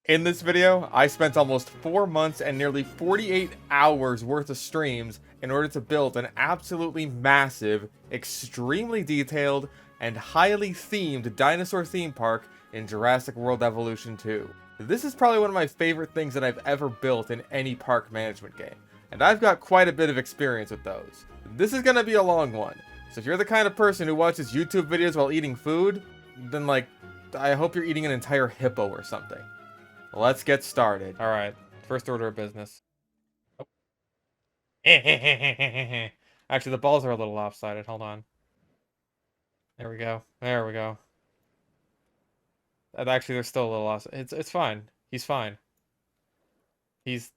In this video, I spent almost 4 months and nearly 48 hours worth of streams in order to build an absolutely massive, extremely detailed, and highly themed dinosaur theme park in Jurassic World Evolution 2. This is probably one of my favorite things that I've ever built in any park management game, and I've got quite a bit of experience with those. This is gonna be a long one, so if you're the kind of person who watches YouTube videos while eating food, then I hope you're eating an entire hippo or something. Let's get started. Alright, first order of business. Oh. Actually, the balls are a little lopsided. Hold on. There we go. There we go. Actually, they're still a little lost. It's fine. He's fine. It's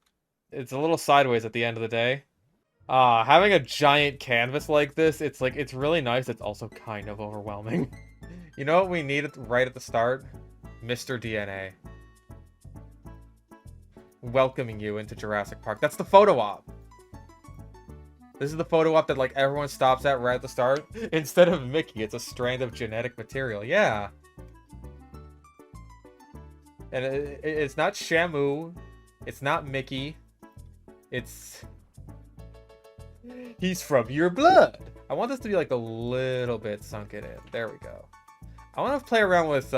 a little sideways at the end of the day. Having a giant canvas like this, it's really nice. It's also kind of overwhelming. You know what we need right at the start? Mr. DNA. Welcoming you into Jurassic Park. That's the photo op. This is the photo op that everyone stops at right at the start. Instead of Mickey, it's a strand of genetic material. Yeah. And it's not Shamu. It's not Mickey. He's from your blood. I want this to be a little bit sunken in. There we go. I want to play around with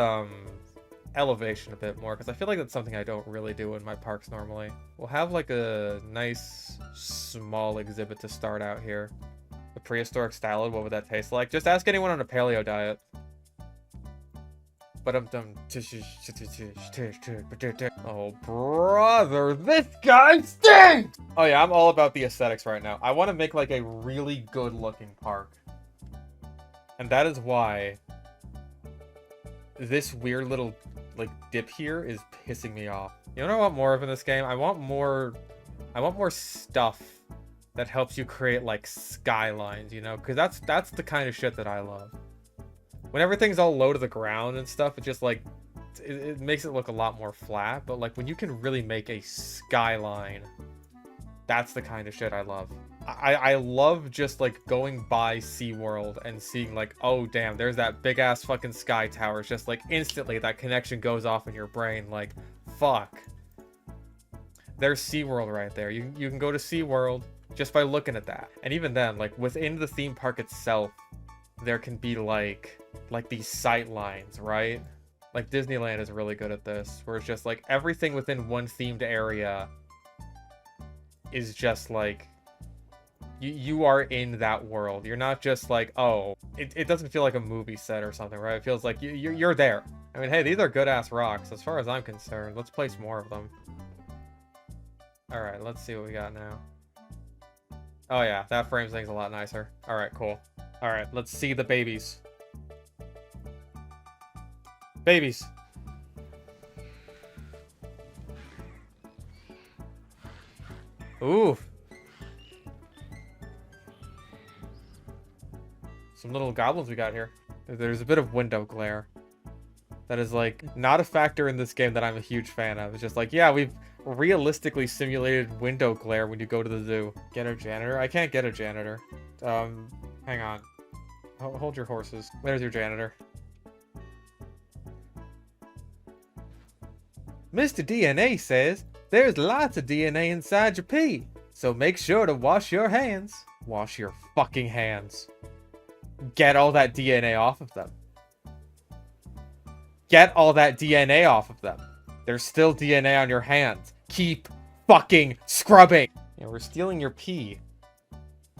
elevation a bit more, because I feel like that's something I don't really do in my parks normally. We'll have a nice small exhibit to start out here. The prehistoric salad, what would that taste like? Just ask anyone on a paleo diet. But oh brother, this guy stinks! Oh yeah, I'm all about the aesthetics right now. I want to make a really good looking park. And that is why this weird little dip here is pissing me off. You know what I want more of in this game? I want more stuff that helps you create skylines, you know? Because that's the kind of shit that I love. When everything's all low to the ground and stuff, it just it makes it look a lot more flat. But when you can really make a skyline, that's the kind of shit I love. I love just going by SeaWorld and seeing oh damn, there's that big ass fucking sky tower. It's just instantly that connection goes off in your brain. Fuck. There's SeaWorld right there. You can go to SeaWorld just by looking at that. And even then, within the theme park itself, there can be these sight lines, right? Disneyland is really good at this, where it's just everything within one themed area is just you are in that world. You're not just oh, it doesn't feel like a movie set or something, right? It feels like you're there. I mean, hey, these are good-ass rocks, as far as I'm concerned. Let's place more of them. Alright, let's see what we got now. Oh yeah, that frames things a lot nicer. Alright, cool. Alright, let's see the babies. Babies! Ooh! Some little goblins we got here. There's a bit of window glare. That is not a factor in this game that I'm a huge fan of. It's just yeah, we've realistically simulated window glare when you go to the zoo. Get a janitor? I can't get a janitor. Hang on. Hold your horses. There's your janitor. Mr. DNA says there's lots of DNA inside your pee, so make sure to wash your hands. Wash your fucking hands. Get all that DNA off of them. Get all that DNA off of them. There's still DNA on your hands. Keep fucking scrubbing. Yeah, we're stealing your pee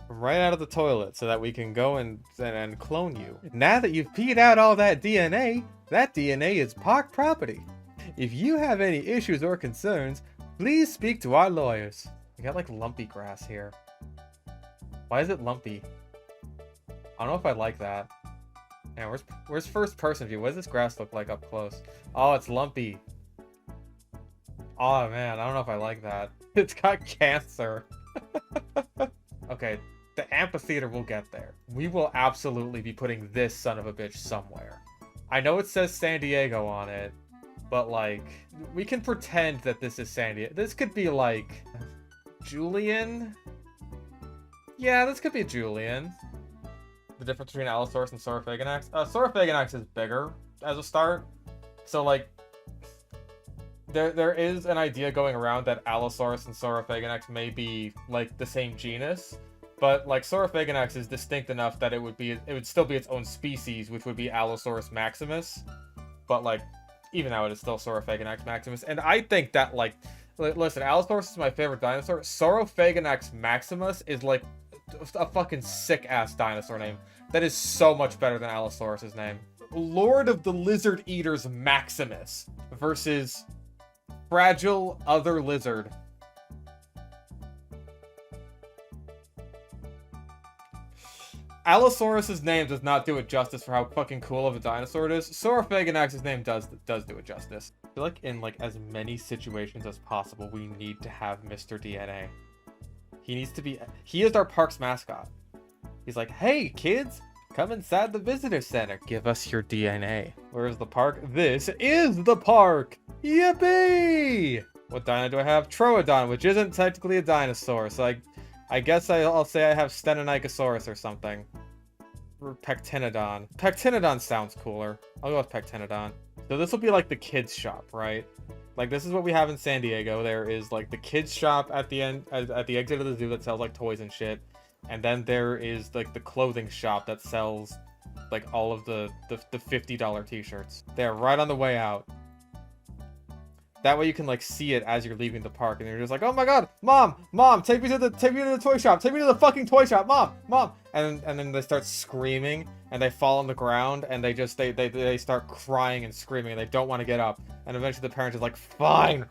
right out of the toilet so that we can go and clone you. Now that you've peed out all that DNA is park property. If you have any issues or concerns, please speak to our lawyers. We got lumpy grass here. Why is it lumpy? I don't know if I like that. Yeah, where's first person view? What does this grass look like up close? Oh, it's lumpy. Oh man, I don't know if I like that. It's got cancer. Okay, the amphitheater will get there. We will absolutely be putting this son of a bitch somewhere. I know it says San Diego on it, but we can pretend that this is San Diego. This could be Julian? Yeah, this could be Julian. The difference between Allosaurus and Saurophaganax? Saurophaganax is bigger as a start. So there is an idea going around that Allosaurus and Saurophaganax may be like the same genus, but like Saurophaganax is distinct enough that it would still be its own species, which would be Allosaurus maximus. But like, even now it is still Saurophaganax maximus, and I think that like, listen, Allosaurus is my favorite dinosaur. Saurophaganax maximus is like a fucking sick ass dinosaur name. That is so much better than Allosaurus's name. Lord of the Lizard Eaters Maximus versus Fragile Other Lizard. Allosaurus's name does not do it justice for how fucking cool of a dinosaur it is. Saurophaganax's name does do it justice. I feel like in like as many situations as possible, we need to have Mr. DNA. He is our park's mascot. He's like, hey kids, come inside the visitor center. Give us your DNA. Where's the park? This is the park. Yippee! What dino do I have? Troodon, which isn't technically a dinosaur. So I guess I'll say I have Stenonychosaurus or something. Or Pectinodon. Pectinodon sounds cooler. I'll go with Pectinodon. So this will be like the kids shop, right? Like this is what we have in San Diego. There is like the kids shop at the end, at the exit of the zoo that sells like toys and shit. And then there is like the clothing shop that sells like all of the $50 t-shirts. They're right on the way out. That way you can like see it as you're leaving the park, and you're just like, oh my god, mom, take me to the toy shop, take me to the fucking toy shop, mom, and then they start screaming, and they fall on the ground, and they start crying and screaming, and they don't want to get up, and eventually the parent is like, fine,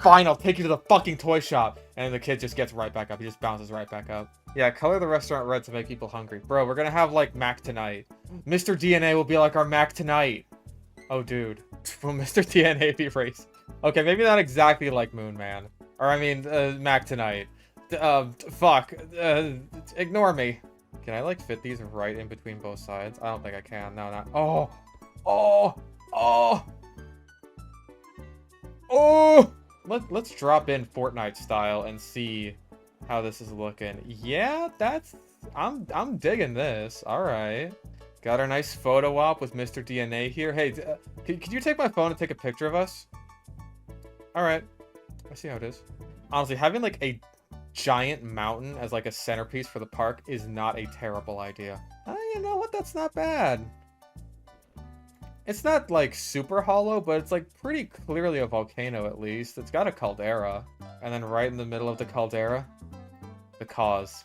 I'll take you to the fucking toy shop, and the kid just gets right back up. He just bounces right back up. Yeah, color the restaurant red to make people hungry. Bro, we're gonna have like Mac tonight. Mr. DNA will be like our Mac tonight. Oh dude, will Mr. DNA be racist? Okay, maybe not exactly like Moon Man. Or I mean, Mac tonight. Fuck. Ignore me. Can I like fit these right in between both sides? I don't think I can. No, not. Oh! Let's drop in Fortnite style and see how this is looking. Yeah, I'm digging this. All right. Got our nice photo op with Mr. DNA here. Hey, could you take my phone and take a picture of us? Alright, I see how it is. Honestly, having like a giant mountain as like a centerpiece for the park is not a terrible idea. You know what? That's not bad. It's not like super hollow, but it's like pretty clearly a volcano at least. It's got a caldera. And then right in the middle of the caldera, the cause.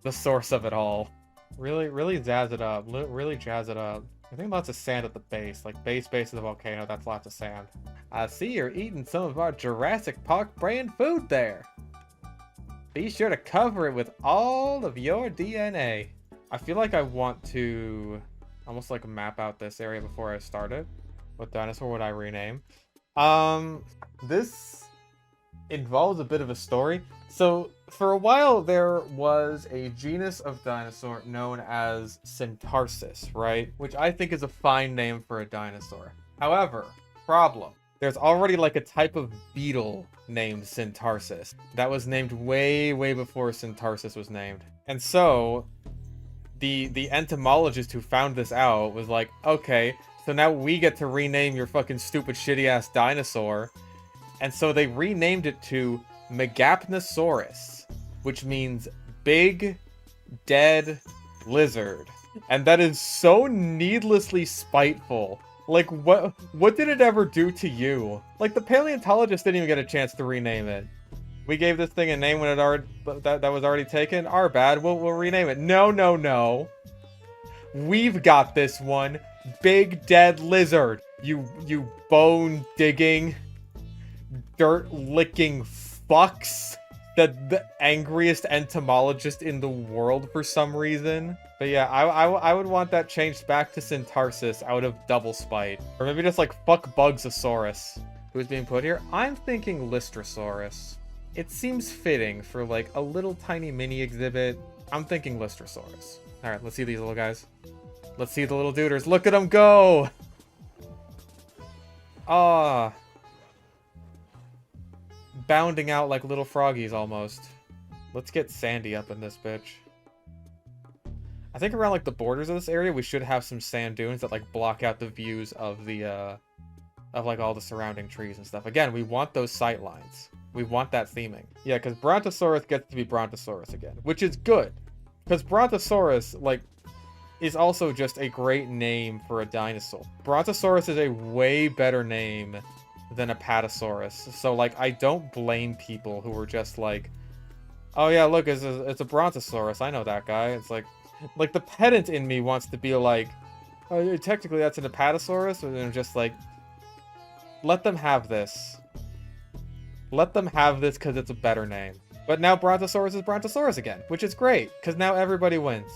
The source of it all. Really jazz it up. Really jazz it up. I think lots of sand at the base. Like base of the volcano, that's lots of sand. I see you're eating some of our Jurassic Park brand food there. Be sure to cover it with all of your DNA. I feel like I want to almost like map out this area before I start it. What dinosaur would I rename? This involves a bit of a story. So for a while there was a genus of dinosaur known as Syntarsis, right? Which I think is a fine name for a dinosaur. However, problem. There's already like a type of beetle named Syntarsis that was named way before Syntarsis was named. And so the entomologist who found this out was like, okay, so now we get to rename your fucking stupid shitty ass dinosaur. And so they renamed it to Megapnosaurus, which means big, dead lizard. And that is so needlessly spiteful. Like, what did it ever do to you? Like, the paleontologist didn't even get a chance to rename it. We gave this thing a name when that was already taken. Our bad. We'll rename it. No. We've got this one. Big dead lizard. You bone digging, dirt licking fucks. The angriest entomologist in the world for some reason. But yeah, I would want that changed back to Syntarsis out of double spite. Or maybe just like fuck Bugsasaurus. Who's being put here? I'm thinking Lystrosaurus. It seems fitting for like a little tiny mini exhibit. I'm thinking Lystrosaurus. Alright, let's see these little guys. Let's see the little duders. Look at them go! Ah. Bounding out like little froggies almost. Let's get Sandy up in this bitch. I think around like the borders of this area we should have some sand dunes that like block out the views of the of like all the surrounding trees and stuff. Again, we want those sight lines. We want that theming. Yeah, because Brontosaurus gets to be Brontosaurus again, which is good. Because Brontosaurus, like, is also just a great name for a dinosaur. Brontosaurus is a way better name than Apatosaurus. So, like, I don't blame people who were just like, oh yeah, look, it's a Brontosaurus. I know that guy. It's like the pedant in me wants to be like, oh, technically that's an Apatosaurus, and I'm just like, let them have this. Let them have this because it's a better name. But now Brontosaurus is Brontosaurus again, which is great, because now everybody wins.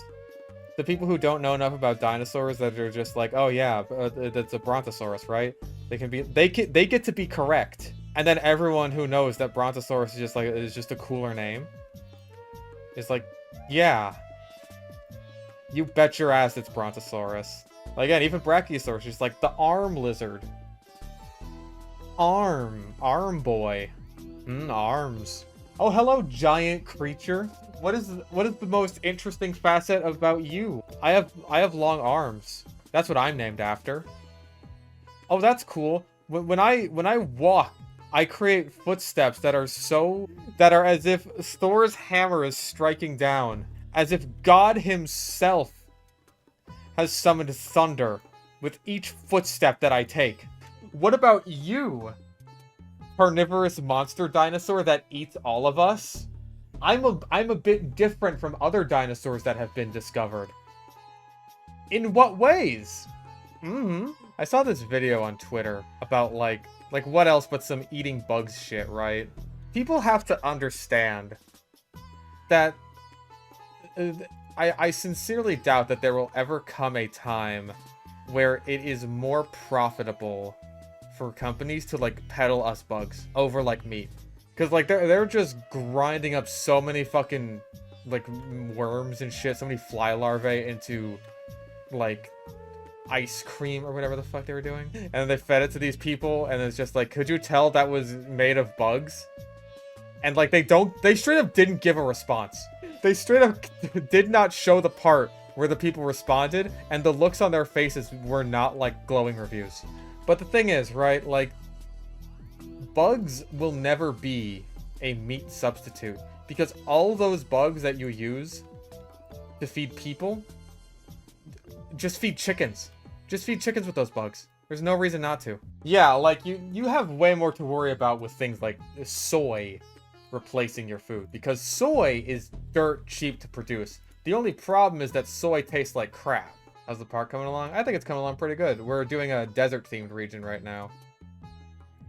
The people who don't know enough about dinosaurs that are just like, oh yeah, that's a Brontosaurus, right? They get to be correct. And then everyone who knows that Brontosaurus is just a cooler name is like, yeah. You bet your ass it's Brontosaurus. Like, again, even Brachiosaurus is like the arm lizard. Arm boy. Arms. Oh, hello, giant creature. What is the most interesting facet about you? I have long arms. That's what I'm named after. Oh, that's cool. When I walk, I create footsteps that are as if Thor's hammer is striking down, as if God himself has summoned thunder with each footstep that I take. What about you, carnivorous monster dinosaur that eats all of us? I'm a bit different from other dinosaurs that have been discovered. In what ways? I saw this video on Twitter about like what else but some eating bugs shit, right? People have to understand that I sincerely doubt that there will ever come a time where it is more profitable for companies to like peddle us bugs over like meat. Because like they're just grinding up so many fucking like worms and shit, so many fly larvae into like ice cream or whatever the fuck they were doing. And then they fed it to these people and it's just like, could you tell that was made of bugs? And like they straight up didn't give a response. They straight up did not show the part where the people responded, and the looks on their faces were not like glowing reviews. But the thing is, right, like, bugs will never be a meat substitute, because all those bugs that you use to feed people, just feed chickens. Just feed chickens with those bugs. There's no reason not to. Yeah, like, you have way more to worry about with things like soy replacing your food, because soy is dirt cheap to produce. The only problem is that soy tastes like crap. How's the park coming along? I think it's coming along pretty good. We're doing a desert-themed region right now.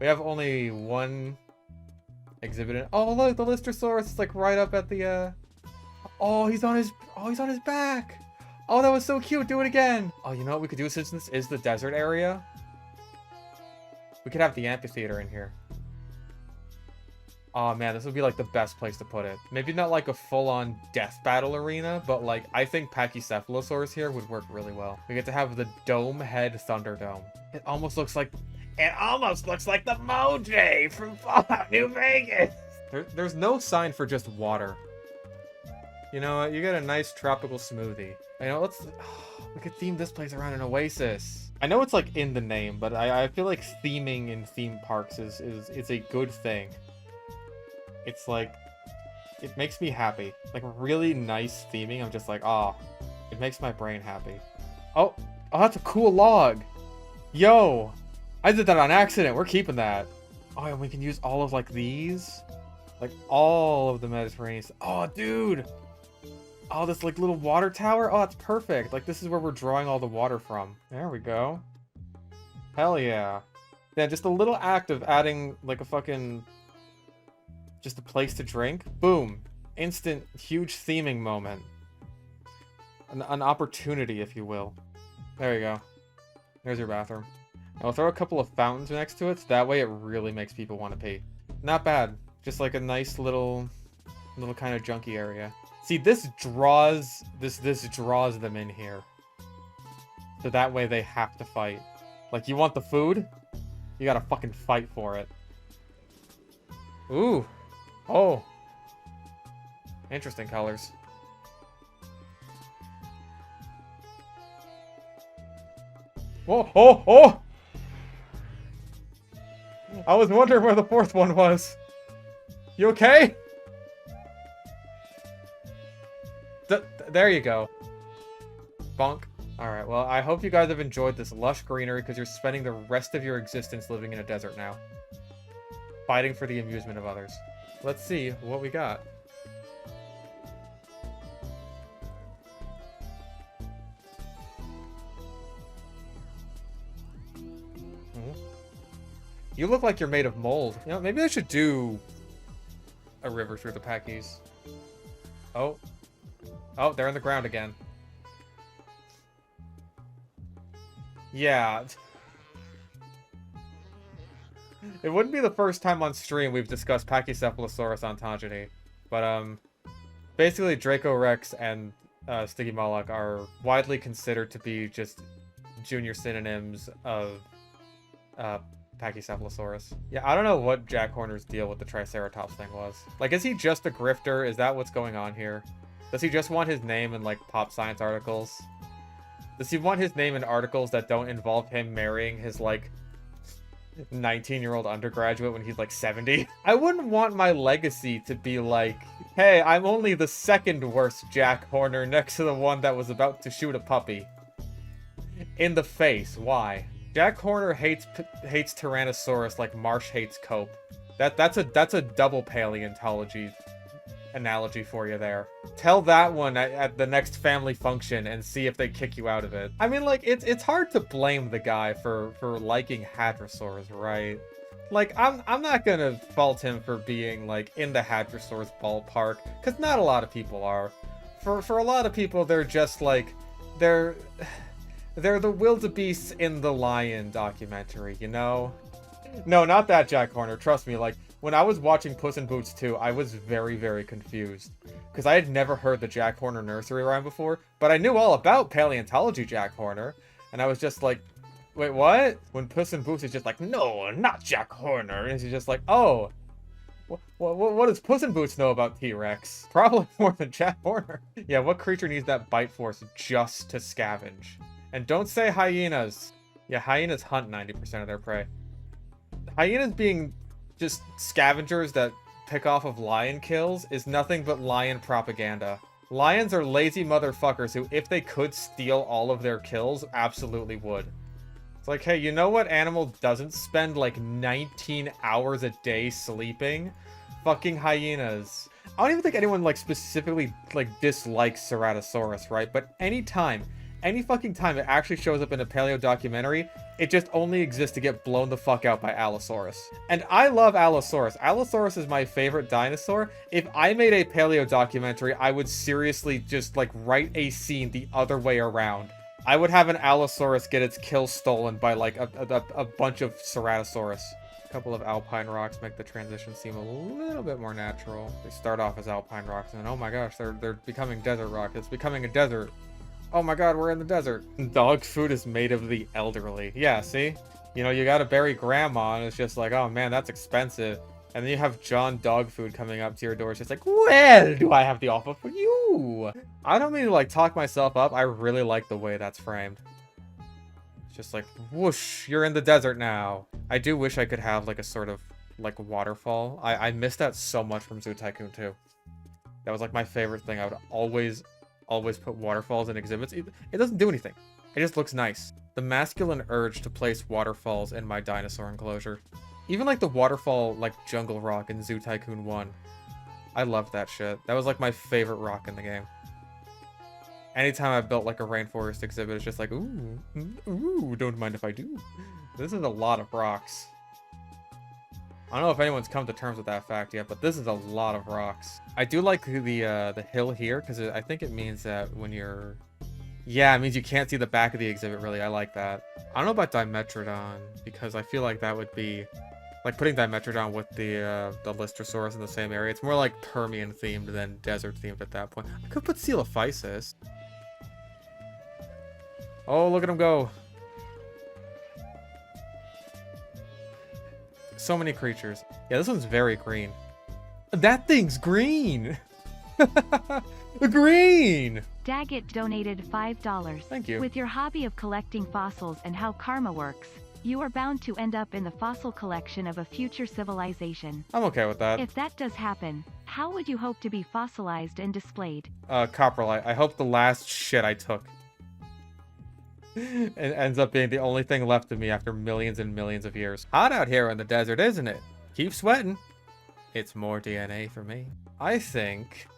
We have only one exhibit in. Oh, look, the Lystrosaurus is like right up at the, Oh, he's on his back. Oh, that was so cute. Do it again. Oh, you know what we could do since this is the desert area? We could have the amphitheater in here. Oh man, this would be like the best place to put it. Maybe not like a full-on death battle arena, but like I think Pachycephalosaurus here would work really well. We get to have the dome head Thunderdome. It almost looks like the Mojay from Fallout New Vegas. There's no sign for just water. You know what? You get a nice tropical smoothie. You know, we could theme this place around an oasis. I know it's like in the name, but I feel like theming in theme parks is a good thing. It's like, it makes me happy. Like really nice theming, I'm just like, it makes my brain happy. Oh, that's a cool log. Yo, I did that on accident. We're keeping that. Oh, and we can use all of like these, like all of the Mediterranean. Oh, dude. Oh, this like little water tower. Oh, that's perfect. Like this is where we're drawing all the water from. There we go. Hell yeah. Yeah, just a little act of adding like a fucking, just a place to drink. Boom. Instant, huge theming moment. An opportunity, if you will. There you go. There's your bathroom. I'll throw a couple of fountains next to it, so that way it really makes people want to pee. Not bad. Just like a nice little kind of junky area. See, this draws them in here. So that way they have to fight. Like, you want the food? You gotta fucking fight for it. Ooh. Oh. Interesting colors. Whoa, oh, oh! I was wondering where the fourth one was. You okay? There you go. Bonk. Alright, well, I hope you guys have enjoyed this lush greenery because you're spending the rest of your existence living in a desert now. Fighting for the amusement of others. Let's see what we got. You look like you're made of mold. You know, maybe I should do a river through the Packies. Oh. Oh, they're in the ground again. Yeah. It wouldn't be the first time on stream we've discussed Pachycephalosaurus ontogeny. But, basically Dracorex and Stygimoloch are widely considered to be just junior synonyms of Pachycephalosaurus. Yeah, I don't know what Jack Horner's deal with the Triceratops thing was. Like, is he just a grifter? Is that what's going on here? Does he just want his name in, like, pop science articles? Does he want his name in articles that don't involve him marrying his, like, 19-year-old undergraduate when he's, like, 70? I wouldn't want my legacy to be like, hey, I'm only the second worst Jack Horner next to the one that was about to shoot a puppy. In the face. Why? Jack Horner hates Tyrannosaurus like Marsh hates Cope. That's a double paleontology analogy for you there. Tell that one at the next family function and see if they kick you out of it. I mean, like, it's hard to blame the guy for liking hadrosaurs, right? Like, I'm not gonna fault him for being, like, in the hadrosaurs ballpark, because not a lot of people are. For a lot of people, they're just, like, they're the wildebeests in the lion documentary, you know? No, not that Jack Horner, trust me, like, when I was watching Puss in Boots 2, I was very, very confused. Because I had never heard the Jack Horner nursery rhyme before, but I knew all about paleontology Jack Horner, and I was just like, wait, what? When Puss in Boots is just like, no, not Jack Horner, and he's just like, oh, what does Puss in Boots know about T-Rex? Probably more than Jack Horner. Yeah, what creature needs that bite force just to scavenge? And don't say hyenas. Yeah, hyenas hunt 90% of their prey. Hyenas being just scavengers that pick off of lion kills is nothing but lion propaganda. Lions are lazy motherfuckers who, if they could steal all of their kills, absolutely would. It's like, hey, you know what animal doesn't spend like 19 hours a day sleeping? Fucking hyenas. I don't even think anyone like specifically like dislikes Ceratosaurus, right? But any fucking time it actually shows up in a paleo documentary, it just only exists to get blown the fuck out by Allosaurus. And I love Allosaurus. Allosaurus is my favorite dinosaur. If I made a paleo documentary, I would seriously just like write a scene the other way around. I would have an Allosaurus get its kill stolen by like a bunch of Ceratosaurus. A couple of alpine rocks make the transition seem a little bit more natural. They start off as alpine rocks and then, oh my gosh, they're becoming desert rock. It's becoming a desert. Oh my god, we're in the desert. Dog food is made of the elderly. Yeah, see? You know, you gotta bury grandma, and it's just like, oh man, that's expensive. And then you have John Dog Food coming up to your door. It's just like, well, do I have the offer for you? I don't mean to, like, talk myself up. I really like the way that's framed. It's just like, whoosh, you're in the desert now. I do wish I could have, like, a sort of, like, waterfall. I miss that so much from Zoo Tycoon 2. That was, like, my favorite thing. I would always put waterfalls in exhibits. It doesn't do anything. It just looks nice. The masculine urge to place waterfalls in my dinosaur enclosure. Even like the waterfall, like Jungle Rock in Zoo Tycoon 1. I loved that shit. That was like my favorite rock in the game. Anytime I built like a rainforest exhibit, it's just like, ooh, don't mind if I do. This is a lot of rocks. I don't know if anyone's come to terms with that fact yet, but this is a lot of rocks. I do like the hill here, because I think it means that when you're... Yeah, it means you can't see the back of the exhibit, really. I like that. I don't know about Dimetrodon, because I feel like that would be... Like, putting Dimetrodon with the Lystrosaurus in the same area. It's more like Permian-themed than desert-themed at that point. I could put Coelophysis. Oh, look at him go. So many creatures. Yeah, this one's very green. That thing's green! Green! Daggett donated $5. Thank you. With your hobby of collecting fossils and how karma works, You are bound to end up in the fossil collection of a future civilization. I'm okay with that. If that does happen, how would you hope to be fossilized and displayed? Coprolite. I hope the last shit I took it ends up being the only thing left of me after millions and millions of years. Hot out here in the desert, isn't it? Keep sweating. It's more DNA for me. I think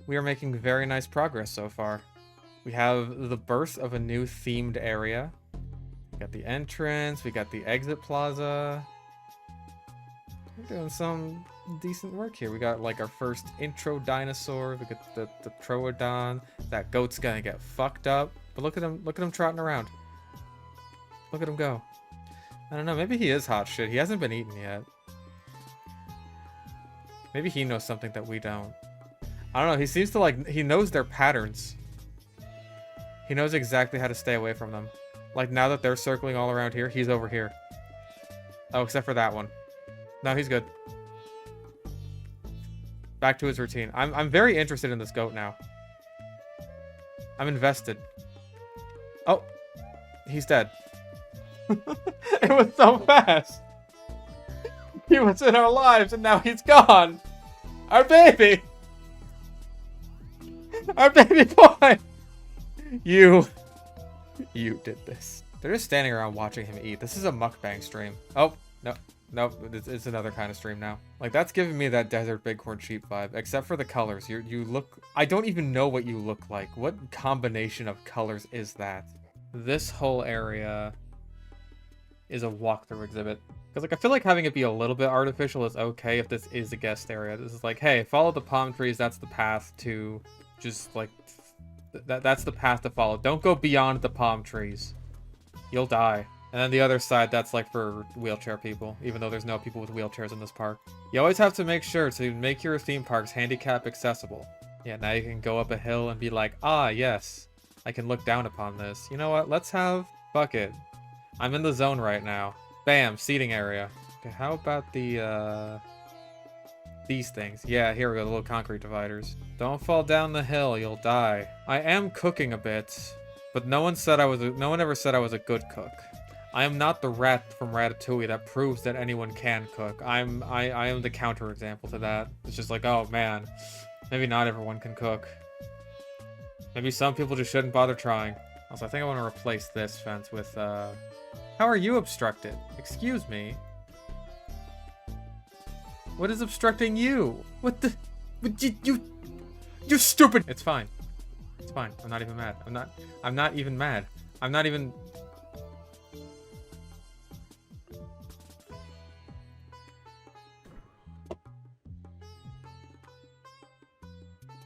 we are making very nice progress so far. We have the birth of a new themed area. We got the entrance, we got the exit plaza. We're doing some decent work here. We got like our first intro dinosaur. We got the Troodon. That goat's gonna get fucked up. But look at him trotting around. Look at him go. I don't know, maybe he is hot shit. He hasn't been eaten yet. Maybe he knows something that we don't. I don't know, he seems to like, he knows their patterns. He knows exactly how to stay away from them. Like now that they're circling all around here, he's over here. Oh, except for that one. No, he's good. Back to his routine. I'm very interested in this goat now. I'm invested. Oh, he's dead. It was so fast. He was in our lives and now he's gone. Our baby. Our baby boy. You did this. They're just standing around watching him eat. This is a mukbang stream. Oh, no. Nope, it's another kind of stream now. Like, that's giving me that desert bighorn sheep vibe, except for the colors. You look... I don't even know what you look like. What combination of colors is that? This whole area is a walkthrough exhibit. Because, like, I feel like having it be a little bit artificial is okay if this is a guest area. This is like, hey, follow the palm trees. That's the path to just, like... That's the path to follow. Don't go beyond the palm trees. You'll die. And then the other side, that's like for wheelchair people, even though there's no people with wheelchairs in this park. You always have to make sure to make your theme parks handicap accessible. Yeah, now you can go up a hill and be like, ah, yes, I can look down upon this. You know what? Let's have... Fuck it. I'm in the zone right now. Bam, seating area. Okay, how about the, these things? Yeah, here we go, the little concrete dividers. Don't fall down the hill, you'll die. I am cooking a bit, but no one ever said I was a good cook. I am not the rat from Ratatouille that proves that anyone can cook. I am the counterexample to that. It's just like, oh man, maybe not everyone can cook. Maybe some people just shouldn't bother trying. Also, I think I want to replace this fence with, how are you obstructed? Excuse me. What is obstructing you? What the? You stupid! It's fine. It's fine. I'm not even mad. I'm not even mad. I'm not even...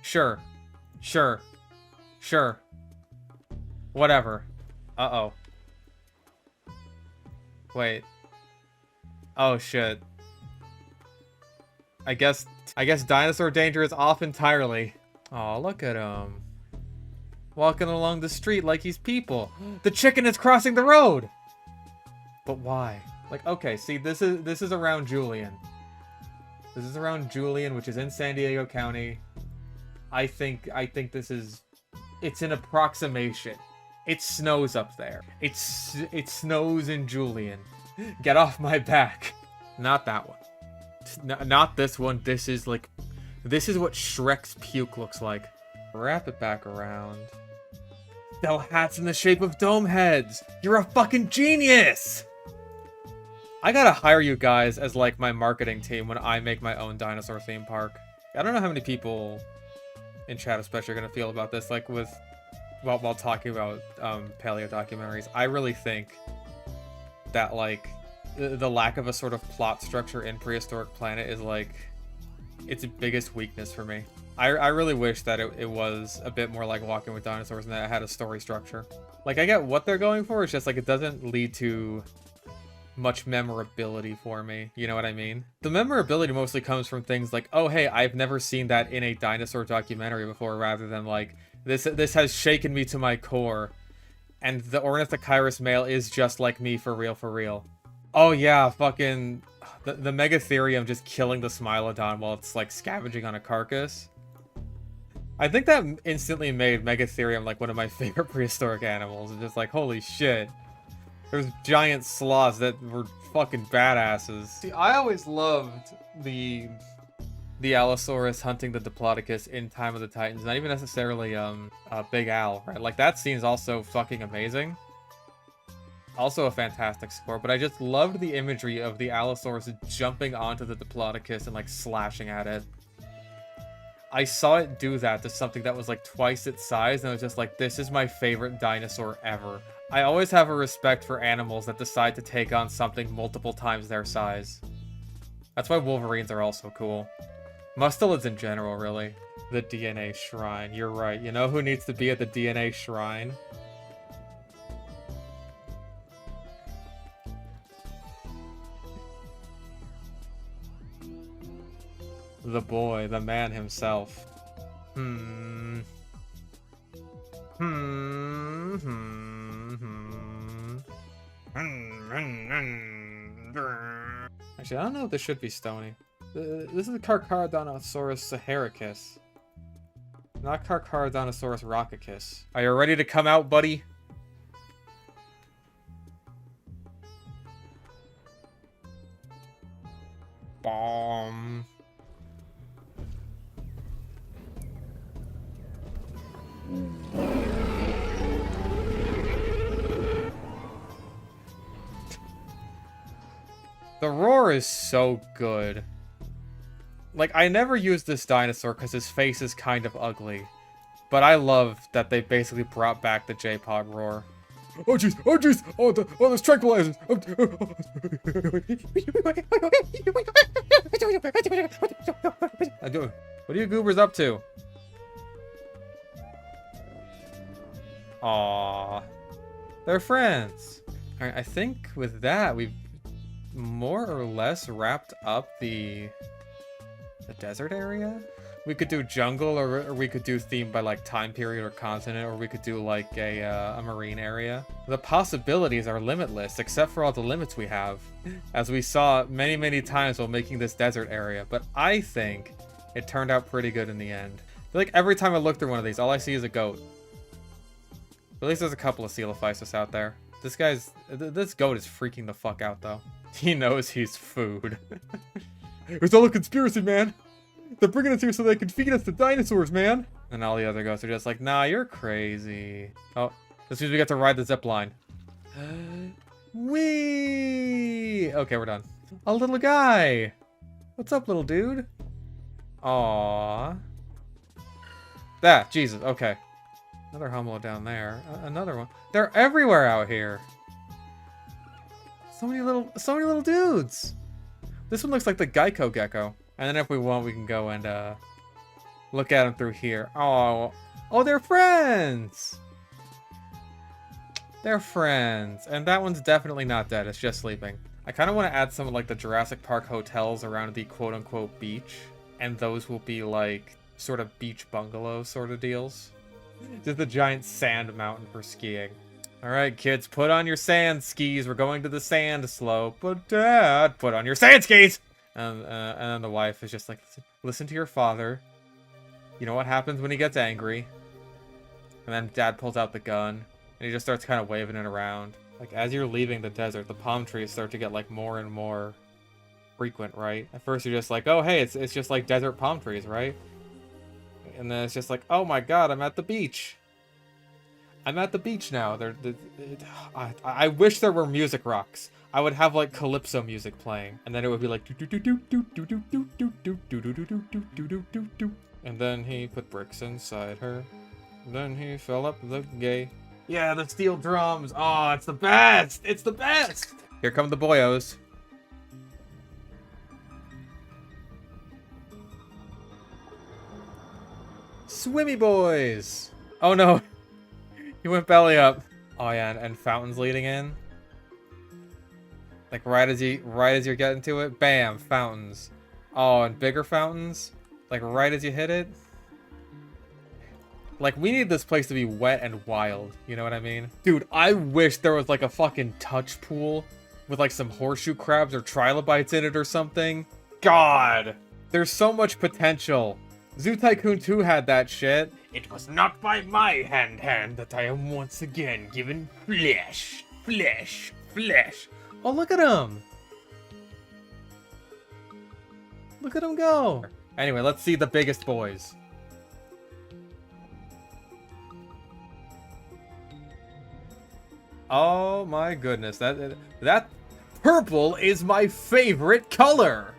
Sure. Whatever. Uh-oh. Wait. Oh, shit. I guess dinosaur danger is off entirely. Oh, look at him. Walking along the street like he's people. The chicken is crossing the road! But why? Like, okay, see, this is around Julian. This is around Julian, which is in San Diego County. I think this is... It's an approximation. It snows up there. It snows in Julian. Get off my back. Not that one. Not this one. This is like... This is what Shrek's puke looks like. Wrap it back around. Sell hats in the shape of dome heads. You're a fucking genius! I gotta hire you guys as like my marketing team when I make my own dinosaur theme park. I don't know how many people in chat especially are gonna feel about this, like with while talking about paleo documentaries. I really think that like the lack of a sort of plot structure in Prehistoric Planet is like its biggest weakness for me. I really wish that it was a bit more like Walking with Dinosaurs and that it had a story structure. Like, I get what they're going for, it's just like it doesn't lead to much memorability for me, you know what I mean? The memorability mostly comes from things like, oh hey, I've never seen that in a dinosaur documentary before, rather than like, this has shaken me to my core, and the Ornithochirus male is just like me for real. Oh yeah, fucking... The Megatherium just killing the Smilodon while it's like scavenging on a carcass. I think that instantly made Megatherium like one of my favorite prehistoric animals. It's just like, holy shit. There's giant sloths that were fucking badasses. See, I always loved the Allosaurus hunting the Diplodocus in Time of the Titans, not even necessarily Big Al, right? Like, that scene's also fucking amazing. Also a fantastic score, but I just loved the imagery of the Allosaurus jumping onto the Diplodocus and like slashing at it. I saw it do that to something that was like twice its size, and I was just like, this is my favorite dinosaur ever. I always have a respect for animals that decide to take on something multiple times their size. That's why Wolverines are also cool. Mustelids in general, really. The DNA Shrine. You're right. You know who needs to be at the DNA Shrine? The boy, the man himself. Actually, I don't know if this should be stony. This is Carcharodontosaurus saharicus. Not Carcharodontosaurus rockicus. Are you ready to come out, buddy? Bomb. The roar is so good. Like, I never used this dinosaur because his face is kind of ugly. But I love that they basically brought back the J-Pod roar. Oh jeez! Oh jeez! Oh, those tranquilizers! What are you goobers up to? Aww. They're friends. Alright, I think with that, we've more or less wrapped up the desert area. We could do jungle, or we could do theme by like time period or continent, or we could do like a marine area. The possibilities are limitless, except for all the limits we have, as we saw many times while making this desert area. But I think it turned out pretty good in the end. I feel like every time I look through one of these, all I see is a goat. At least there's a couple of Coelophysis out there. This goat is freaking the fuck out though. He knows he's food. It's all a conspiracy, man. They're bringing us here so they can feed us to dinosaurs, man. And all the other goats are just like, nah, you're crazy. Oh, this means we get to ride the zip line. Whee! Okay, we're done. A little guy. What's up, little dude? Aww. Jesus, okay. Another homo down there. Another one. They're everywhere out here. So many little dudes. This one looks like the Geico gecko. And then if we want, we can go and look at them through here. Oh, they're friends. They're friends. And that one's definitely not dead. It's just sleeping. I kind of want to add some of like the Jurassic Park hotels around the quote-unquote beach. And those will be like sort of beach bungalow sort of deals. Just a giant sand mountain for skiing. All right, kids, put on your sand skis. We're going to the sand slope. But Dad, put on your sand skis. And then the wife is just like, listen to your father. You know what happens when he gets angry. And then Dad pulls out the gun. And he just starts kind of waving it around. Like, as you're leaving the desert, the palm trees start to get, like, more and more frequent, right? At first you're just like, oh, hey, it's just like desert palm trees, right? And then it's just like, oh my god, I'm at the beach. I'm at the beach now. I wish there were music rocks. I would have like calypso music playing, and then it would be like and then he put bricks inside her. Then he fell up the gay. Yeah, the steel drums. Oh, it's the best. It's the best. Here come the boyos. Swimmy boys. Oh no. He went belly up. Oh yeah, and fountains leading in. Like right as you're getting to it, bam, fountains. Oh, and bigger fountains, like right as you hit it. Like, we need this place to be wet and wild, you know what I mean? Dude, I wish there was like a fucking touch pool with like some horseshoe crabs or trilobites in it or something. God, there's so much potential. Zoo Tycoon 2 had that shit. It was not by my hand that I am once again given flesh, flesh. Oh, look at him. Look at him go. Anyway, let's see the biggest boys. Oh my goodness, that purple is my favorite color.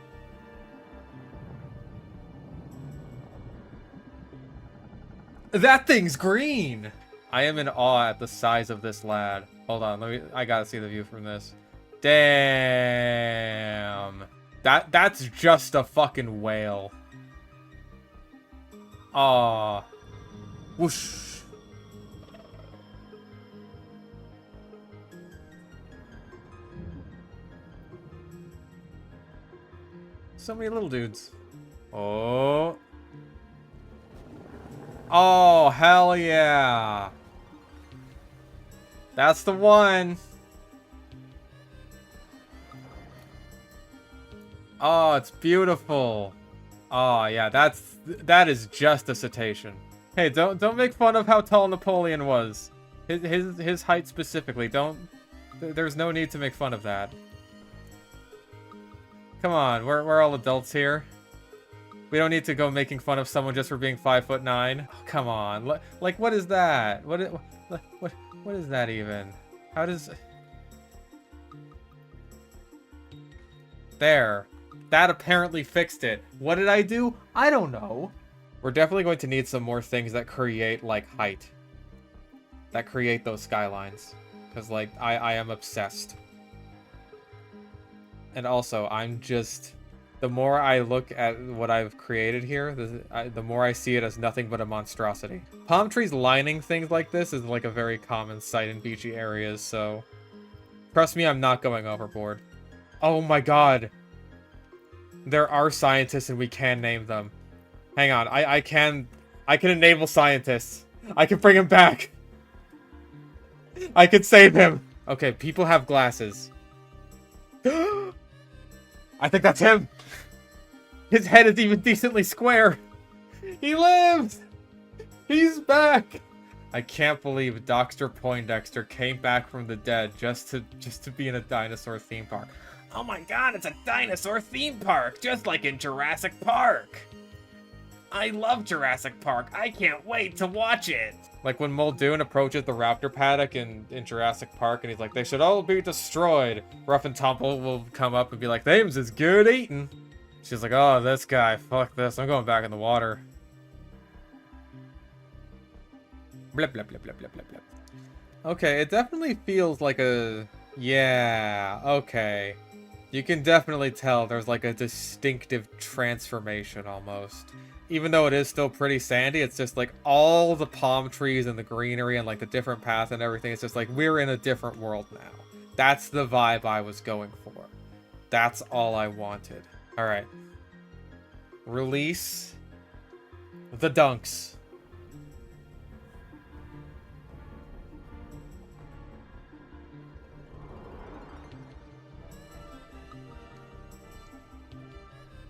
That thing's green. I am in awe at the size of this lad. Hold on, I gotta see the view from this. Damn. That's just a fucking whale. Aw. Whoosh. So many little dudes. Oh. Oh, hell yeah. That's the one. Oh, it's beautiful. Oh, yeah, that is just a cetacean. Hey, don't make fun of how tall Napoleon was. His height specifically. There's no need to make fun of that. Come on, we're all adults here. We don't need to go making fun of someone just for being 5'9". Oh, come on, like what is that? What is that even? How does? There, that apparently fixed it. What did I do? I don't know. We're definitely going to need some more things that create like height. That create those skylines, because like I am obsessed. And also, I'm just... The more I look at what I've created here, the more I see it as nothing but a monstrosity. Palm trees lining things like this is like a very common sight in beachy areas, so... Trust me, I'm not going overboard. Oh my god! There are scientists and we can name them. Hang on, I can enable scientists. I can bring him back! I can save him! Okay, people have glasses. I think that's him. His head is even decently square. He lives. He's back. I can't believe Dr. Poindexter came back from the dead just to be in a dinosaur theme park. Oh my god, it's a dinosaur theme park, just like in Jurassic Park. I love Jurassic Park. I can't wait to watch it. Like when Muldoon approaches the raptor paddock in Jurassic Park and he's like, they should all be destroyed. Ruff and Tumble will come up and be like, them's is good eating. She's like, oh, this guy, fuck this. I'm going back in the water. Blip, blip, blip, blip, blip, blip, blip. Okay, it definitely feels like a... Yeah, okay. You can definitely tell there's like a distinctive transformation almost. Even though it is still pretty sandy, it's just like all the palm trees and the greenery and like the different paths and everything. It's just like we're in a different world now. That's the vibe I was going for. That's all I wanted. All right. Release the dunks.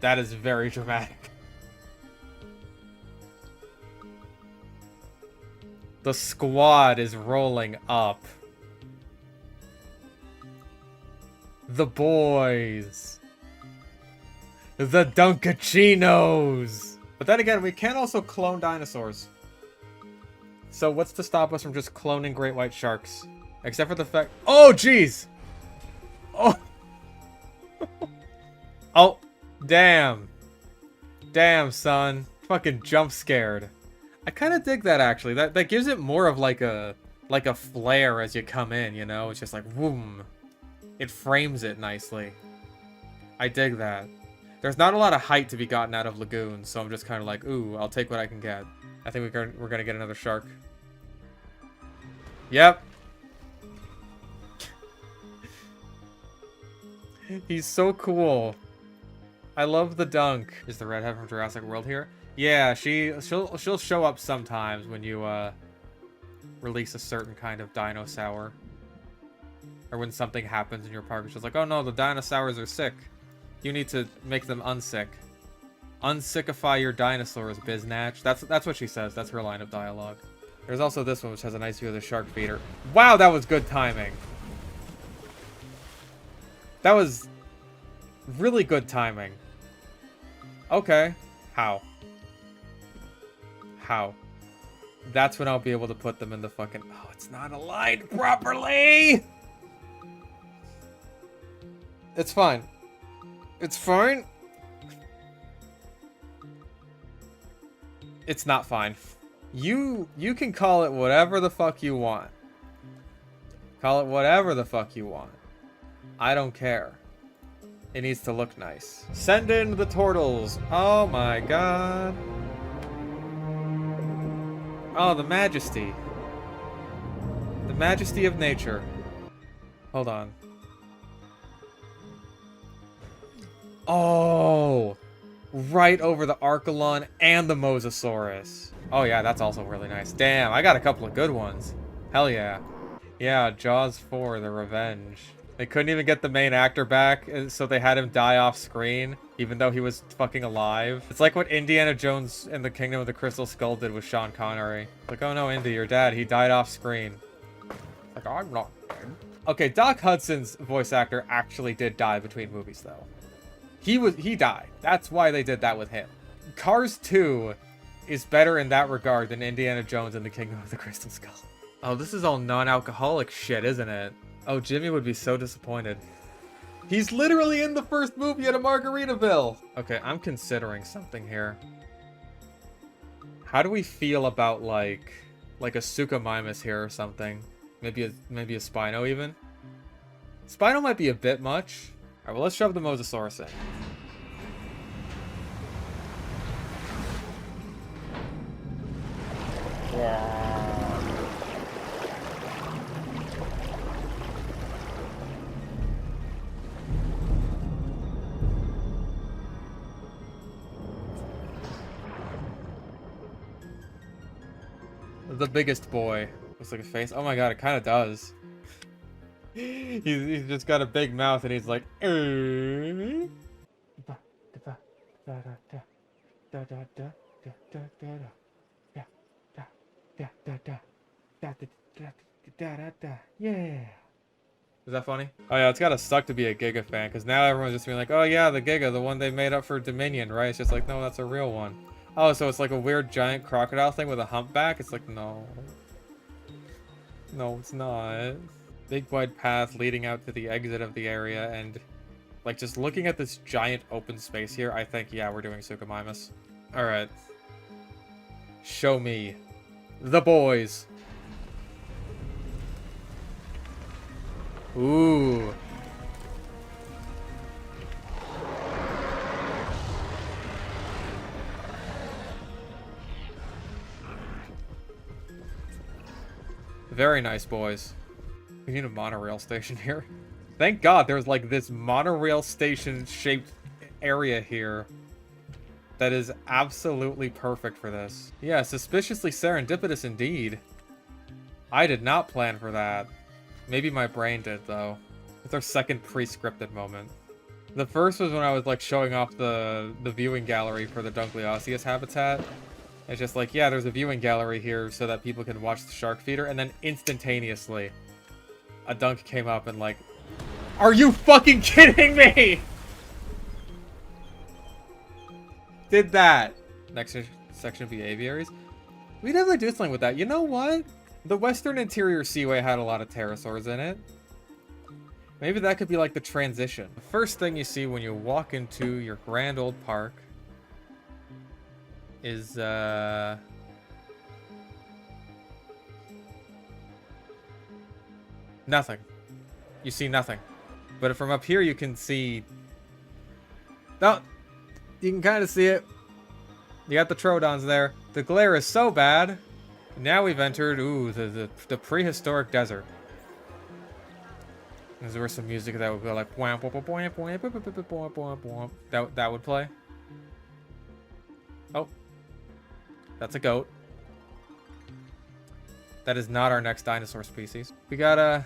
That is very dramatic. The squad is rolling up. The boys. The Dunkachinos. But then again, we can also clone dinosaurs. So what's to stop us from just cloning great white sharks? Except for the fact... Oh, jeez! Oh! Oh, damn. Damn, son. Fucking jump scared. I kind of dig that, actually. That gives it more of like a flare as you come in, you know? It's just like, whoom. It frames it nicely. I dig that. There's not a lot of height to be gotten out of lagoons, so I'm just kind of like, ooh, I'll take what I can get. I think we're gonna get another shark. Yep. He's so cool. I love the dunk. Is the redhead from Jurassic World here? Yeah, she'll show up sometimes when you release a certain kind of dinosaur. Or when something happens in your park, she's like, oh no, the dinosaurs are sick. You need to make them unsick. Unsickify your dinosaurs, biznatch. That's what she says. That's her line of dialogue. There's also this one, which has a nice view of the shark feeder. Wow, that was good timing. That was really good timing. Okay. How? How? That's when I'll be able to put them in the fucking... Oh, it's not aligned properly! It's fine. It's fine. It's not fine. You can call it whatever the fuck you want. Call it whatever the fuck you want. I don't care. It needs to look nice. Send in the turtles. Oh my god. Oh, the majesty. The majesty of nature. Hold on. Oh, right over the Archelon and the Mosasaurus. Oh yeah, that's also really nice. Damn, I got a couple of good ones. Hell yeah. Yeah, Jaws 4, The Revenge. They couldn't even get the main actor back, so they had him die off screen, even though he was fucking alive. It's like what Indiana Jones in the Kingdom of the Crystal Skull did with Sean Connery. Like, oh no, Indy, your dad, he died off screen. Like, I'm not dead. Okay, Doc Hudson's voice actor actually did die between movies, though. He died. That's why they did that with him. Cars 2 is better in that regard than Indiana Jones and the Kingdom of the Crystal Skull. Oh, this is all non-alcoholic shit, isn't it? Oh, Jimmy would be so disappointed. He's literally in the first movie at a Margaritaville! Okay, I'm considering something here. How do we feel about, like a Suchomimus here or something? Maybe a Spino, even? Spino might be a bit much. Alright, well, let's shove the Mosasaurus in. The biggest boy. Looks like a face. Oh my god, it kind of does. He's just got a big mouth and he's like, yeah. Is that funny? Oh yeah, it's gotta suck to be a Giga fan, because now everyone's just being like, oh yeah, the Giga, the one they made up for Dominion, right? It's just like, no, that's a real one. Oh, so it's like a weird giant crocodile thing with a humpback? It's like, no. No, it's not. Big wide path leading out to the exit of the area, and like just looking at this giant open space here, I think, yeah, we're doing Suchomimus. Alright. Show me the boys. Ooh. Very nice, boys. We need a monorail station here. Thank God there's like this monorail station shaped area here that is absolutely perfect for this. Yeah, suspiciously serendipitous indeed. I did not plan for that. Maybe my brain did, though. It's our second pre-scripted moment. The first was when I was like showing off the viewing gallery for the Dunkleosteus habitat. It's just like, yeah, there's a viewing gallery here so that people can watch the shark feeder, and then instantaneously a dunk came up and like, are you fucking kidding me? Did that. Next section of the aviaries. We definitely do something with that. You know what? The Western Interior Seaway had a lot of pterosaurs in it. Maybe that could be like the transition. The first thing you see when you walk into your grand old park is nothing. You see nothing. But from up here you can see... No! You can kind of see it. You got the Troodons there. The glare is so bad. Now we've entered, ooh, the prehistoric desert. Is there some music that would go like... That would play. Oh. That's a goat. That is not our next dinosaur species. We got a...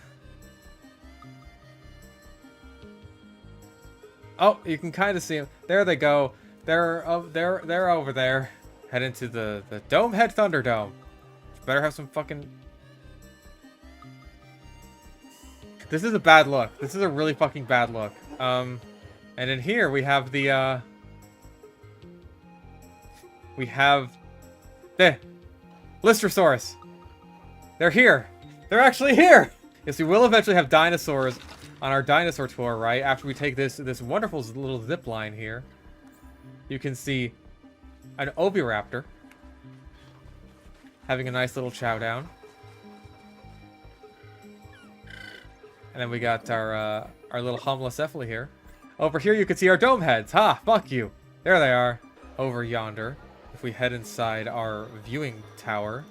Oh, you can kind of see them. There they go. They're over there. Head into the Domehead Thunderdome. Better have some fucking... This is a bad look. This is a really fucking bad look. And in here we have the Blistrosaurus. They're here. They're actually here. Yes, we will eventually have dinosaurs on our dinosaur tour, right? After we take this wonderful little zip line here. You can see an Oviraptor having a nice little chow down. And then we got our little Homalocephaly here. Over here you can see our dome heads. Ha! Fuck you. There they are. Over yonder. If we head inside our viewing tower,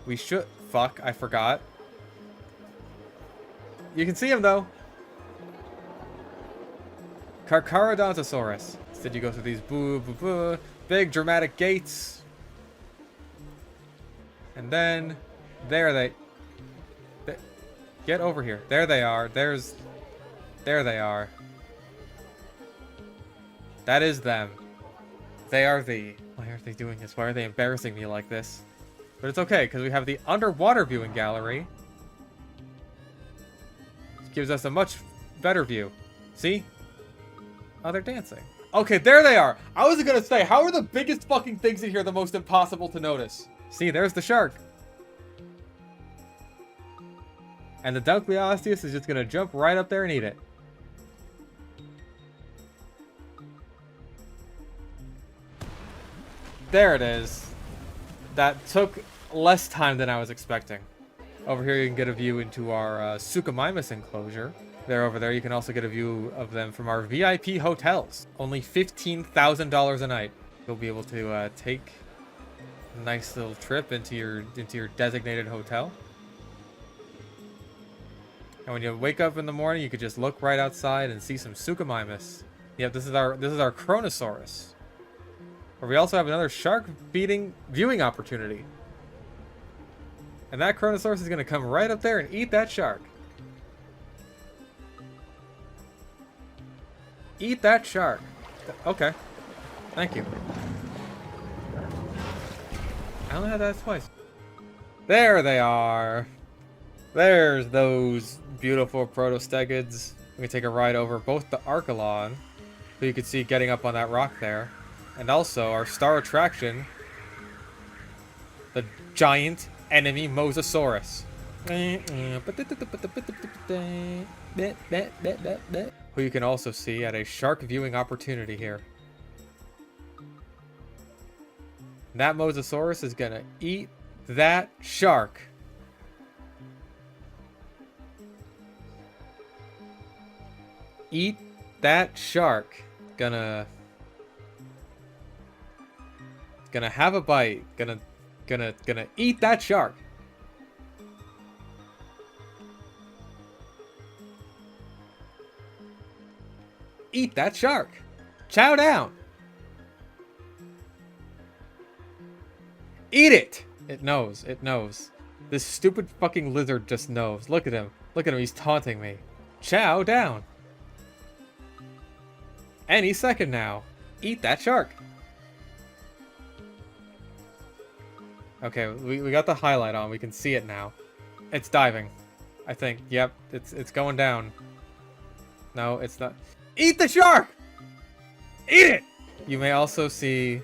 we should... Fuck, I forgot. You can see him, though. Carcharodontosaurus. Instead you go through these big dramatic gates. And then... There they... Get over here. There they are. There they are. That is them. They are the... Why aren't they doing this? Why are they embarrassing me like this? But it's okay, because we have the underwater viewing gallery. Which gives us a much better view. See? Oh, they're dancing. Okay, there they are. I was gonna say, how are the biggest fucking things in here the most impossible to notice? See, there's the shark. And the Dunkleosteus is just gonna jump right up there and eat it. There it is. That took less time than I was expecting. Over here you can get a view into our Suchomimus enclosure. They're over there. You can also get a view of them from our VIP hotels. Only $15,000 a night. You'll be able to take a nice little trip into your designated hotel. And when you wake up in the morning, you could just look right outside and see some Suchomimus. Yep, this is our Chronosaurus. But we also have another shark viewing opportunity. And that Chronosaurus is going to come right up there and eat that shark. Eat that shark. Okay. Thank you. I only had that twice. There they are. There's those beautiful protostegids. We can take a ride over both the Archelon, so you can see getting up on that rock there. And also our star attraction, the giant enemy Mosasaurus. Who you can also see at a shark viewing opportunity here. That Mosasaurus is gonna eat that shark. Eat that shark. Gonna have a bite. Gonna eat that shark. Eat that shark. Chow down. Eat it. It knows. It knows. This stupid fucking lizard just knows. Look at him. Look at him. He's taunting me. Chow down. Any second now. Eat that shark. Okay, we got the highlight on. We can see it now. It's diving. I think. Yep, it's going down. No, it's not. Eat the shark! Eat it! You may also see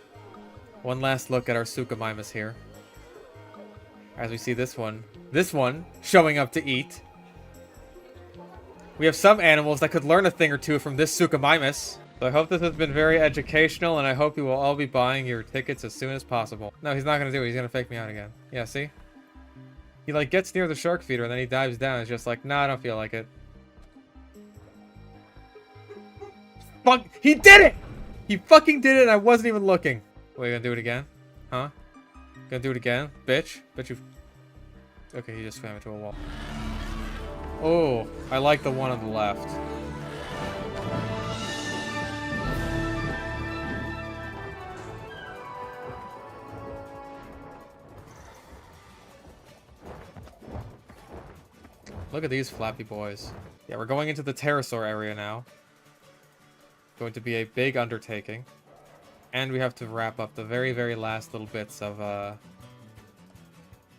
one last look at our Suchomimus here. As we see this one showing up to eat. We have some animals that could learn a thing or two from this Suchomimus. So I hope this has been very educational, and I hope you will all be buying your tickets as soon as possible. No, he's not going to do it. He's going to fake me out again. Yeah, see? He, like, gets near the shark feeder, and then he dives down. It's just like, nah, I don't feel like it. Fuck! He did it! He fucking did it, and I wasn't even looking. Wait, you gonna do it again? Huh? Gonna do it again? Bitch? Bet you... Okay, he just swam into a wall. Oh, I like the one on the left. Look at these flappy boys. Yeah, we're going into the pterosaur area now. Going to be a big undertaking. And we have to wrap up the very, very last little bits of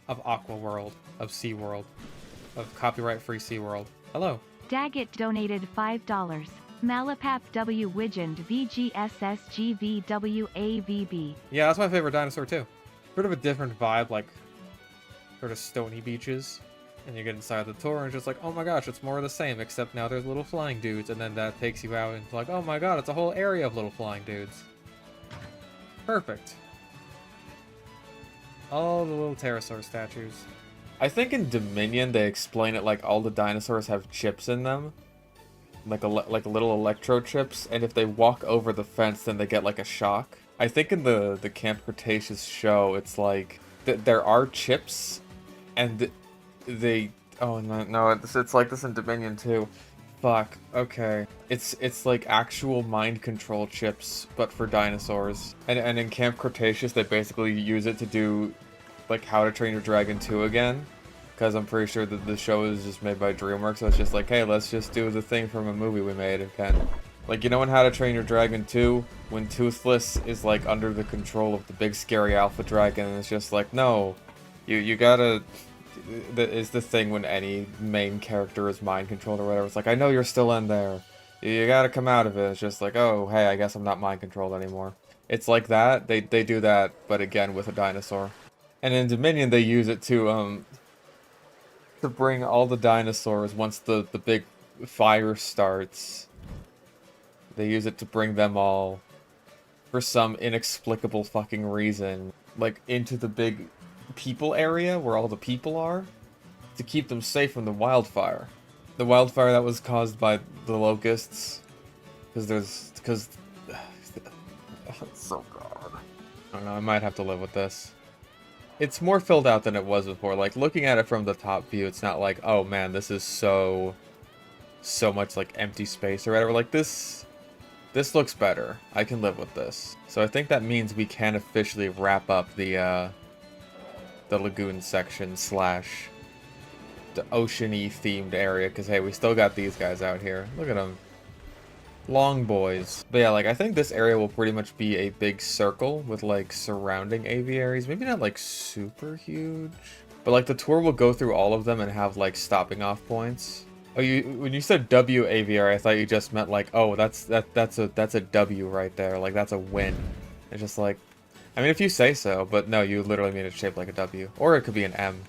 Aqua World, of Sea World, of copyright-free Sea World. Hello. Daggett donated $5. Malapap W Widgend VGSSGVWAVB. Yeah, that's my favorite dinosaur too. Sort of a different vibe, like sort of stony beaches. And you get inside the tour and it's just like, oh my gosh, it's more of the same, except now there's little flying dudes, and then that takes you out and it's like, oh my god, it's a whole area of little flying dudes. Perfect. All the little pterosaur statues. I think in Dominion they explain it like all the dinosaurs have chips in them. Like little electro chips, and if they walk over the fence then they get like a shock. I think in the Camp Cretaceous show it's like there are chips, and they oh no it's like this in Dominion too. Fuck, okay. It's like actual mind control chips, but for dinosaurs. And in Camp Cretaceous they basically use it to do like How to Train Your Dragon 2 again. Because I'm pretty sure that the show is just made by DreamWorks, so it's just like, hey, let's just do the thing from a movie we made again. Like, you know in How to Train Your Dragon 2, when Toothless is, like, under the control of the big scary alpha dragon, and it's just like, no, you gotta... That is the thing when any main character is mind-controlled or whatever. It's like, I know you're still in there. You gotta come out of it. It's just like, oh, hey, I guess I'm not mind-controlled anymore. It's like that. They do that, but again, with a dinosaur. And in Dominion, they use it to bring all the dinosaurs once the big fire starts. They use it to bring them all, for some inexplicable fucking reason, like into the big people area where all the people are, to keep them safe from the wildfire. The wildfire that was caused by the locusts, because oh, it's so god. I don't know, I might have to live with this. It's more filled out than it was before. Like, looking at it from the top view, it's not like, oh man, this is so much like empty space or whatever. Like, this looks better. I can live with this. So I think that means we can officially wrap up the lagoon section / the ocean-y themed area. Because hey, we still got these guys out here. Look at them. Long boys. But yeah, like, I think this area will pretty much be a big circle with, like, surrounding aviaries. Maybe not, like, super huge. But, like, the tour will go through all of them and have, like, stopping off points. Oh, when you said W aviary, I thought you just meant, like, oh, that's a W right there. Like, that's a win. It's just like, I mean, if you say so, but no, you literally mean it's shaped like a W. Or it could be an M.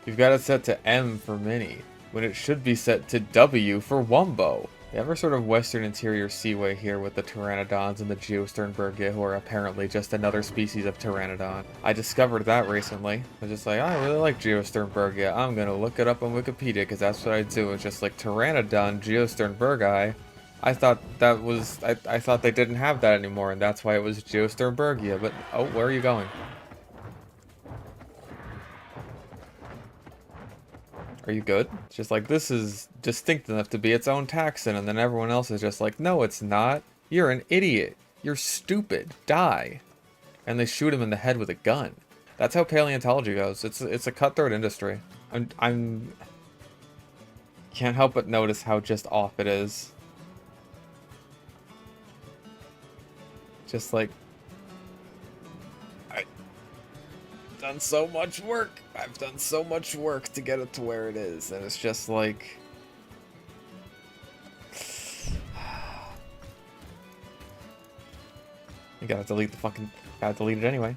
You've got it set to M for mini, when it should be set to W for Wumbo. You have our sort of western interior seaway here with the pteranodons and the Geosternbergia, who are apparently just another species of pteranodon. I discovered that recently. I was just like, oh, I really like Geosternbergia. I'm gonna look it up on Wikipedia, because that's what I do. It's just like pteranodon Geosternbergi. I thought that was... I thought they didn't have that anymore, and that's why it was Geosternbergia. But, oh, where are you going? Are you good? It's just like, this is distinct enough to be its own taxon, and then everyone else is just like, no, it's not. You're an idiot. You're stupid. Die. And they shoot him in the head with a gun. That's how paleontology goes. It's a cutthroat industry. I'm can't help but notice how just off it is. Just like, done so much work. I've done so much work to get it to where it is, and it's just like... You gotta delete the fucking... Gotta delete it anyway.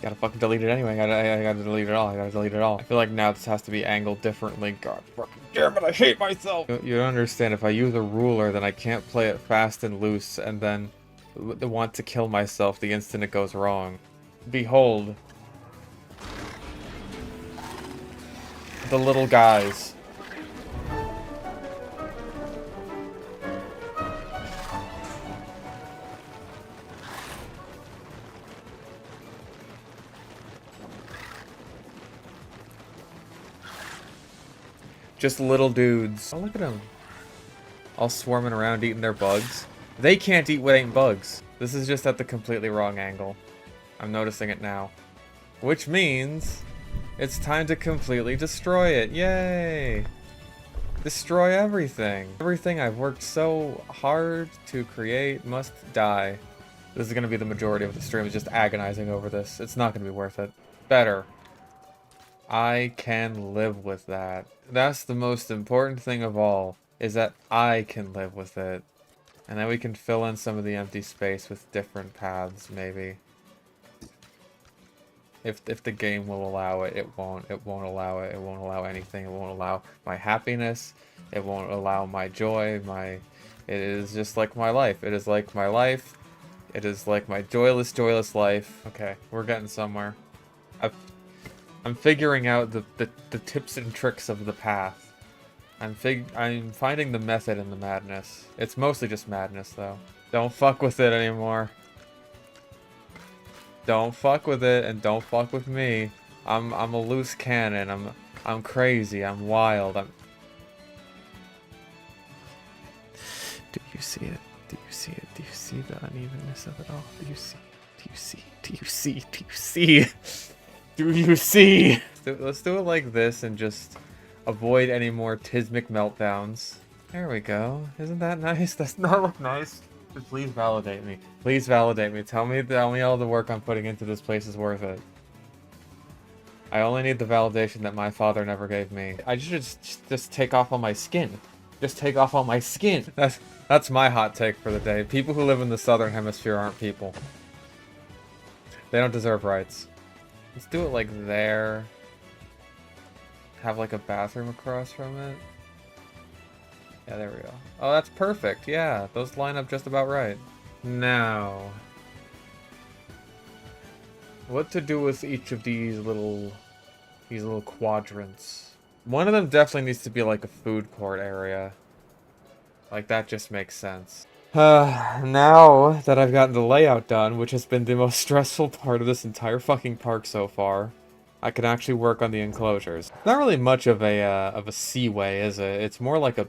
Gotta fucking delete it anyway. I gotta delete it all. I gotta delete it all. I feel like now this has to be angled differently. God fucking damn it, I hate myself! You don't understand, if I use a ruler, then I can't play it fast and loose, and then want to kill myself the instant it goes wrong. Behold. The little guys. Just little dudes. Oh, look at them. All swarming around eating their bugs. They can't eat what ain't bugs. This is just at the completely wrong angle. I'm noticing it now. Which means... it's time to completely destroy it. Yay! Destroy everything. Everything I've worked so hard to create must die. This is going to be the majority of the stream, is just agonizing over this. It's not going to be worth it. Better. I can live with that. That's the most important thing of all. is that I can live with it. And then we can fill in some of the empty space with different paths, maybe. If the game will allow it, it won't. It won't allow it. It won't allow anything. It won't allow my happiness. It won't allow my joy. It is just like my life. It is like my life. It is like my joyless, joyless life. Okay, we're getting somewhere. I'm figuring out the tips and tricks of the path. I'm finding the method in the madness. It's mostly just madness, though. Don't fuck with it anymore. Don't fuck with it, and don't fuck with me. I'm a loose cannon. I'm crazy. I'm wild. Do you see it? Do you see it? Do you see the unevenness of it all? Do you see? Do you see? Do you see? Do you see? Do you see? Let's do it like this and just avoid any more tismic meltdowns. There we go. Isn't that nice? Doesn't that look nice? Please validate me. Please validate me. Tell me all the work I'm putting into this place is worth it. I only need the validation that my father never gave me. I should just take off all my skin. Just take off all my skin. That's my hot take for the day. People who live in the southern hemisphere aren't people. They don't deserve rights. Let's do it like there. Have like a bathroom across from it. Yeah, there we go. Oh, that's perfect. Yeah, those line up just about right. Now, what to do with each of these little quadrants? One of them definitely needs to be like a food court area. Like, that just makes sense. Now that I've gotten the layout done, which has been the most stressful part of this entire fucking park so far, I can actually work on the enclosures. Not really much of a seaway, is it? It's more like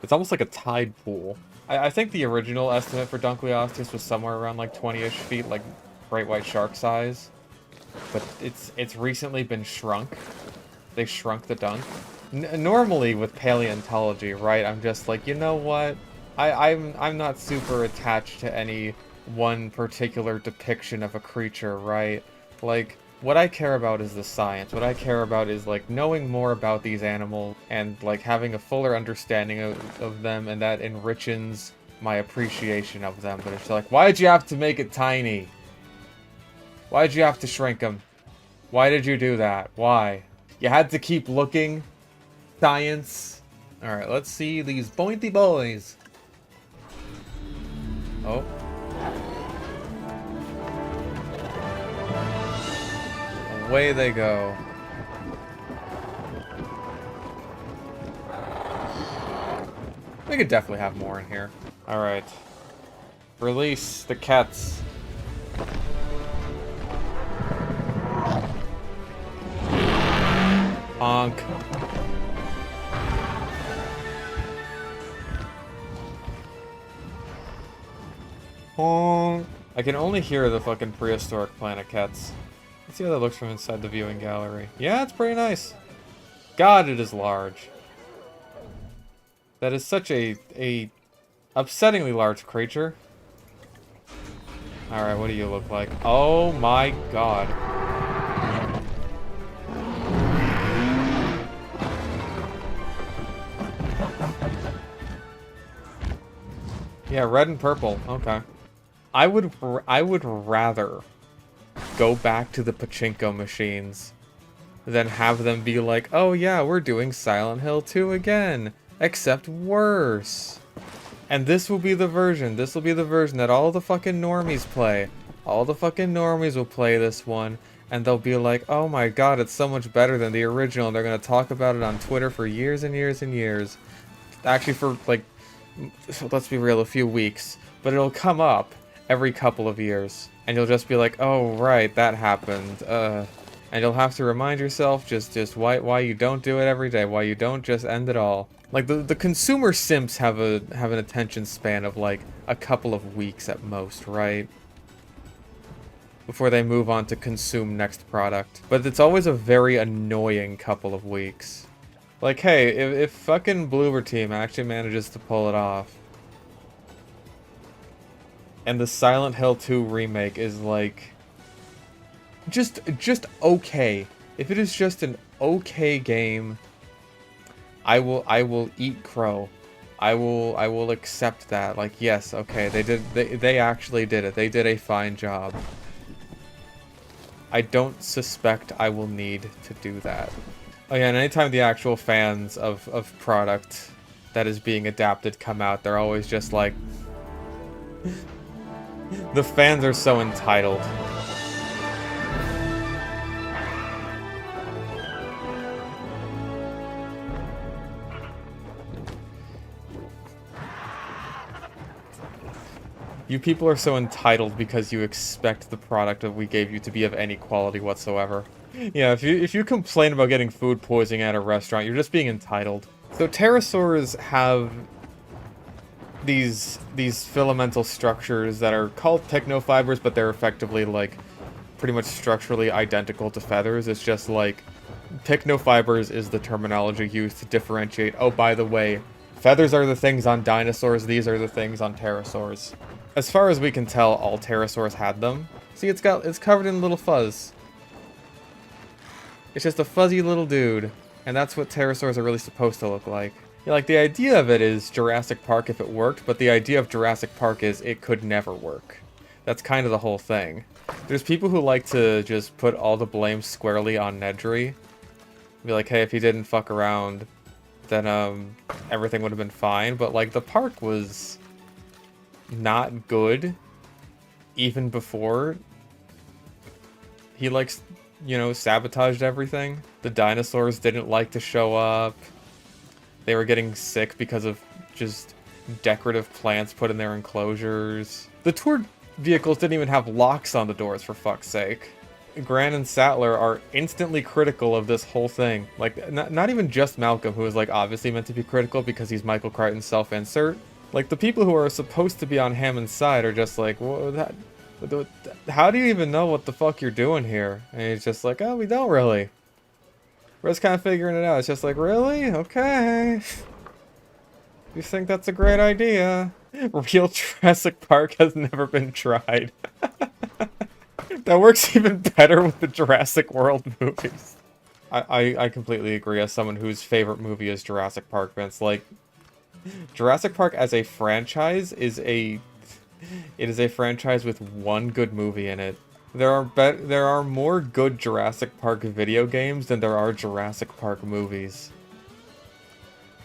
it's almost like a tide pool. I think the original estimate for Dunkleosteus was somewhere around like 20-ish feet, like great white shark size. But it's recently been shrunk. They shrunk the dunk. Normally with paleontology, right, I'm just like, you know what? I'm not super attached to any one particular depiction of a creature, right? Like, what I care about is the science. What I care about is, like, knowing more about these animals and, like, having a fuller understanding of them, and that enriches my appreciation of them. But it's like, why'd you have to make it tiny? Why'd you have to shrink them? Why did you do that? Why? You had to keep looking? Science? Alright, let's see these pointy boys. Oh. Away they go. We could definitely have more in here. Alright. Release the cats. Honk. Honk. I can only hear the fucking prehistoric planet cats. Let's see how that looks from inside the viewing gallery. Yeah, it's pretty nice. God, it is large. That is such a upsettingly large creature. Alright, what do you look like? Oh my god. Yeah, red and purple. Okay. I would rather go back to the pachinko machines than have them be like, oh yeah, we're doing Silent Hill 2 again, except worse. And this will be the version. This will be the version that all the fucking normies play. All the fucking normies will play this one, and they'll be like, oh my god, it's so much better than the original, and they're gonna talk about it on Twitter for years and years and years. Actually, for, like, let's be real, a few weeks. But it'll come up every couple of years, and you'll just be like, oh right, that happened, and you'll have to remind yourself just why you don't do it every day, why you don't just end it all. Like, the consumer simps have an attention span of like a couple of weeks at most, right? Before they move on to consume next product. But it's always a very annoying couple of weeks. Like, hey, if fucking Bloober Team actually manages to pull it off, and the Silent Hill 2 remake is like just okay. If it is just an okay game, I will eat crow. I will accept that. Like, yes, okay, they actually did it. They did a fine job. I don't suspect I will need to do that. Oh yeah, and anytime the actual fans of product that is being adapted come out, they're always just like... The fans are so entitled. You people are so entitled because you expect the product that we gave you to be of any quality whatsoever. Yeah, if you complain about getting food poisoning at a restaurant, you're just being entitled. So pterosaurs have these filamental structures that are called technofibers, but they're effectively like pretty much structurally identical to feathers. It's just like technofibers is the terminology used to differentiate. Oh, by the way, feathers are the things on dinosaurs, these are the things on pterosaurs. As far as we can tell, all pterosaurs had them. See, it's covered in little fuzz. It's just a fuzzy little dude, and that's what pterosaurs are really supposed to look like. Yeah, like, the idea of it is Jurassic Park if it worked, but the idea of Jurassic Park is it could never work. That's kind of the whole thing. There's people who like to just put all the blame squarely on Nedry. Be like, hey, if he didn't fuck around, then everything would have been fine. But like, the park was not good even before he, like, you know, sabotaged everything. The dinosaurs didn't like to show up. They were getting sick because of just decorative plants put in their enclosures. The tour vehicles didn't even have locks on the doors, for fuck's sake. Gran and Sattler are instantly critical of this whole thing. Like, not even just Malcolm, who is, like, obviously meant to be critical because he's Michael Crichton's self-insert. Like, the people who are supposed to be on Hammond's side are just like, how do you even know what the fuck you're doing here? And he's just like, oh, we don't really. We're just kind of figuring it out. It's just like, really? Okay. You think that's a great idea? Real Jurassic Park has never been tried. That works even better with the Jurassic World movies. I completely agree as someone whose favorite movie is Jurassic Park, Vince. Like, Jurassic Park as a franchise is a franchise with one good movie in it. There are more good Jurassic Park video games than there are Jurassic Park movies.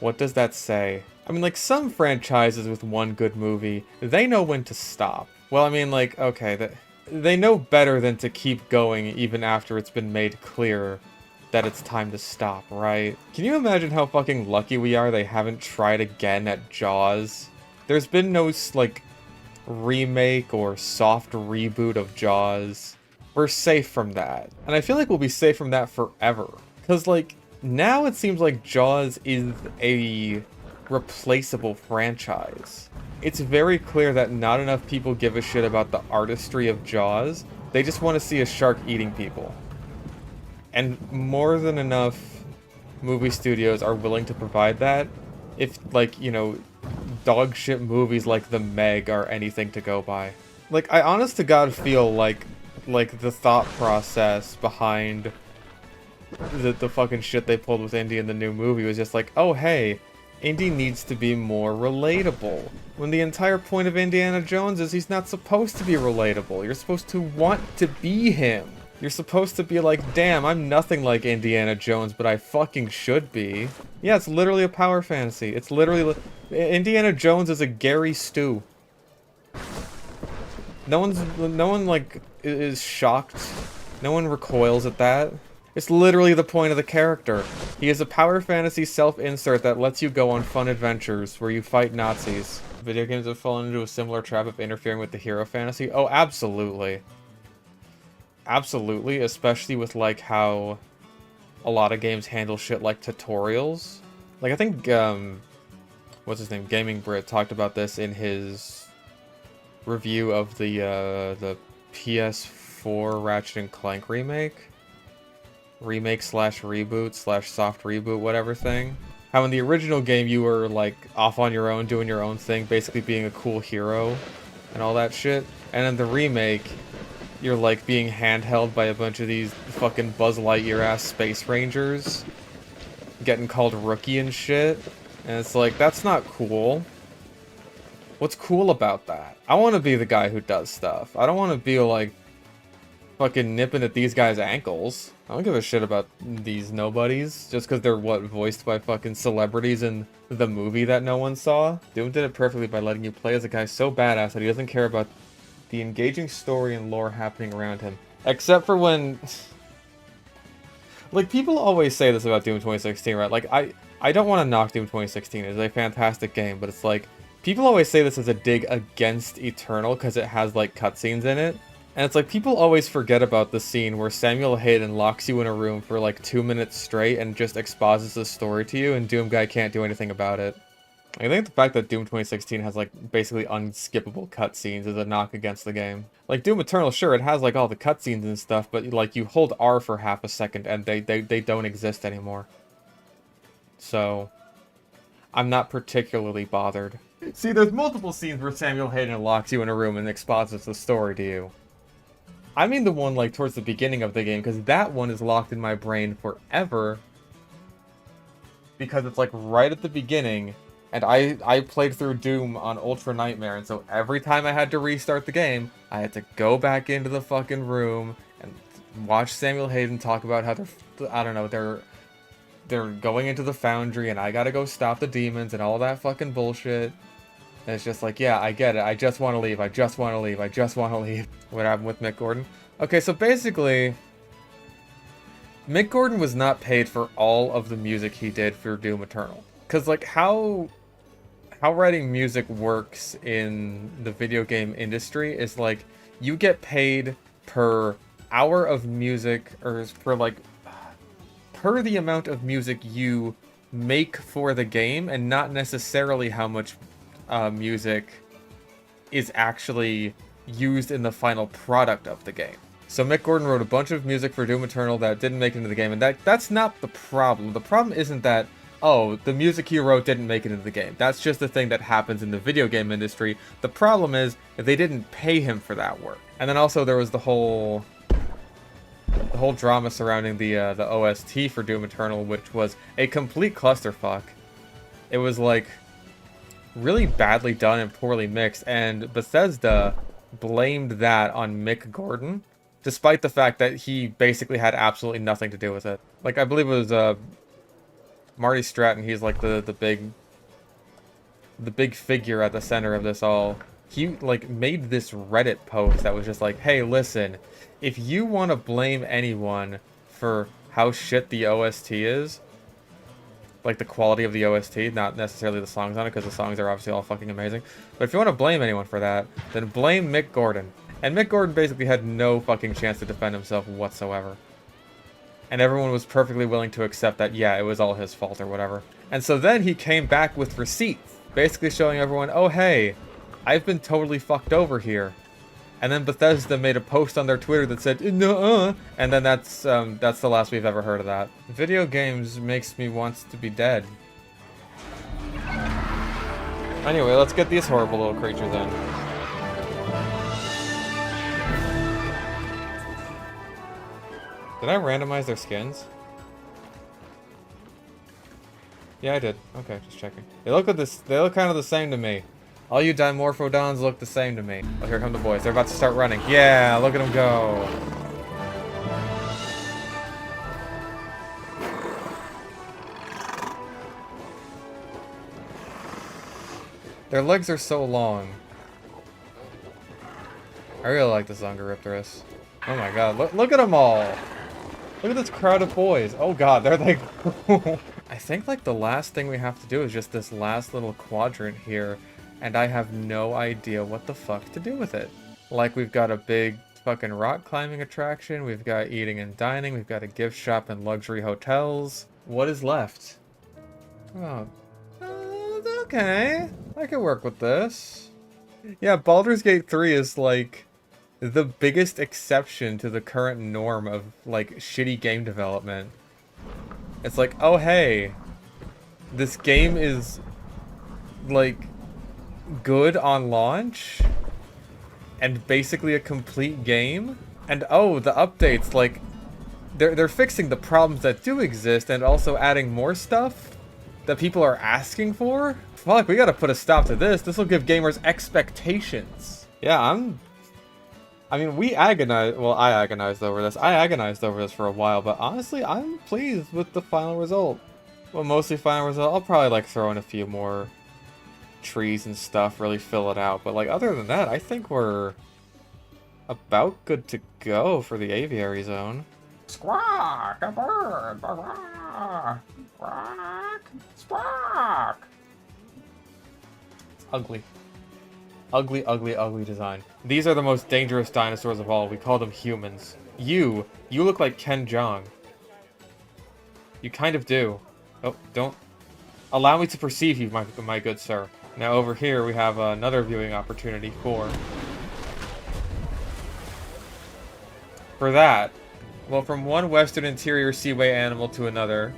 What does that say? I mean, like, some franchises with one good movie, they know when to stop. Well, I mean, like, okay, they know better than to keep going even after it's been made clear that it's time to stop, right? Can you imagine how fucking lucky we are they haven't tried again at Jaws? There's been no, like, remake or soft reboot of Jaws. We're safe from that. And I feel like we'll be safe from that forever. Because, like, now it seems like Jaws is a replaceable franchise. It's very clear that not enough people give a shit about the artistry of Jaws. They just want to see a shark eating people. And more than enough movie studios are willing to provide that if, like, you know, dog shit movies like The Meg are anything to go by. Like, I honest to God feel like the thought process behind the fucking shit they pulled with Indy in the new movie was just like, oh hey, Indy needs to be more relatable. When the entire point of Indiana Jones is he's not supposed to be relatable. You're supposed to want to be him. You're supposed to be like, damn, I'm nothing like Indiana Jones, but I fucking should be. Yeah, it's literally a power fantasy. It's literally... Indiana Jones is a Gary Stew. No one, like, is shocked. No one recoils at that. It's literally the point of the character. He is a power fantasy self-insert that lets you go on fun adventures where you fight Nazis. Video games have fallen into a similar trap of interfering with the hero fantasy. Oh, absolutely. Absolutely, especially with, like, how a lot of games handle shit like tutorials. Like, I think, what's his name? Gaming Brit talked about this in his review of the PS4 Ratchet & Clank remake slash reboot slash soft reboot, whatever thing. How in the original game you were, like, off on your own, doing your own thing, basically being a cool hero and all that shit. And in the remake, you're, like, being handheld by a bunch of these fucking Buzz Lightyear-ass space rangers. getting called rookie and shit. And it's like, that's not cool. What's cool about that? I want to be the guy who does stuff. I don't want to be like fucking nipping at these guys' ankles. I don't give a shit about these nobodies just because they're what, voiced by fucking celebrities in the movie that no one saw. Doom did it perfectly by letting you play as a guy so badass that he doesn't care about the engaging story and lore happening around him. Except for when... Like, people always say this about Doom 2016, right? Like, I don't want to knock Doom 2016. It's a fantastic game, but it's like... People always say this as a dig against Eternal because it has, like, cutscenes in it. And it's like, people always forget about the scene where Samuel Hayden locks you in a room for, like, 2 minutes straight and just exposes the story to you, and Doom Guy can't do anything about it. I think the fact that Doom 2016 has, like, basically unskippable cutscenes is a knock against the game. Like, Doom Eternal, sure, it has, like, all the cutscenes and stuff, but, like, you hold R for half a second and they don't exist anymore. So, I'm not particularly bothered. See, there's multiple scenes where Samuel Hayden locks you in a room and exposes the story to you. I mean the one, like, towards the beginning of the game, because that one is locked in my brain forever. Because it's, like, right at the beginning, and I played through Doom on Ultra Nightmare, and so every time I had to restart the game, I had to go back into the fucking room and watch Samuel Hayden talk about how they're, I don't know, they're going into the foundry, and I gotta go stop the demons and all that fucking bullshit. And it's just like, yeah, I get it. I just want to leave. I just want to leave. I just want to leave. What happened with Mick Gordon? Okay, so basically, Mick Gordon was not paid for all of the music he did for Doom Eternal. Because, like, how writing music works in the video game industry is, like, you get paid per hour of music, or for, like, per the amount of music you make for the game, and not necessarily how much music is actually used in the final product of the game. So Mick Gordon wrote a bunch of music for Doom Eternal that didn't make it into the game, and that's not the problem. The problem isn't that, oh, the music he wrote didn't make it into the game. That's just the thing that happens in the video game industry. The problem is that they didn't pay him for that work. And then also there was the whole drama surrounding the OST for Doom Eternal, which was a complete clusterfuck. It was like really badly done and poorly mixed, and Bethesda blamed that on Mick Gordon, despite the fact that he basically had absolutely nothing to do with it. Like, I believe it was Marty Stratton, he's like the big figure at the center of this all. He, like, made this Reddit post that was just like, hey, listen, if you want to blame anyone for how shit the OST is, like the quality of the OST, not necessarily the songs on it, because the songs are obviously all fucking amazing, but if you want to blame anyone for that, then blame Mick Gordon. And Mick Gordon basically had no fucking chance to defend himself whatsoever. And everyone was perfectly willing to accept that, yeah, it was all his fault or whatever. And so then he came back with receipts, basically showing everyone, oh hey, I've been totally fucked over here. And then Bethesda made a post on their Twitter that said, nuh-uh, and then that's the last we've ever heard of that. Video games makes me want to be dead. Anyway, let's get these horrible little creatures in. Did I randomize their skins? Yeah, I did. Okay, just checking. They look kind of the same to me. All you Dimorphodons look the same to me. Oh, here come the boys. They're about to start running. Yeah, look at them go. Their legs are so long. I really like this Zungaripterus. Oh my god, look at them all. Look at this crowd of boys. Oh god, they're like... I think, like, the last thing we have to do is just this last little quadrant here. And I have no idea what the fuck to do with it. Like, we've got a big fucking rock climbing attraction, we've got eating and dining, we've got a gift shop and luxury hotels. What is left? Oh. Okay. I can work with this. Yeah, Baldur's Gate 3 is, like, the biggest exception to the current norm of, like, shitty game development. It's like, oh hey, this game is, like, good on launch and basically a complete game, and oh, the updates, like, they're fixing the problems that do exist and also adding more stuff that people are asking for. Fuck, we gotta put a stop to this. This will give gamers expectations. Yeah, I mean, we agonized. Well, I agonized over this. I agonized over this for a while, but honestly, I'm pleased with the final result. Well, mostly final result. I'll probably like throw in a few more trees and stuff, really fill it out. But like, other than that, I think we're about good to go for the aviary zone. Squawk, a bird. Squawk, squawk. It's ugly. Ugly, ugly, ugly design. These are the most dangerous dinosaurs of all. We call them humans. You look like Ken Jeong. You kind of do. Oh, don't. Allow me to perceive you, my good sir. Now over here we have another viewing opportunity for that. Well, from one western interior seaway animal to another,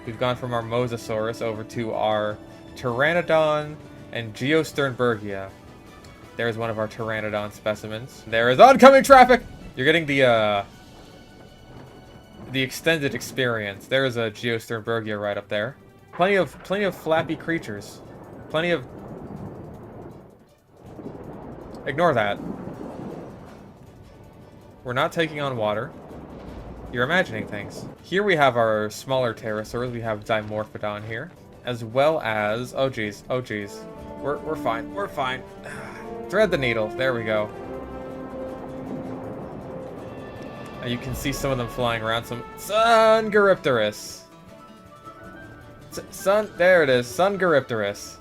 we've gone from our Mosasaurus over to our Pteranodon and Geosternbergia. There's one of our Pteranodon specimens. There is oncoming traffic! You're getting the extended experience. There is a Geosternbergia right up there. Plenty of flappy creatures. Plenty of... Ignore that. We're not taking on water. You're imagining things. Here we have our smaller pterosaurs. We have Dimorphodon here. As well as... Oh, geez. Oh, geez. We're fine. We're fine. Thread the needle. There we go. You can see some of them flying around. Some Sungaripterus. There it is. Sungaripterus.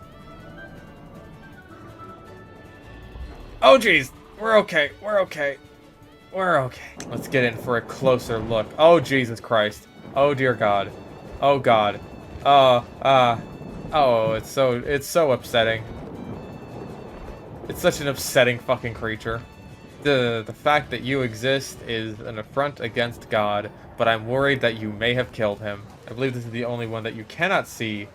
Oh, geez. We're okay. We're okay. We're okay. Let's get in for a closer look. Oh, Jesus Christ. Oh, dear God. Oh, God. Oh, it's so upsetting. It's such an upsetting fucking creature. The fact that you exist is an affront against God, but I'm worried that you may have killed him. I believe this is the only one that you cannot see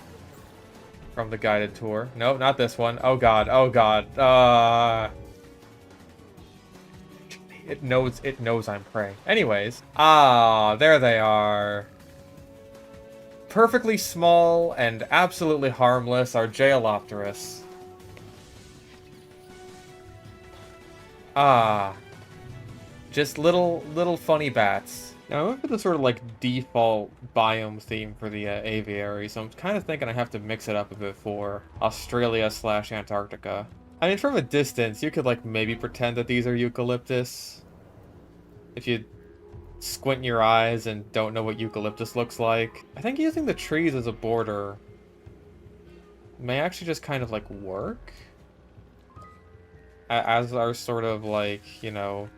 from the guided tour. No, not this one. Oh God, oh God. It knows I'm prey. Anyways, there they are. Perfectly small and absolutely harmless are Jailopterus. Just little funny bats. Now I went for the sort of like default biome theme for the aviary, so I'm kind of thinking I have to mix it up a bit for Australia/Antarctica. I mean, from a distance, you could like maybe pretend that these are eucalyptus. If you squint your eyes and don't know what eucalyptus looks like. I think using the trees as a border may actually just kind of like work. As our sort of like, you know,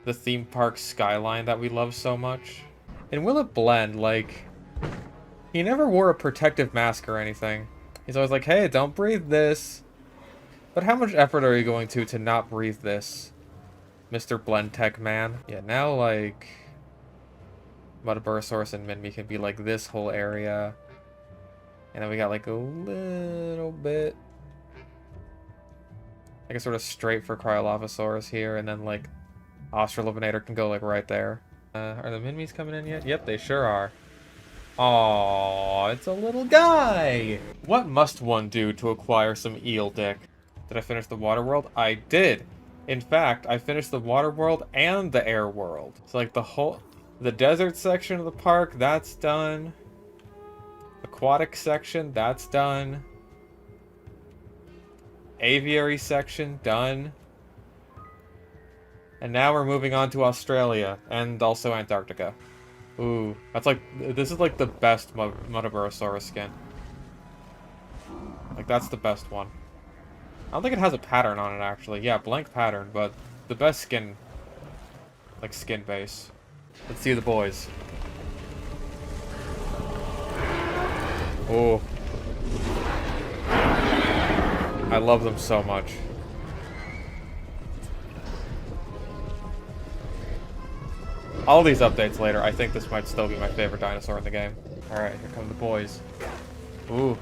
the theme park skyline that we love so much. And will it blend? Like, he never wore a protective mask or anything. He's always like, hey, don't breathe this. But how much effort are you going to not breathe this, Mr. Blend Tech man? Yeah, now like Metaburosaurus and Minmi can be like this whole area. And then we got like a little bit like a sort of straight for Cryolophosaurus here, and then like Australopithecus can go like right there. Are the Minmies coming in yet? Yep, they sure are. Aww, it's a little guy! What must one do to acquire some eel dick? Did I finish the water world? I did! In fact, I finished the water world and the air world. So like the desert section of the park, that's done. Aquatic section, that's done. Aviary section, done. And now we're moving on to Australia, and also Antarctica. Ooh, that's like, this is like the best Metaburosaurus skin. Like, that's the best one. I don't think it has a pattern on it, actually. Yeah, blank pattern, but the best skin, like, skin base. Let's see the boys. Oh. I love them so much. All these updates later, I think this might still be my favorite dinosaur in the game. Alright, here come the boys. Ooh.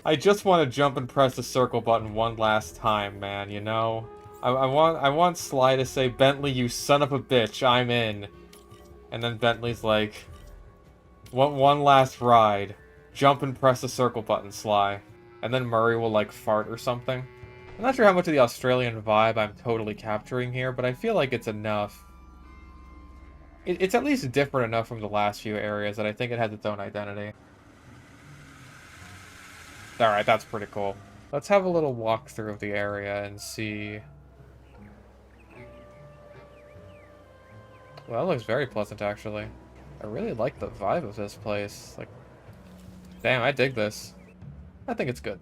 I just want to jump and press the circle button one last time, man, you know? I want Sly to say, Bentley, you son of a bitch, I'm in. And then Bentley's like, one last ride. Jump and press the circle button, Sly. And then Murray will, like, fart or something. I'm not sure how much of the Australian vibe I'm totally capturing here, but I feel like it's enough. It's at least different enough from the last few areas that I think it has its own identity. Alright, that's pretty cool. Let's have a little walkthrough of the area and see... Well, that looks very pleasant, actually. I really like the vibe of this place. Like, damn, I dig this. I think it's good.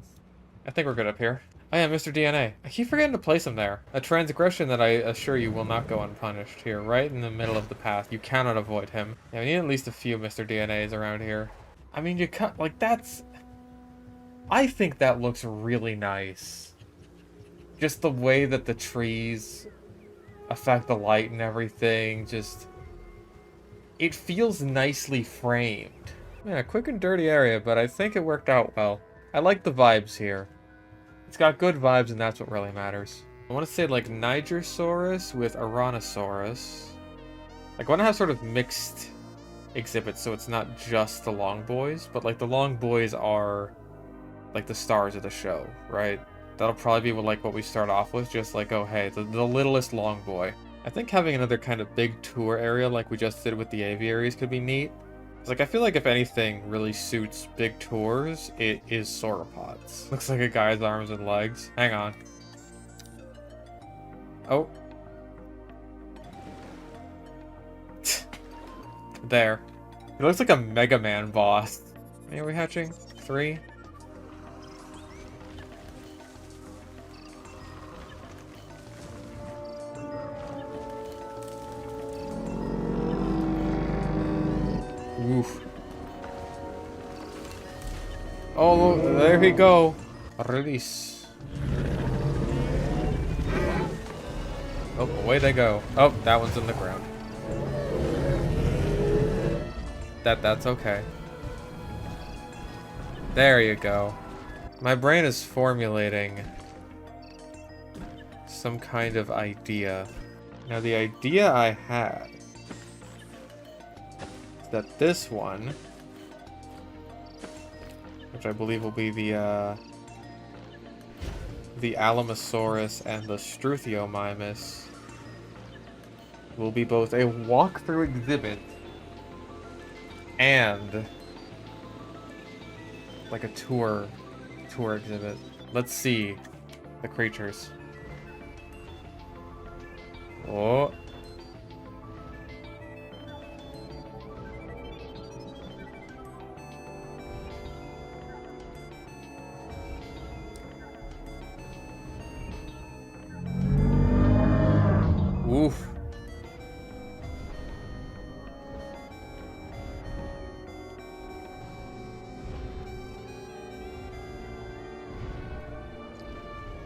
I think we're good up here. Oh yeah, Mr. DNA. I keep forgetting to place him there. A transgression that I assure you will not go unpunished here, right in the middle of the path. You cannot avoid him. Yeah, we need at least a few Mr. DNAs around here. I mean, you can't, like, that's... I think that looks really nice. Just the way that the trees affect the light and everything, just... It feels nicely framed. Yeah, quick and dirty area, but I think it worked out well. I like the vibes here. It's got good vibes, and that's what really matters. I want to say, like, Nigersaurus with Aranosaurus. Like, I want to have sort of mixed exhibits, so it's not just the long boys, but, like, the long boys are, like, the stars of the show, right? That'll probably be like what we start off with, just like, oh, hey, the littlest long boy. I think having another kind of big tour area like we just did with the aviaries could be neat. It's like, I feel like if anything really suits big tours, it is sauropods. Looks like a guy's arms and legs. Hang on. Oh. There. It looks like a Mega Man boss. How many are we hatching? 3? Oof. Oh, there we go. Release. Oh, away they go. Oh, that one's in the ground. That's okay. There you go. My brain is formulating some kind of idea. Now, the idea I had is that this one, which I believe will be the Alamosaurus and the Struthiomimus, will be both a walkthrough exhibit and like a tour exhibit. Let's see the creatures. Oh. Oof.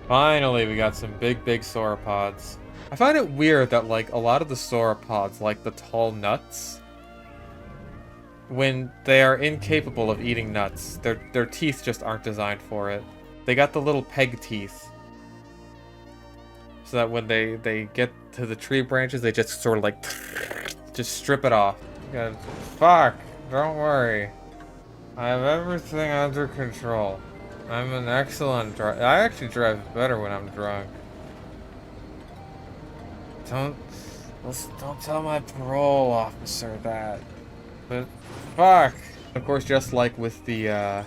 Finally, we got some big sauropods. I find it weird that, like, a lot of the sauropods, like the tall nuts, when they are incapable of eating nuts, their teeth just aren't designed for it. They got the little peg teeth, so that when they get to the tree branches, they just sort of, like, just strip it off. Fuck, don't worry. I have everything under control. I'm an excellent driver. I actually drive better when I'm drunk. Don't tell my parole officer that. But fuck. Of course, just like with the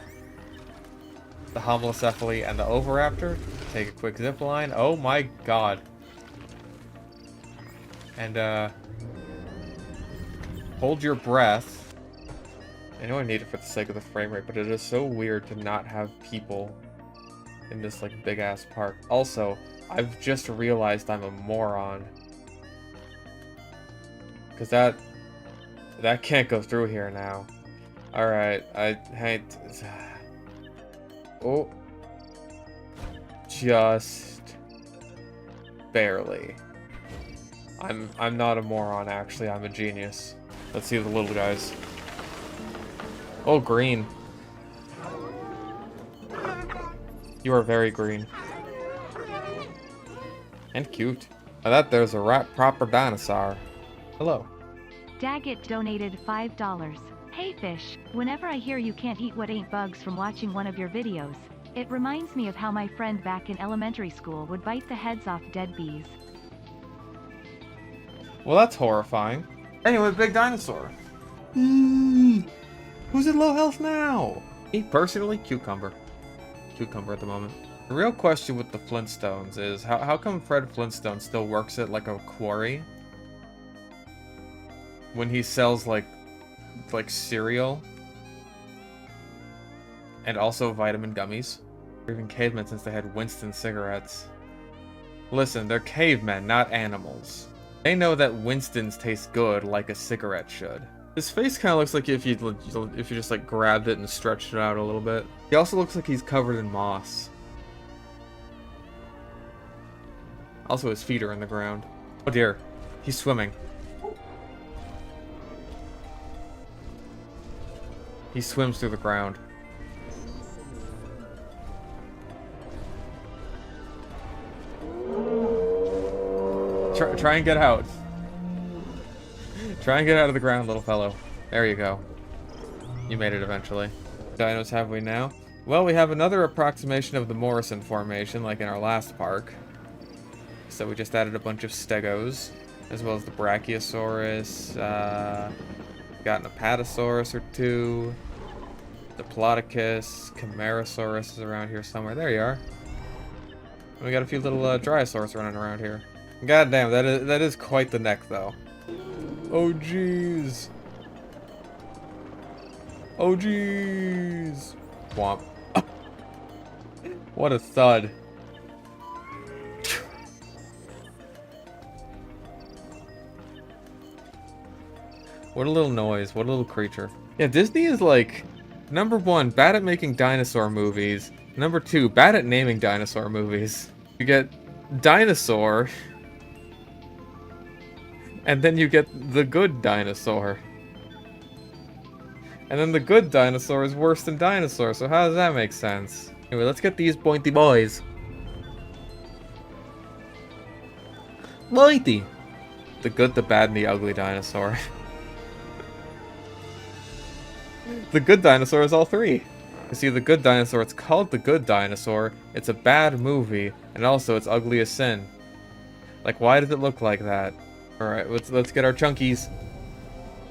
Homalocephaly and the Oviraptor, take a quick zip line. Oh my god. And hold your breath. I know I need it for the sake of the frame rate, but it is so weird to not have people in this, like, big-ass park. Also, I've just realized I'm a moron. Because that can't go through here now. Alright, oh. Just barely. I'm not a moron, actually. I'm a genius. Let's see the little guys. Oh, green. You are very green. And cute. Now that there's a right proper dinosaur. Hello. Daggett donated $5. Hey Fish, whenever I hear you can't eat what ain't bugs from watching one of your videos, it reminds me of how my friend back in elementary school would bite the heads off dead bees. Well, that's horrifying. Anyway, big dinosaur. Who's at low health now? Me, personally, Cucumber. Cucumber at the moment. The real question with the Flintstones is, how come Fred Flintstone still works at, like, a quarry? When he sells, like cereal? And also vitamin gummies? Or even cavemen since they had Winston cigarettes. Listen, they're cavemen, not animals. They know that Winston's taste good like a cigarette should. His face kind of looks like if you just like grabbed it and stretched it out a little bit. He also looks like he's covered in moss. Also, his feet are in the ground. Oh dear, he's swimming. He swims through the ground. Try and get out. Try and get out of the ground, little fellow. There you go. You made it eventually. Dinos have we now? Well, we have another approximation of the Morrison formation, like in our last park. So we just added a bunch of stegos, as well as the Brachiosaurus. Got an Apatosaurus or two. Diplodocus, Camarasaurus is around here somewhere. There you are. And we got a few little Dryosaurus running around here. God damn, that is quite the neck, though. Oh jeez. Oh jeez. Womp. What a thud. What a little noise. What a little creature. Yeah, Disney is like, number one, bad at making dinosaur movies. Number two, bad at naming dinosaur movies. You get Dinosaur, and then you get The Good Dinosaur. And then The Good Dinosaur is worse than Dinosaur, so how does that make sense? Anyway, let's get these pointy boys. Pointy! The Good, the Bad, and the Ugly Dinosaur. The Good Dinosaur is all three. You see, The Good Dinosaur, it's called The Good Dinosaur, it's a bad movie, and also it's ugly as sin. Like, why does it look like that? Alright, let's get our chunkies.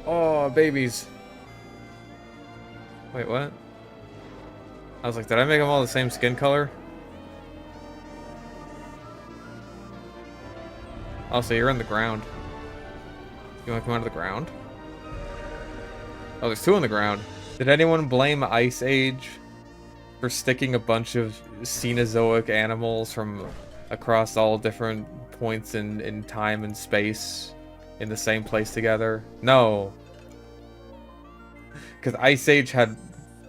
Oh, babies. Wait, what? I was like, did I make them all the same skin color? Oh, so you're in the ground. You wanna come out of the ground? Oh, there's two on the ground. Did anyone blame Ice Age for sticking a bunch of Cenozoic animals from across all different points in time and space in the same place together? No. Because Ice Age had,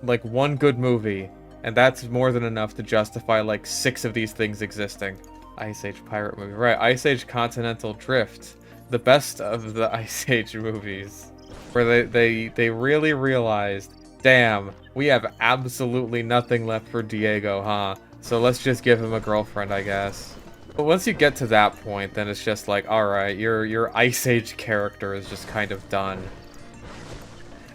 like, one good movie, and that's more than enough to justify, like, 6 of these things existing. Ice Age pirate movie. Right, Ice Age Continental Drift. The best of the Ice Age movies. Where they really realized, damn, we have absolutely nothing left for Diego, huh? So let's just give him a girlfriend, I guess. But once you get to that point, then it's just like, alright, your Ice Age character is just kind of done.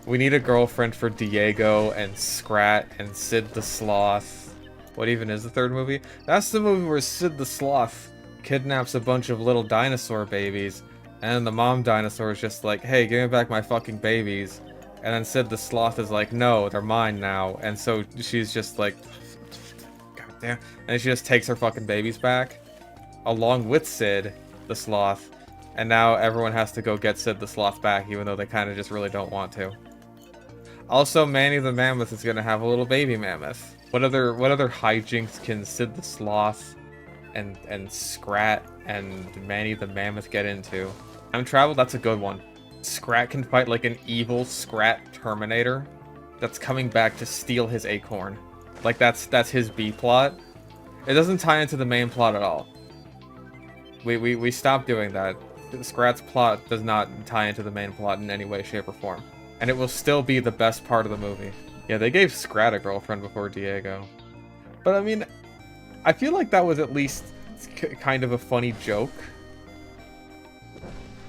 We need a girlfriend for Diego and Scrat and Sid the Sloth. What even is the third movie? That's the movie where Sid the Sloth kidnaps a bunch of little dinosaur babies, and the mom dinosaur is just like, hey, give me back my fucking babies. And then Sid the Sloth is like, no, they're mine now. And so she's just like, god damn. And she just takes her fucking babies back, along with Sid the Sloth. And now everyone has to go get Sid the Sloth back, even though they kind of just really don't want to. Also, Manny the Mammoth is gonna have a little baby mammoth. What other hijinks can Sid the Sloth and Scrat and Manny the Mammoth get into? Time travel, that's a good one. Scrat can fight like an evil Scrat Terminator that's coming back to steal his acorn. Like that's his B plot. It doesn't tie into the main plot at all. We stopped doing that. Scrat's plot does not tie into the main plot in any way, shape, or form. And it will still be the best part of the movie. Yeah, they gave Scrat a girlfriend before Diego. But I mean, I feel like that was at least kind of a funny joke.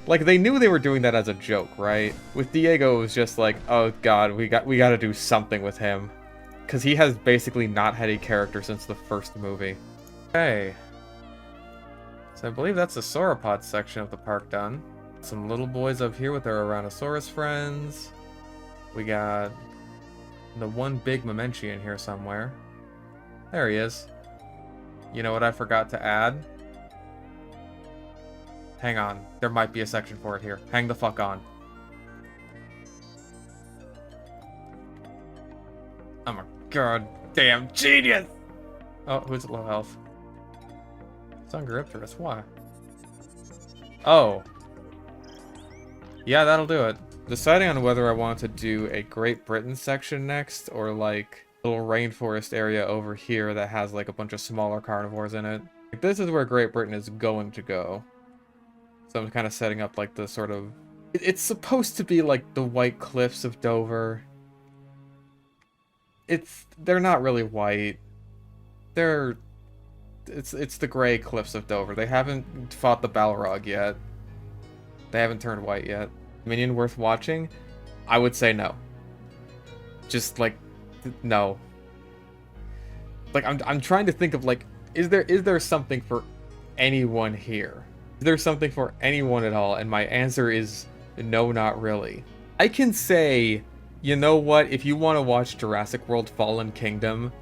Like, they knew they were doing that as a joke, right? With Diego, it was just like, oh god, we gotta do something with him. Because he has basically not had a character since the first movie. Okay. So I believe that's the sauropod section of the park done. Some little boys up here with their Tyrannosaurus friends. We got the one big Mementian here somewhere. There he is. You know what I forgot to add? Hang on. There might be a section for it here. Hang the fuck on. I'm a goddamn genius! Oh, who's at low health? Sungaripterus, why? Oh. Yeah, that'll do it. Deciding on whether I want to do a Great Britain section next, or like a little rainforest area over here that has like a bunch of smaller carnivores in it. Like, this is where Great Britain is going to go. So I'm kind of setting up like the sort of... It's supposed to be like the White Cliffs of Dover. They're not really white. It's the gray cliffs of Dover. They haven't fought the Balrog yet. They haven't turned white yet. Minion worth watching? I would say no. Just like no. Like I'm trying to think of like, is there something for anyone here? Is there something for anyone at all? And my answer is no, not really. I can say, you know what, if you want to watch Jurassic World Fallen Kingdom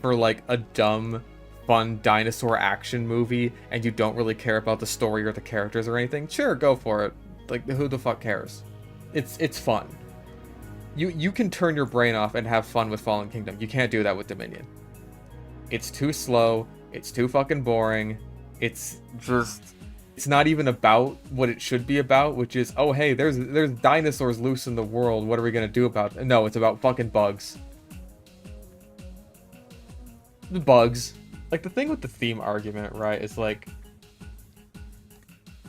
for like a dumb, fun dinosaur action movie and you don't really care about the story or the characters or anything, sure, go for it. Like, who the fuck cares? It's fun. You can turn your brain off and have fun with Fallen Kingdom. You can't do that with Dominion. It's too slow. It's too fucking boring. It's not even about what it should be about, which is, oh hey, there's dinosaurs loose in the world. What are we gonna do about it? No, it's about fucking bugs. The bugs. Like, the thing with the theme argument, right, is like,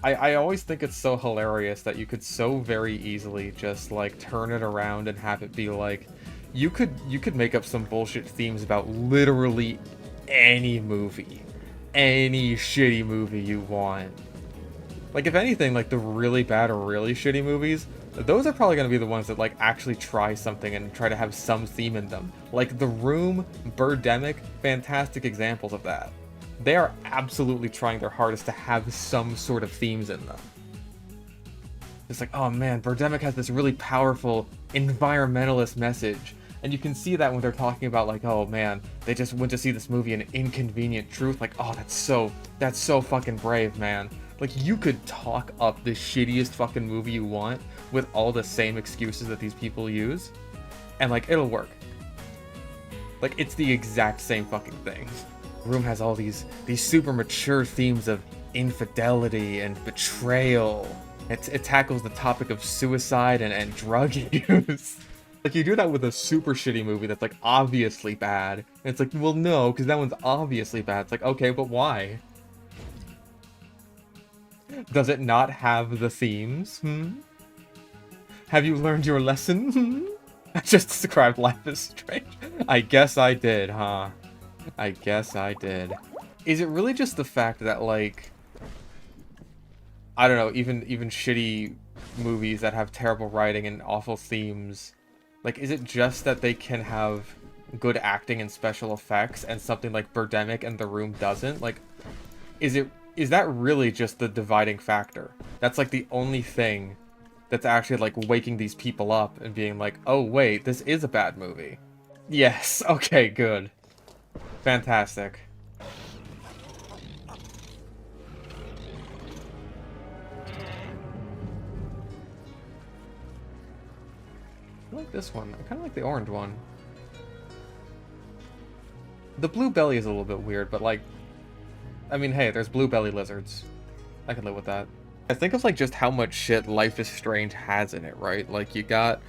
I always think it's so hilarious that you could so very easily just like turn it around and have it be like, you could make up some bullshit themes about literally any movie, any shitty movie you want. Like, if anything, like the really bad or really shitty movies, those are probably going to be the ones that like actually try something and try to have some theme in them. Like The Room, Birdemic, fantastic examples of that. They are absolutely trying their hardest to have some sort of themes in them. It's like, oh man, Birdemic has this really powerful environmentalist message. And you can see that when they're talking about like, oh man, they just went to see this movie, An Inconvenient Truth. Like, oh, that's so fucking brave, man. Like, you could talk up the shittiest fucking movie you want with all the same excuses that these people use, and like, it'll work. Like, it's the exact same fucking thing. Room has all these super mature themes of infidelity and betrayal. It tackles the topic of suicide and drug use. Like, you do that with a super shitty movie that's like obviously bad, and it's like, well no, because that one's obviously bad. It's like, okay, but why? Does it not have the themes? Have you learned your lesson? I just described Life is Strange. I guess I did, huh? I guess I did. Is it really just the fact that, like, I don't know, even shitty movies that have terrible writing and awful themes, like, is it just that they can have good acting and special effects and something like Birdemic and The Room doesn't? Like, is that really just the dividing factor? That's like the only thing that's actually like waking these people up and being like, oh wait, this is a bad movie. Yes, okay, good. Fantastic. I like this one. I kind of like the orange one. The blue belly is a little bit weird, but like, I mean, hey, there's blue belly lizards. I can live with that. I think of like just how much shit Life is Strange has in it, right? Like, you got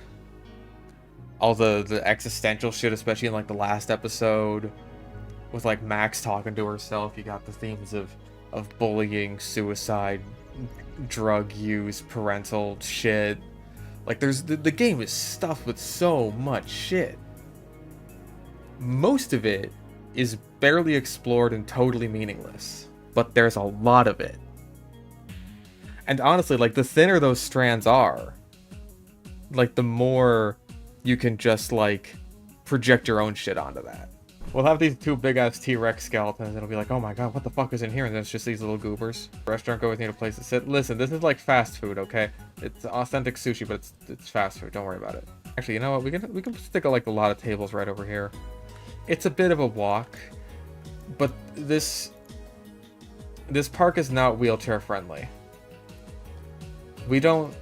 all the existential shit, especially in like the last episode, with like Max talking to herself. You got the themes of bullying, suicide, drug use, parental shit. Like, there's the game is stuffed with so much shit. Most of it is barely explored and totally meaningless. But there's a lot of it. And honestly, like, the thinner those strands are, like, the more you can just, like, project your own shit onto that. We'll have these two big-ass T-Rex skeletons, and it'll be like, oh my god, what the fuck is in here? And then it's just these little goobers. Restaurant go with me to a place to sit. Listen, this is like fast food, okay? It's authentic sushi, but it's fast food. Don't worry about it. Actually, you know what? We can stick like a lot of tables right over here. It's a bit of a walk, but this park is not wheelchair friendly. We don't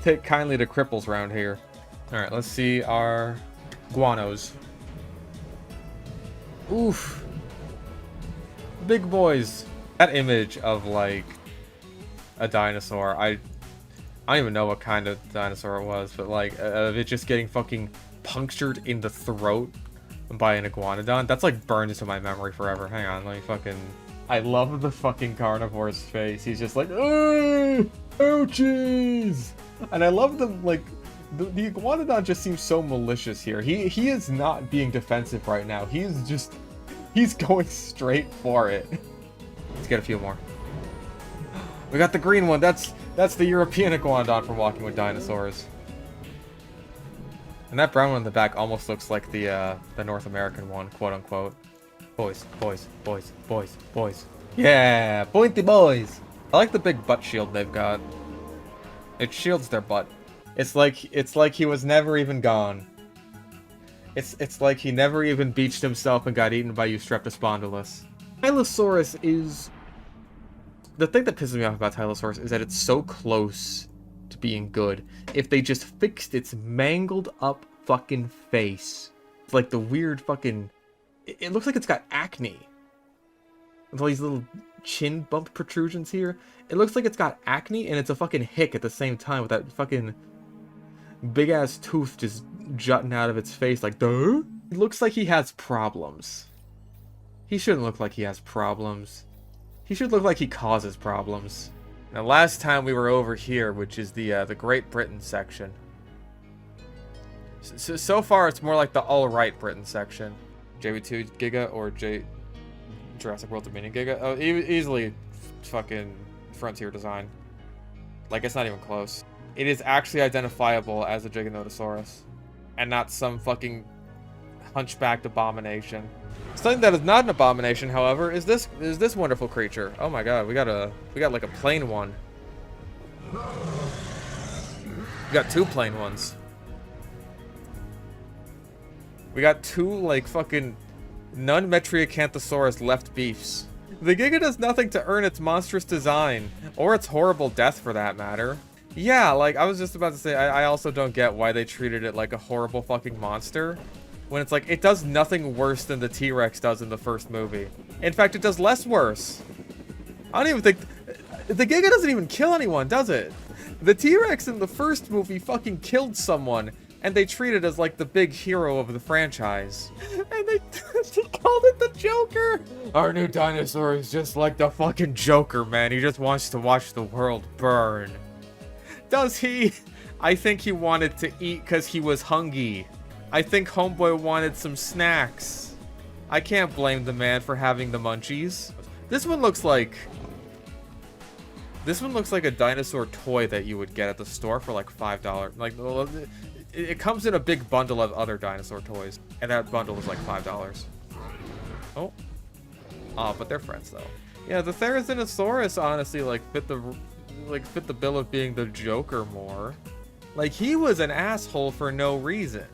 take kindly to cripples around here. All right, let's see our guanos. Oof. Big boys. That image of, like, a dinosaur, I don't even know what kind of dinosaur it was, but, like, of it just getting fucking punctured in the throat by an iguanodon, that's, like, burned into my memory forever. Hang on, let me fucking... I love the fucking carnivore's face. He's just like, oh, ouchies! And I love the, like... The iguanodon just seems so malicious here. He is not being defensive right now. He's going straight for it. Let's get a few more. We got the green one. That's the European iguanodon from Walking with Dinosaurs. And that brown one in the back almost looks like the North American one, quote unquote. Boys, boys, boys, boys, boys. Yeah, pointy boys. I like the big butt shield they've got. It shields their butt. It's like he was never even gone. It's like he never even beached himself and got eaten by Eustreptospondylus. Tylosaurus is... The thing that pisses me off about Tylosaurus is that it's so close to being good. If they just fixed its mangled up fucking face. It's like the weird fucking... It looks like it's got acne. With all these little chin bump protrusions here. It looks like it's got acne and it's a fucking hick at the same time with that fucking... big ass tooth just jutting out of its face like, duh? It looks like he has problems. He shouldn't look like he has problems. He should look like he causes problems. Now, last time we were over here, which is the Great Britain section. So far, it's more like the All-Right Britain section. JV2 Giga or Jurassic World Dominion Giga? Oh, easily fucking Frontier design. Like, it's not even close. It is actually identifiable as a Giganotosaurus, and not some fucking hunchbacked abomination. Something that is not an abomination, however, is this wonderful creature. Oh my god, we got like a plain one. We got two plain ones. We got two like fucking non-Metriacanthosaurus left beefs. The Giga does nothing to earn its monstrous design, or its horrible death for that matter. Yeah, like, I was just about to say, I also don't get why they treated it like a horrible fucking monster. When it's like, it does nothing worse than the T-Rex does in the first movie. In fact, it does less worse. I don't even think... The Giga doesn't even kill anyone, does it? The T-Rex in the first movie fucking killed someone, and they treat it as, like, the big hero of the franchise. And they called it the Joker! Our new dinosaur is just like the fucking Joker, man. He just wants to watch the world burn. Does he? I think he wanted to eat because he was hungry. I think homeboy wanted some snacks. I can't blame the man for having the munchies. This one looks like a dinosaur toy that you would get at the store for like $5. Like, it comes in a big bundle of other dinosaur toys, and that bundle is like $5. Oh, but they're friends though. Yeah, the Therizinosaurus honestly like fit the bill of being the Joker more. Like, he was an asshole for no reason.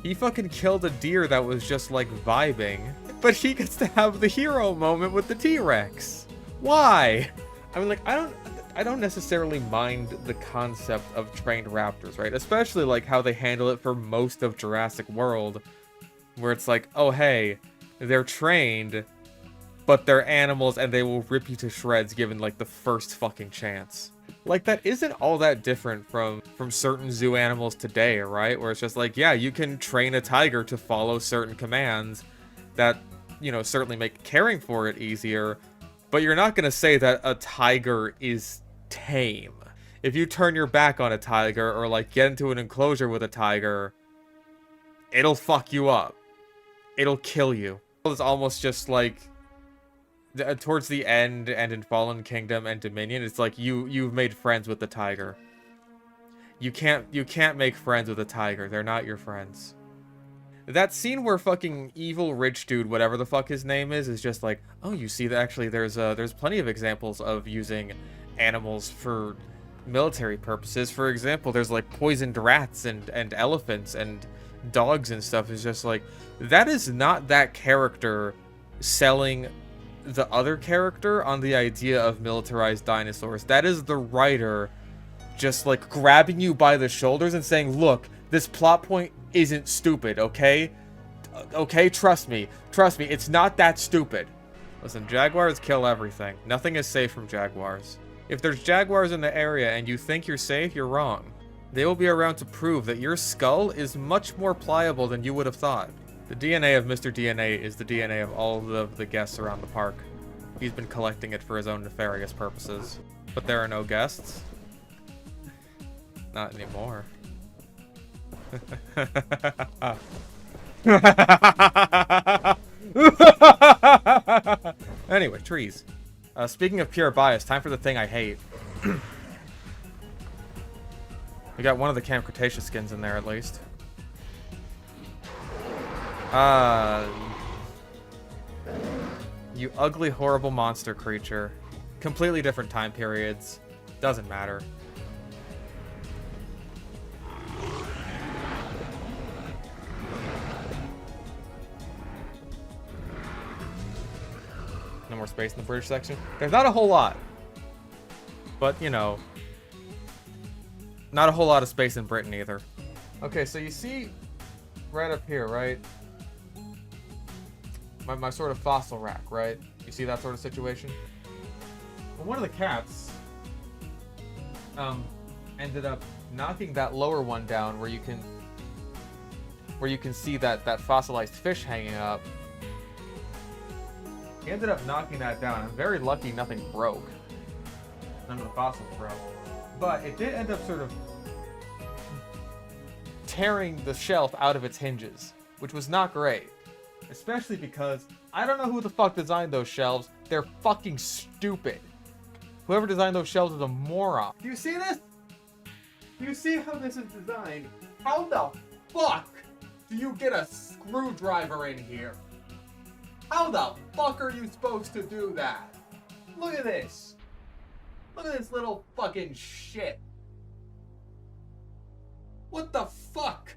He fucking killed a deer that was just like vibing, but he gets to have the hero moment with the T-Rex. Why? I mean, like, I don't necessarily mind the concept of trained raptors, right? Especially like how they handle it for most of Jurassic World, where it's like, oh hey, they're trained, but they're animals and they will rip you to shreds given like the first fucking chance. Like, that isn't all that different from certain zoo animals today, right? Where it's just like, yeah, you can train a tiger to follow certain commands that, you know, certainly make caring for it easier, but you're not going to say that a tiger is tame. If you turn your back on a tiger or like get into an enclosure with a tiger, it'll fuck you up. It'll kill you. It's almost just like towards the end and in Fallen Kingdom and Dominion, it's like you've made friends with the tiger. You can't make friends with a tiger. They're not your friends. That scene where fucking evil rich dude, whatever the fuck his name is just like, oh, you see that actually there's plenty of examples of using animals for military purposes. For example, there's like poisoned rats and elephants and dogs and stuff. Is just like, that is not that character selling the other character on the idea of militarized dinosaurs. That is the writer just like grabbing you by the shoulders and saying, look, this plot point isn't stupid, okay? Okay, trust me, it's not that stupid. Listen, jaguars kill everything. Nothing is safe from jaguars. If there's jaguars in the area and you think you're safe, you're wrong. They will be around to prove that your skull is much more pliable than you would have thought. The DNA of Mr. DNA is the DNA of all of the guests around the park. He's been collecting it for his own nefarious purposes. But there are no guests. Not anymore. Anyway, trees. Speaking of pure bias, time for the thing I hate. We got one of the Camp Cretaceous skins in there, at least. You ugly, horrible monster creature. Completely different time periods. Doesn't matter. No more space in the British section. There's not a whole lot. But, you know, not a whole lot of space in Britain either. Okay, so you see right up here, right? My sort of fossil rack, right? You see that sort of situation? Well, one of the cats ended up knocking that lower one down where you can see that fossilized fish hanging up. He ended up knocking that down. I'm very lucky nothing broke. None of the fossils broke. But it did end up sort of tearing the shelf out of its hinges, which was not great. Especially because I don't know who the fuck designed those shelves. They're fucking stupid. Whoever designed those shelves is a moron. Do you see this? Do you see how this is designed? How the fuck do you get a screwdriver in here? How the fuck are you supposed to do that? Look at this. Look at this little fucking shit. What the fuck?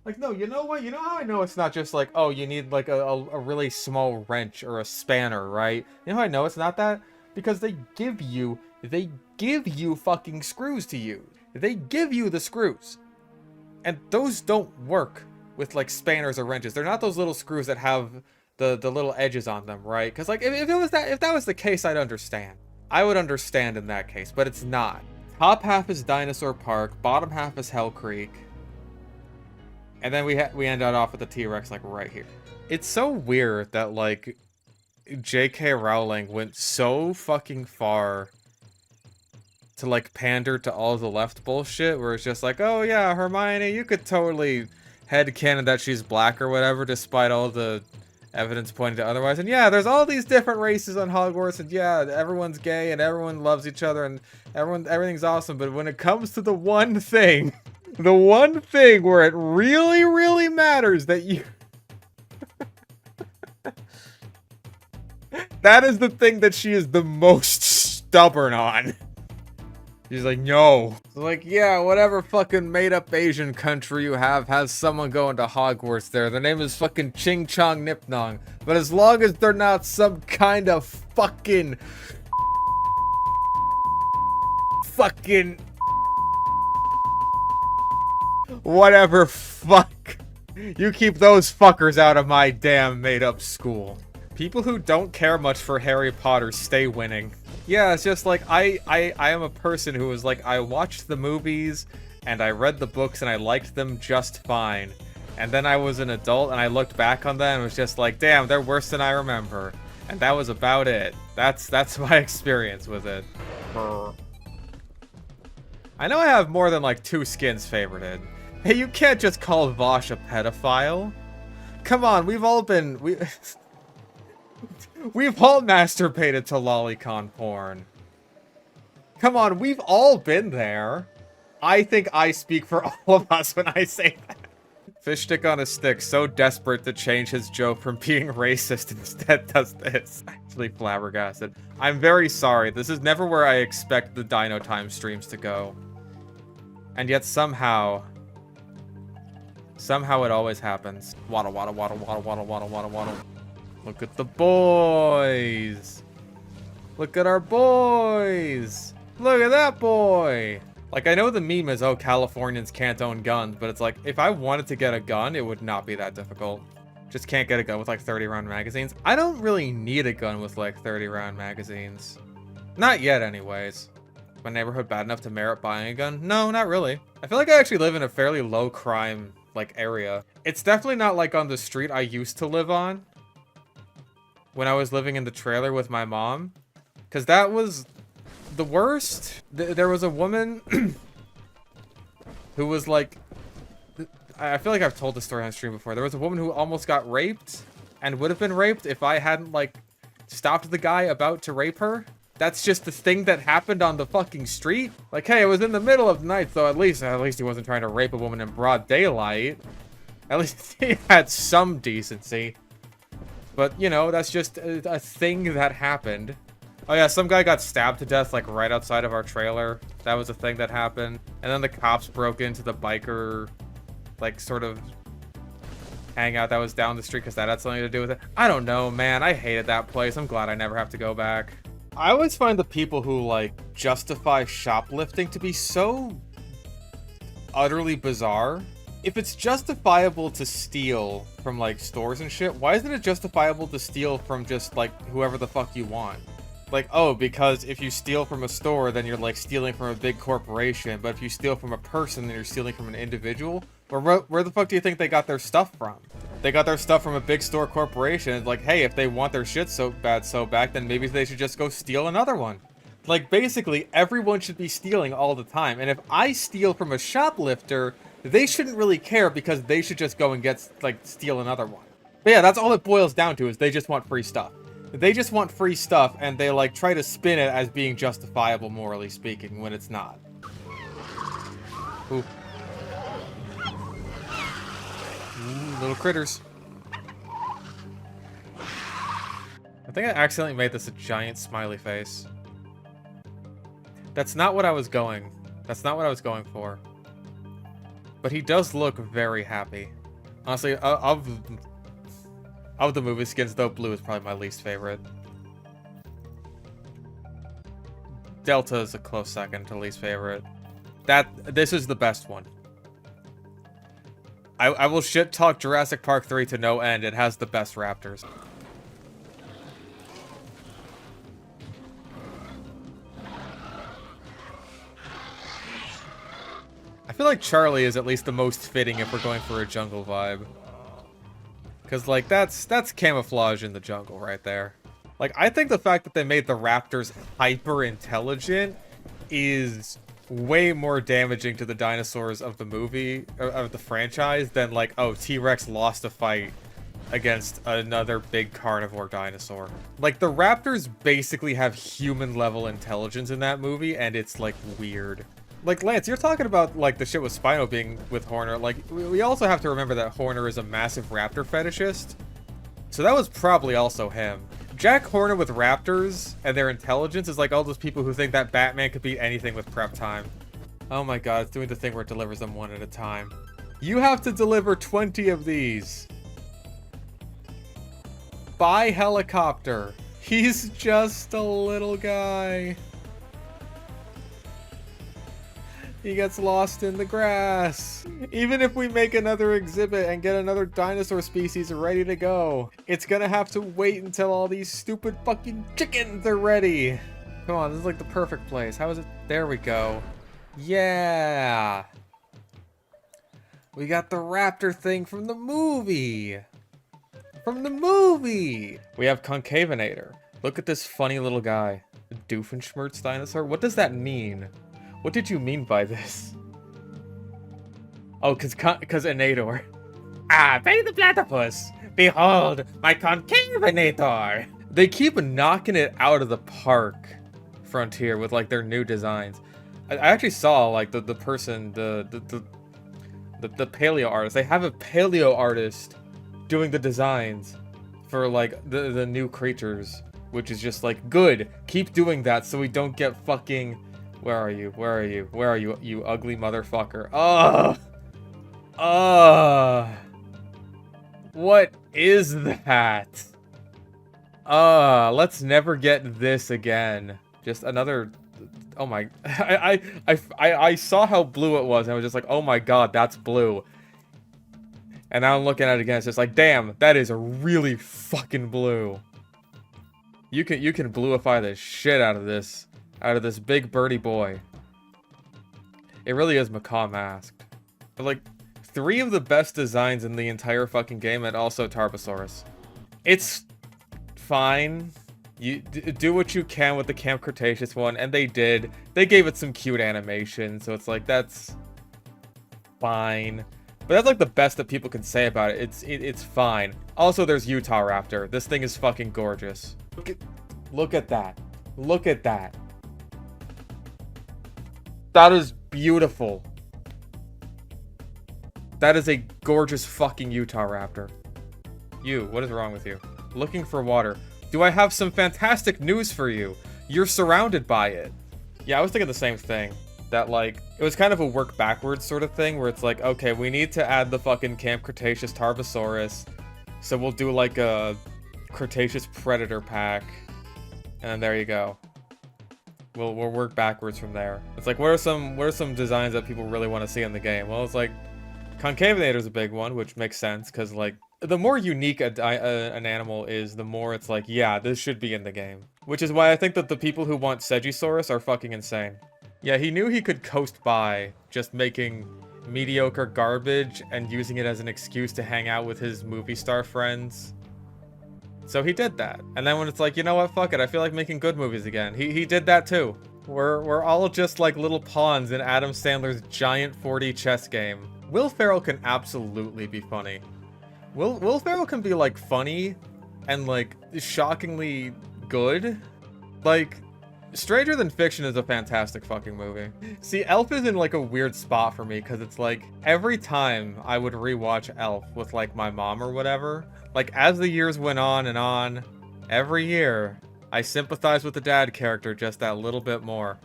Like, no, you know what? You know how I know it's not just like, oh, you need like a really small wrench or a spanner, right? You know how I know it's not that? Because they give you fucking screws to use. They give you the screws. And those don't work with like spanners or wrenches. They're not those little screws that have the little edges on them, right? Because like if that was the case, I'd understand. I would understand in that case, but it's not. Top half is Dinosaur Park, bottom half is Hell Creek. And then we end off with the T-Rex like right here. It's so weird that like J.K. Rowling went so fucking far to like pander to all the left bullshit where it's just like, oh yeah, Hermione, you could totally headcanon that she's black or whatever despite all the evidence pointing to otherwise. And yeah, there's all these different races on Hogwarts and yeah, everyone's gay and everyone loves each other and everything's awesome. But when it comes to the one thing, the one thing where it really, really matters that you... that is the thing that she is the most stubborn on. She's like, no. It's like, yeah, whatever fucking made-up Asian country you have has someone going to Hogwarts there. Their name is fucking Ching Chong Nip Nong. But as long as they're not some kind of fucking... whatever fuck. You keep those fuckers out of my damn made-up school. People who don't care much for Harry Potter stay winning. Yeah, it's just like, I am a person who was like, I watched the movies, and I read the books, and I liked them just fine. And then I was an adult, and I looked back on them, and was just like, damn, they're worse than I remember. And that was about it. That's my experience with it. I know I have more than like 2 skins favorited. Hey, you can't just call Vosh a pedophile. Come on, we've all we've all masturbated to lolicon porn. Come on, we've all been there. I think I speak for all of us when I say that. FishStickOnAStick, so desperate to change his joke from being racist, instead does this. Actually flabbergasted. I'm very sorry. This is never where I expect the Dino Time streams to go. And yet somehow it always happens. Waddle, waddle, waddle, waddle, waddle, waddle, waddle, waddle. Look at the boys. Look at our boys. Look at that boy. Like, I know the meme is, oh, Californians can't own guns, but it's like, if I wanted to get a gun, it would not be that difficult. Just can't get a gun with, like, 30-round magazines. I don't really need a gun with, like, 30-round magazines. Not yet, anyways. My neighborhood bad enough to merit buying a gun? No, not really. I feel like I actually live in a fairly low-crime, like, area. It's definitely not, like, on the street I used to live on when I was living in the trailer with my mom. Because that was the worst. There was a woman who was like, I feel like I've told this story on stream before. There was a woman who almost got raped and would have been raped if I hadn't like stopped the guy about to rape her. That's just the thing that happened on the fucking street. Like, hey, it was in the middle of the night, so at least he wasn't trying to rape a woman in broad daylight. At least he had some decency. But, you know, that's just a thing that happened. Oh yeah, some guy got stabbed to death, like, right outside of our trailer. That was a thing that happened. And then the cops broke into the biker, like, sort of hangout that was down the street because that had something to do with it. I don't know, man. I hated that place. I'm glad I never have to go back. I always find the people who, like, justify shoplifting to be so utterly bizarre. If it's justifiable to steal from, like, stores and shit, why isn't it justifiable to steal from just, like, whoever the fuck you want? Like, oh, because if you steal from a store, then you're, like, stealing from a big corporation. But if you steal from a person, then you're stealing from an individual. Or where the fuck do you think they got their stuff from? They got their stuff from a big store corporation. It's like, hey, if they want their shit so bad so back, then maybe they should just go steal another one. Like, basically, everyone should be stealing all the time. And if I steal from a shoplifter, they shouldn't really care because they should just go and get, like, steal another one. But yeah, that's all it boils down to, is they just want free stuff. They just want free stuff, and they, like, try to spin it as being justifiable, morally speaking, when it's not. Ooh. Ooh, little critters. I think I accidentally made this a giant smiley face. That's not what I was going. That's not what I was going for. But he does look very happy. Honestly, of the movie skins, though, blue is probably my least favorite. Delta is a close second to least favorite. This is the best one. I will shit talk Jurassic Park 3 to no end. It has the best raptors. I feel like Charlie is at least the most fitting if we're going for a jungle vibe. Because, like, that's camouflage in the jungle right there. Like, I think the fact that they made the raptors hyper-intelligent is way more damaging to the dinosaurs of the movie, of the franchise, than, like, oh, T-Rex lost a fight against another big carnivore dinosaur. Like, the raptors basically have human-level intelligence in that movie, and it's, like, weird. Like, Lance, you're talking about, like, the shit with Spino being with Horner. Like, we also have to remember that Horner is a massive raptor fetishist. So that was probably also him. Jack Horner with raptors and their intelligence is like all those people who think that Batman could beat anything with prep time. Oh my god, it's doing the thing where it delivers them one at a time. You have to deliver 20 of these. By helicopter. He's just a little guy. He gets lost in the grass. Even if we make another exhibit and get another dinosaur species ready to go, it's gonna have to wait until all these stupid fucking chickens are ready. Come on, this is like the perfect place. How is it? There we go. Yeah. We got the raptor thing from the movie. From the movie. We have Concavenator. Look at this funny little guy. A Doofenshmirtz dinosaur? What does that mean? What did you mean by this? Oh, cause Inator. Ah, Benny the Platypus! Behold, my concavenator! They keep knocking it out of the park, Frontier, with like their new designs. I actually saw like the person, the paleo artist. They have a paleo artist doing the designs for like the new creatures, which is just like good. Keep doing that so we don't get fucking. Where are you? Where are you? Where are you? You ugly motherfucker! Ugh! Ugh! What is that? Let's never get this again. Just another. Oh my! I saw how blue it was, and I was just like, oh my god, that's blue. And now I'm looking at it again. It's just like, damn, that is really fucking blue. You can bluify the shit out of this big birdie boy. It really is macaw masked. But like, 3 of the best designs in the entire fucking game, and also Tarbosaurus. It's fine. You do what you can with the Camp Cretaceous one, and they did. They gave it some cute animation, so it's like, that's fine. But that's like the best that people can say about it. It's fine. Also, there's Utah Raptor. This thing is fucking gorgeous. Look at that. Look at that. That is beautiful. That is a gorgeous fucking Utah Raptor. You, what is wrong with you? Looking for water. Do I have some fantastic news for you? You're surrounded by it. Yeah, I was thinking the same thing. That, like, it was kind of a work backwards sort of thing, where it's like, okay, we need to add the fucking Camp Cretaceous Tarbosaurus, so we'll do, like, a Cretaceous Predator pack, and then there you go. We'll work backwards from there. It's like, what are some designs that people really want to see in the game? Well, it's like, Concavenator's a big one, which makes sense, because, like, the more unique an animal is, the more it's like, yeah, this should be in the game. Which is why I think that the people who want Segisaurus are fucking insane. Yeah, he knew he could coast by just making mediocre garbage and using it as an excuse to hang out with his movie star friends. So he did that. And then when it's like, you know what, fuck it, I feel like making good movies again. He did that too. We're all just like little pawns in Adam Sandler's giant 4D chess game. Will Ferrell can absolutely be funny. Will Ferrell can be like funny and like shockingly good. Like, Stranger Than Fiction is a fantastic fucking movie. See, Elf is in like a weird spot for me, because it's like every time I would rewatch Elf with like my mom or whatever, like as the years went on and on, every year I sympathized with the dad character just that little bit more.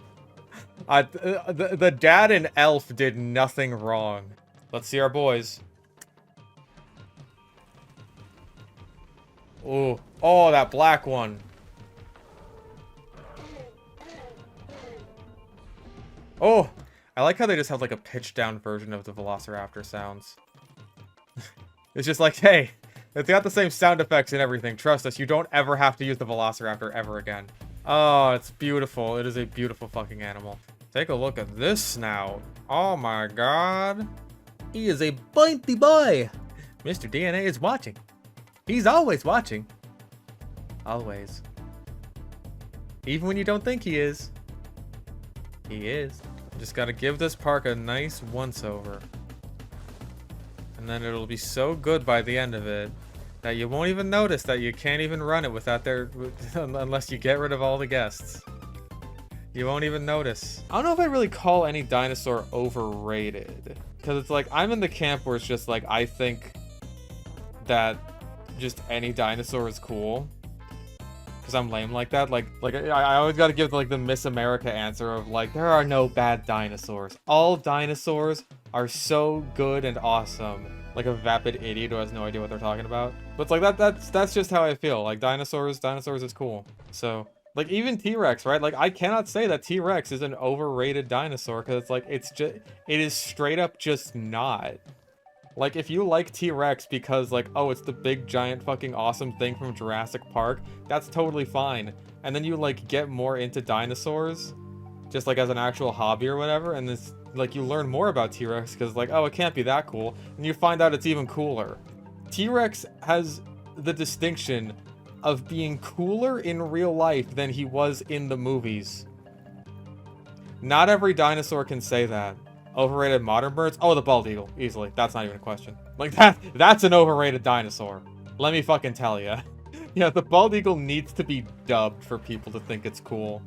The dad in Elf did nothing wrong. Let's see our boys. Ooh. Oh, that black one. Oh, I like how they just have like a pitched down version of the Velociraptor sounds. It's just like, hey, it's got the same sound effects and everything. Trust us, you don't ever have to use the Velociraptor ever again. Oh, it's beautiful. It is a beautiful fucking animal. Take a look at this snout. Oh my god. He is a pointy boy. Mr. DNA is watching. He's always watching. Always. Even when you don't think he is. He is. Just gotta give this park a nice once-over. And then it'll be so good by the end of it that you won't even notice that you can't even run it without unless you get rid of all the guests. You won't even notice. I don't know if I really call any dinosaur overrated. Because it's like, I'm in the camp where it's just like, I think that just any dinosaur is cool. Because I'm lame like that. Like I always gotta give like the Miss America answer of like, there are no bad dinosaurs. All dinosaurs are so good and awesome. Like a vapid idiot who has no idea what they're talking about. But it's like that's just how I feel. Like dinosaurs is cool. So like even T-Rex, right? Like I cannot say that T-Rex is an overrated dinosaur because it's like it is straight up just not. Like, if you like T-Rex because, like, oh, it's the big, giant, fucking awesome thing from Jurassic Park, that's totally fine. And then you, like, get more into dinosaurs, just, like, as an actual hobby or whatever, and this, like, you learn more about T-Rex because, like, oh, it can't be that cool, and you find out it's even cooler. T-Rex has the distinction of being cooler in real life than he was in the movies. Not every dinosaur can say that. Overrated modern birds? Oh, the bald eagle. Easily. That's not even a question. Like, that's an overrated dinosaur. Let me fucking tell ya. Yeah, the bald eagle needs to be dubbed for people to think it's cool.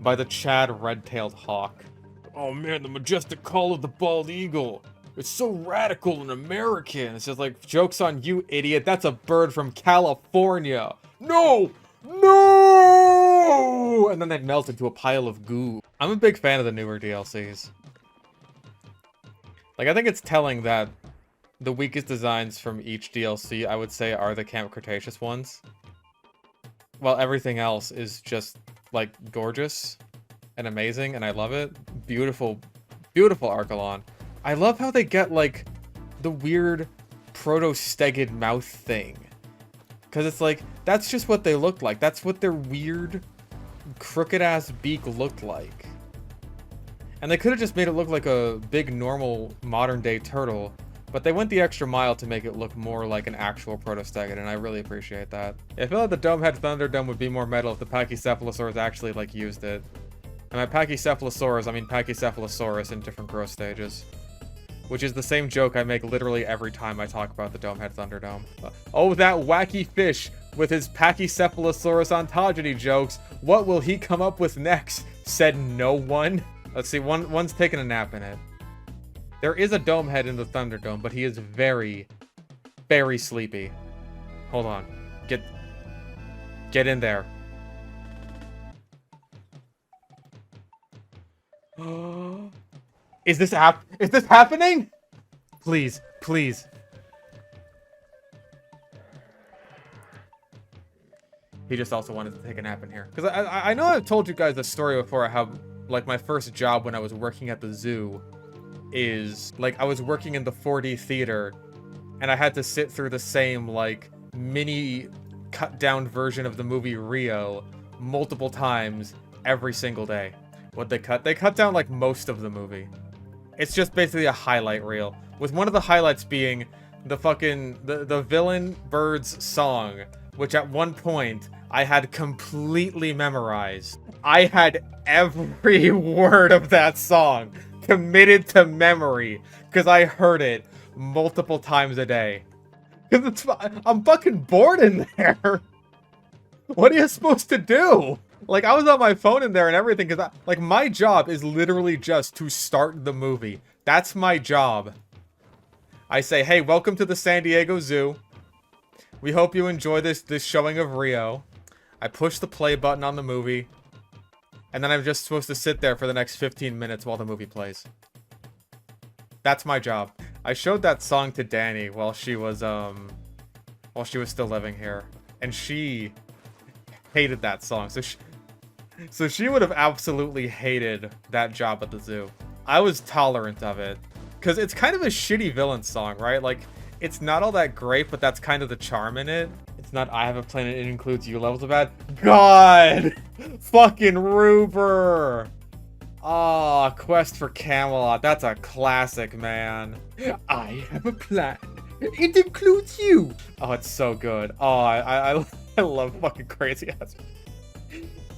By the Chad red-tailed hawk. Oh man, the majestic call of the bald eagle. It's so radical and American. It's just like, joke's on you, idiot. That's a bird from California. No! No! And then they melt into a pile of goo. I'm a big fan of the newer DLCs. Like, I think it's telling that the weakest designs from each DLC, I would say, are the Camp Cretaceous ones. While everything else is just, like, gorgeous and amazing, and I love it. Beautiful, beautiful Archelon. I love how they get, like, the weird proto-stegid mouth thing. Because it's like, that's just what they look like. That's what their weird, crooked-ass beak looked like. And they could have just made it look like a big, normal, modern-day turtle, but they went the extra mile to make it look more like an actual proto-stegid, and I really appreciate that. I feel like the Domehead Thunderdome would be more metal if the Pachycephalosaurus actually, like, used it. And by Pachycephalosaurus, I mean Pachycephalosaurus in different growth stages. Which is the same joke I make literally every time I talk about the Domehead Thunderdome. Oh, that wacky fish with his Pachycephalosaurus ontogeny jokes. What will he come up with next? Said no one. Let's see, one's taking a nap in it. There is a Domehead in the Thunderdome, but he is very, very sleepy. Hold on. Get in there. Is this happening? Please, please. He just also wanted to take a nap in here. Because I know I've told you guys the story before how, like, my first job when I was working at the zoo is, like, I was working in the 4D theater and I had to sit through the same, like, mini cut down version of the movie Rio multiple times every single day. What'd they cut? They cut down, like, most of the movie. It's just basically a highlight reel, with one of the highlights being the fucking, the villain bird's song, which at one point I had completely memorized. I had every word of that song committed to memory, because I heard it multiple times a day. Because I'm fucking bored in there. What are you supposed to do? Like, I was on my phone in there and everything, because, like, my job is literally just to start the movie. That's my job. I say, hey, welcome to the San Diego Zoo. We hope you enjoy this showing of Rio. I push the play button on the movie. And then I'm just supposed to sit there for the next 15 minutes while the movie plays. That's my job. I showed that song to Danny while she was still living here. And she hated that song. So she would have absolutely hated that job at the zoo. I was tolerant of it. Because it's kind of a shitty villain song, right? Like, it's not all that great, but that's kind of the charm in it. It's not I Have a Planet, it includes you levels of bad. God! Fucking Ruber! Ah, Quest for Camelot. That's a classic, man. I have a plan. It includes you. Oh, it's so good. Oh, I love fucking crazy ass.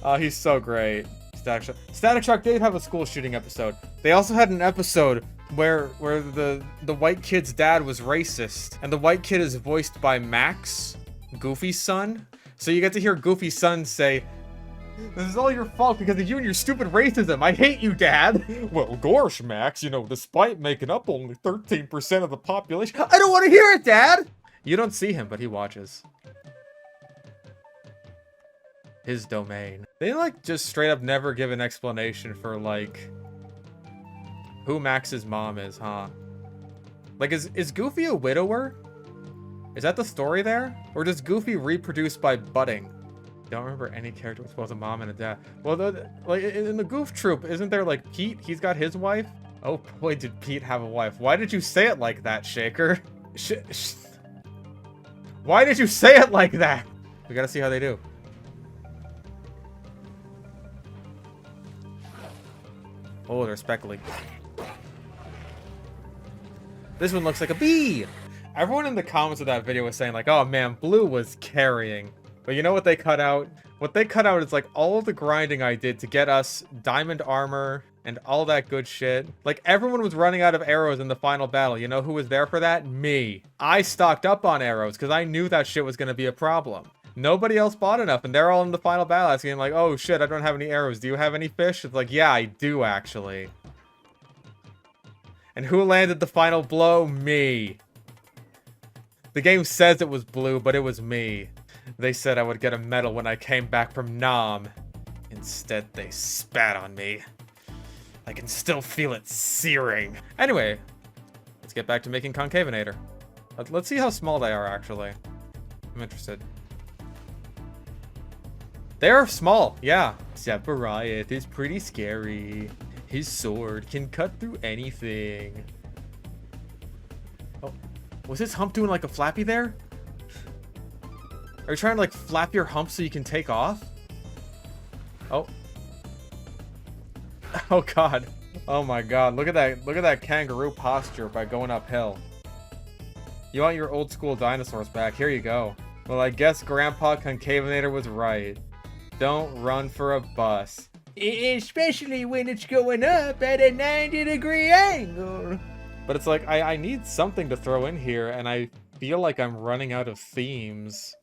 Oh, he's so great. Static Shock did have a school shooting episode. They also had an episode where the white kid's dad was racist, and the white kid is voiced by Max, Goofy's son. So you get to hear Goofy's son say, "This is all your fault because of you and your stupid racism. I hate you, Dad." Well, gosh, Max, you know, despite making up only 13% of the population. I don't want to hear it, Dad! You don't see him, but he watches. His domain. They, like, just straight up never give an explanation for, like, who Max's mom is, huh? Like, is Goofy a widower? Is that the story there? Or does Goofy reproduce by budding? Don't remember any character with both a mom and a dad. Well, like, in the Goof Troop, isn't there, like, Pete? He's got his wife? Oh boy, did Pete have a wife. Why did you say it like that, Shaker? Why did you say it like that? We gotta see how they do. Oh, they're speckly. This one looks like a bee! Everyone in the comments of that video was saying, like, oh man, Blue was carrying. But you know what they cut out? What they cut out is, like, all of the grinding I did to get us diamond armor, and all that good shit. Like, everyone was running out of arrows in the final battle. You know who was there for that? Me. I stocked up on arrows because I knew that shit was going to be a problem. Nobody else bought enough, and they're all in the final battle asking like, oh shit, I don't have any arrows. Do you have any fish? It's like, yeah, I do actually. And who landed the final blow? Me. The game says it was blue, but it was me. They said I would get a medal when I came back from Nam. Instead, they spat on me. I can still feel it searing. Anyway, let's get back to making Concavinator. Let's see how small they are, actually. I'm interested. They are small, yeah. Sephiroth is pretty scary. His sword can cut through anything. Oh, was his hump doing like a flappy there? Are you trying to like flap your hump so you can take off? Oh. Oh god. Oh my god. Look at that kangaroo posture by going uphill. You want your old school dinosaurs back? Here you go. Well, I guess Grandpa Concavinator was right. Don't run for a bus. Especially when it's going up at a 90-degree angle. But it's like, I need something to throw in here, and I feel like I'm running out of themes.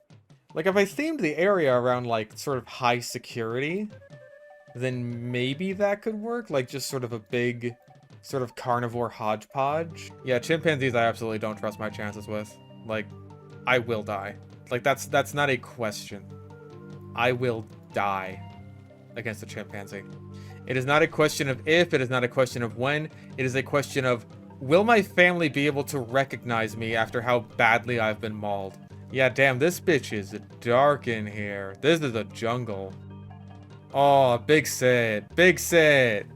Like, if I themed the area around, like, sort of high security, then maybe that could work. Like, just sort of a big, sort of carnivore hodgepodge. Yeah, chimpanzees I absolutely don't trust my chances with. Like, I will die. Like, that's not a question. I will die against a chimpanzee. It is not a question of if, it is not a question of when, it is a question of, will my family be able to recognize me after how badly I've been mauled? Yeah, damn, this bitch is dark in here. This is a jungle. Oh, Big Sid. Big Sid.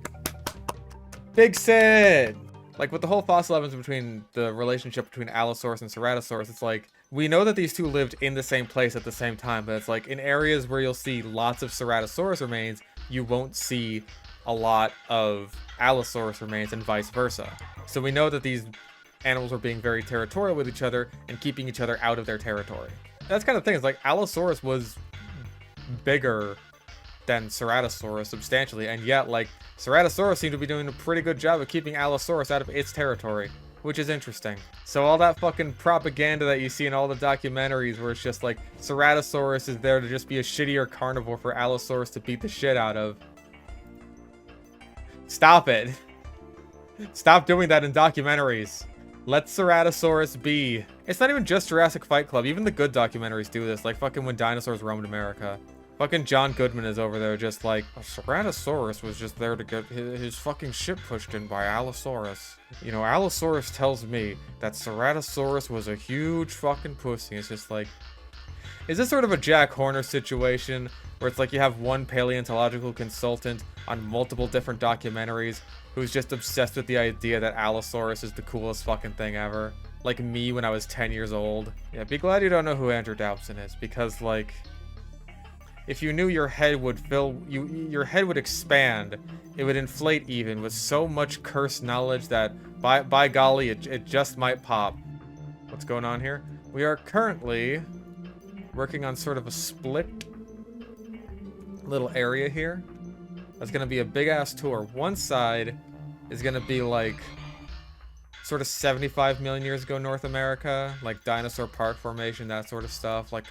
Big Sid. Like, with the whole fossil evidence between the relationship between Allosaurus and Ceratosaurus, it's like, we know that these two lived in the same place at the same time, but it's like, in areas where you'll see lots of Ceratosaurus remains, you won't see a lot of Allosaurus remains and vice versa. So we know that these animals were being very territorial with each other and keeping each other out of their territory. That's kind of the thing, it's like, Allosaurus was bigger than Ceratosaurus substantially, and yet, like, Ceratosaurus seemed to be doing a pretty good job of keeping Allosaurus out of its territory, which is interesting. So all that fucking propaganda that you see in all the documentaries where it's just like, Ceratosaurus is there to just be a shittier carnivore for Allosaurus to beat the shit out of. Stop it. Stop doing that in documentaries. Let Ceratosaurus be. It's not even just Jurassic Fight Club, even the good documentaries do this, like fucking When Dinosaurs Roamed America. Fucking John Goodman is over there just like, Ceratosaurus was just there to get his fucking shit pushed in by Allosaurus. You know, Allosaurus tells me that Ceratosaurus was a huge fucking pussy. It's just like, is this sort of a Jack Horner situation where it's like you have one paleontological consultant on multiple different documentaries who's just obsessed with the idea that Allosaurus is the coolest fucking thing ever? Like me when I was 10 years old. Yeah, be glad you don't know who Andrew Dobson is, because like, if you knew, your head would your head would expand. It would inflate even with so much cursed knowledge that by golly, it just might pop. What's going on here? We are currently working on sort of a split little area here. That's gonna be a big ass tour. One side is gonna be like sort of 75 million years ago North America, like dinosaur park formation, that sort of stuff, like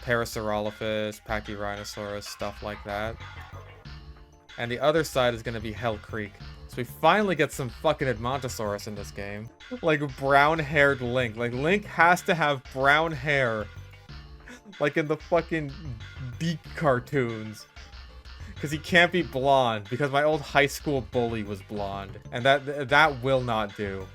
Parasaurolophus, Pachyrhinosaurus, stuff like that. And the other side is going to be Hell Creek. So we finally get some fucking Edmontosaurus in this game. Like brown-haired Link. Like Link has to have brown hair. Like in the fucking Deke cartoons. Because he can't be blonde. Because my old high school bully was blonde. And that will not do.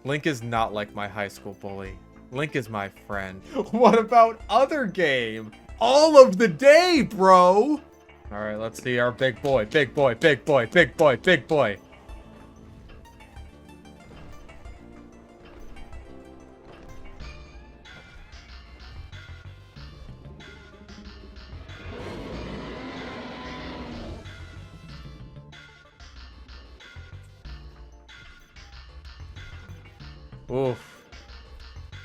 Link is not like my high school bully. Link is my friend. What about other game? All of the day, bro! Alright, let's see our big boy. Big boy, big boy, big boy, big boy. Oof.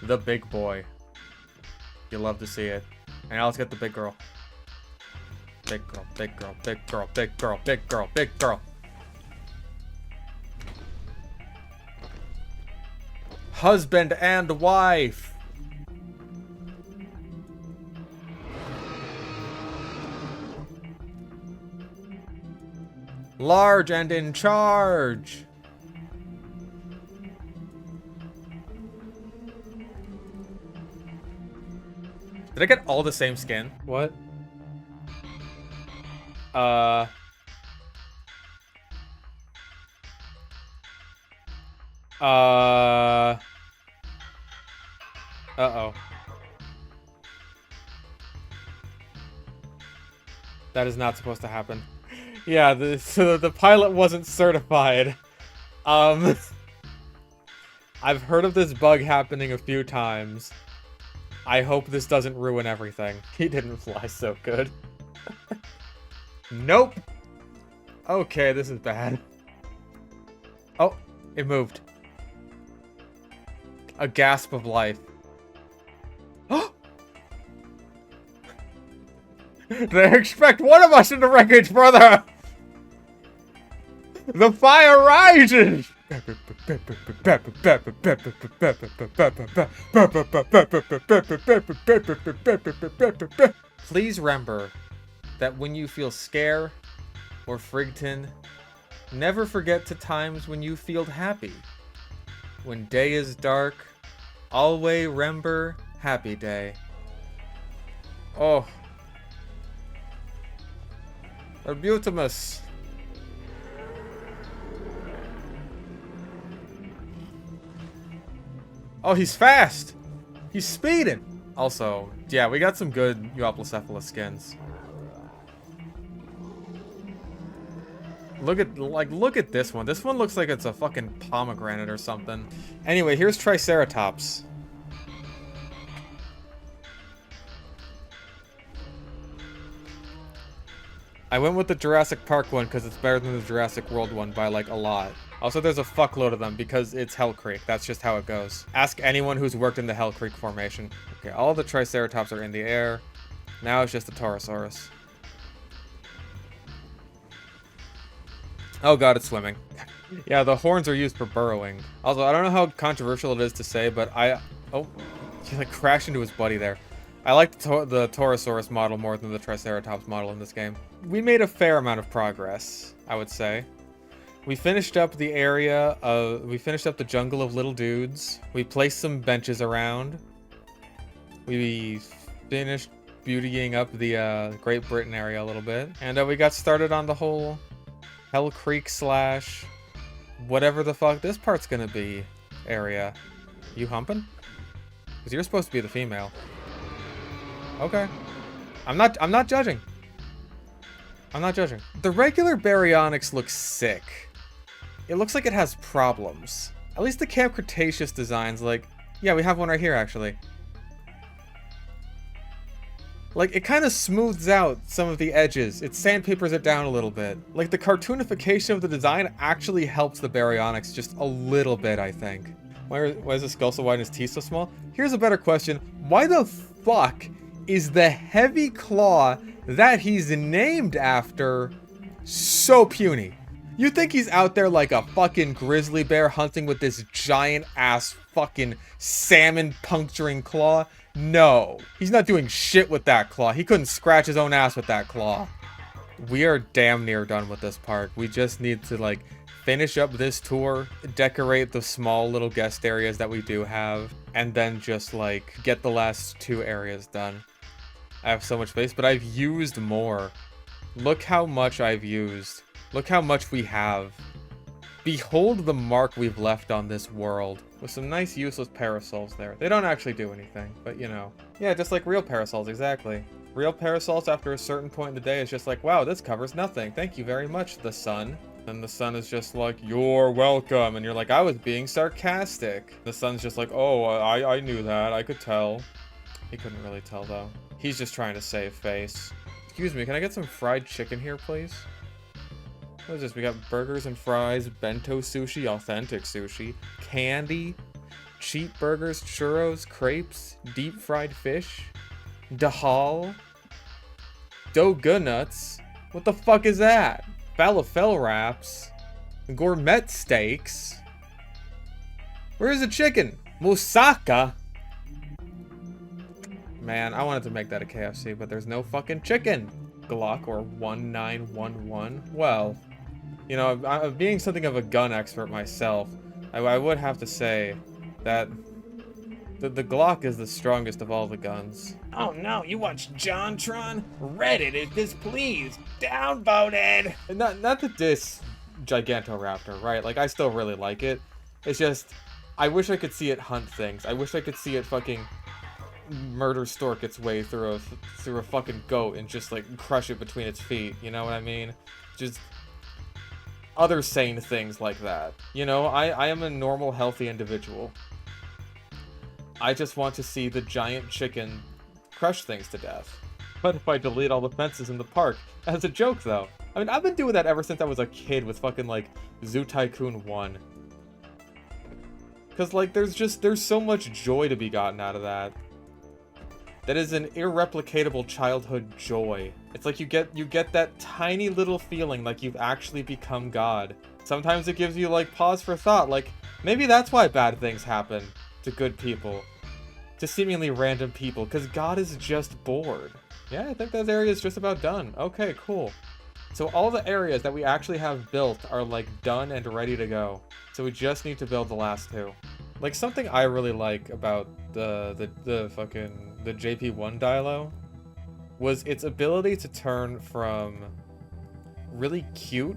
The big boy. You love to see it. And now let's get the big girl. Big girl, big girl, big girl, big girl, big girl, big girl. husband and wife. Large and in charge. Did I get all the same skin? What? Uh-oh. That is not supposed to happen. Yeah, so the pilot wasn't certified. I've heard of this bug happening a few times. I hope this doesn't ruin everything. He didn't fly so good. Nope. Okay, this is bad. Oh, it moved. A gasp of life. They expect one of us in the wreckage, brother! The fire rises! Please remember that when you feel scare or frigtin, never forget to times when you feel happy. When day is dark, always remember happy day. Oh. Arbutimus. Oh, he's fast! He's speeding! Also, yeah, we got some good Euoplocephalus skins. Look at this one. This one looks like it's a fucking pomegranate or something. Anyway, here's Triceratops. I went with the Jurassic Park one because it's better than the Jurassic World one by like a lot. Also, there's a fuckload of them because it's Hell Creek. That's just how it goes. Ask anyone who's worked in the Hell Creek formation. Okay, all the Triceratops are in the air. Now it's just the Torosaurus. Oh god, it's swimming. Yeah, the horns are used for burrowing. Also, I don't know how controversial it is to say, but oh, he like crashed into his buddy there. I like the Torosaurus model more than the Triceratops model in this game. We made a fair amount of progress, I would say. We finished up the area we finished up the jungle of little dudes. We placed some benches around. We finished beautying up the Great Britain area a little bit. And we got started on the whole Hell Creek / whatever the fuck this part's gonna be area. You humping? Because you're supposed to be the female. Okay. I'm not judging. I'm not judging. The regular Baryonyx looks sick. It looks like it has problems. At least the Camp Cretaceous designs, like... Yeah, we have one right here, actually. Like, it kind of smooths out some of the edges. It sandpapers it down a little bit. Like, the cartoonification of the design actually helps the Baryonyx just a little bit, I think. Why is the skull so wide and his teeth so small? Here's a better question. Why the fuck is the heavy claw that he's named after so puny? You think he's out there like a fucking grizzly bear hunting with this giant ass fucking salmon puncturing claw? No, he's not doing shit with that claw. He couldn't scratch his own ass with that claw. We are damn near done with this park. We just need to like finish up this tour, decorate the small little guest areas that we do have, and then just like get the last 2 areas done. I have so much space, but I've used more. Look how much I've used. Look how much we have. Behold the mark we've left on this world. With some nice useless parasols there. They don't actually do anything, but you know. Yeah, just like real parasols, exactly. Real parasols after a certain point in the day is just like, wow, this covers nothing. Thank you very much, the sun. And the sun is just like, you're welcome. And you're like, I was being sarcastic. The sun's just like, oh, I knew that. I could tell. He couldn't really tell, though. He's just trying to save face. Excuse me, can I get some fried chicken here, please? What is this? We got burgers and fries, bento sushi, authentic sushi, candy, cheap burgers, churros, crepes, deep fried fish, dahal, donuts. What the fuck is that? Falafel wraps, gourmet steaks. Where's the chicken? Moussaka? Man, I wanted to make that a KFC, but there's no fucking chicken. Glock or 1911. Well, you know, being something of a gun expert myself, I would have to say that the Glock is the strongest of all the guns. Oh no, you watch JonTron? Reddit is displeased. Downvoted! And not to diss Gigantoraptor, right? Like, I still really like it. It's just, I wish I could see it hunt things. I wish I could see it fucking murder stork its way through a fucking goat and just, like, crush it between its feet. You know what I mean? Just other sane things like that. You know, I am a normal, healthy individual. I just want to see the giant chicken crush things to death. What if I delete all the fences in the park? As a joke, though. I mean, I've been doing that ever since I was a kid with fucking, like, Zoo Tycoon 1. Because, like, there's so much joy to be gotten out of that. That is an irreplicatable childhood joy. It's like you get that tiny little feeling like you've actually become God. Sometimes it gives you, like, pause for thought, like, maybe that's why bad things happen to good people. To seemingly random people, because God is just bored. Yeah, I think that area is just about done. Okay, cool. So all the areas that we actually have built are, like, done and ready to go. So we just need to build the last two. Like, something I really like about the JP1 Dilo was its ability to turn from really cute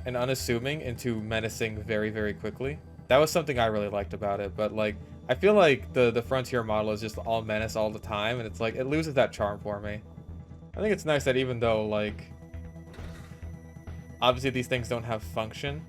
and unassuming into menacing very, very quickly. That was something I really liked about it, but, like, I feel like the Frontier model is just all menace all the time, and it's like, it loses that charm for me. I think it's nice that even though, like, obviously these things don't have function,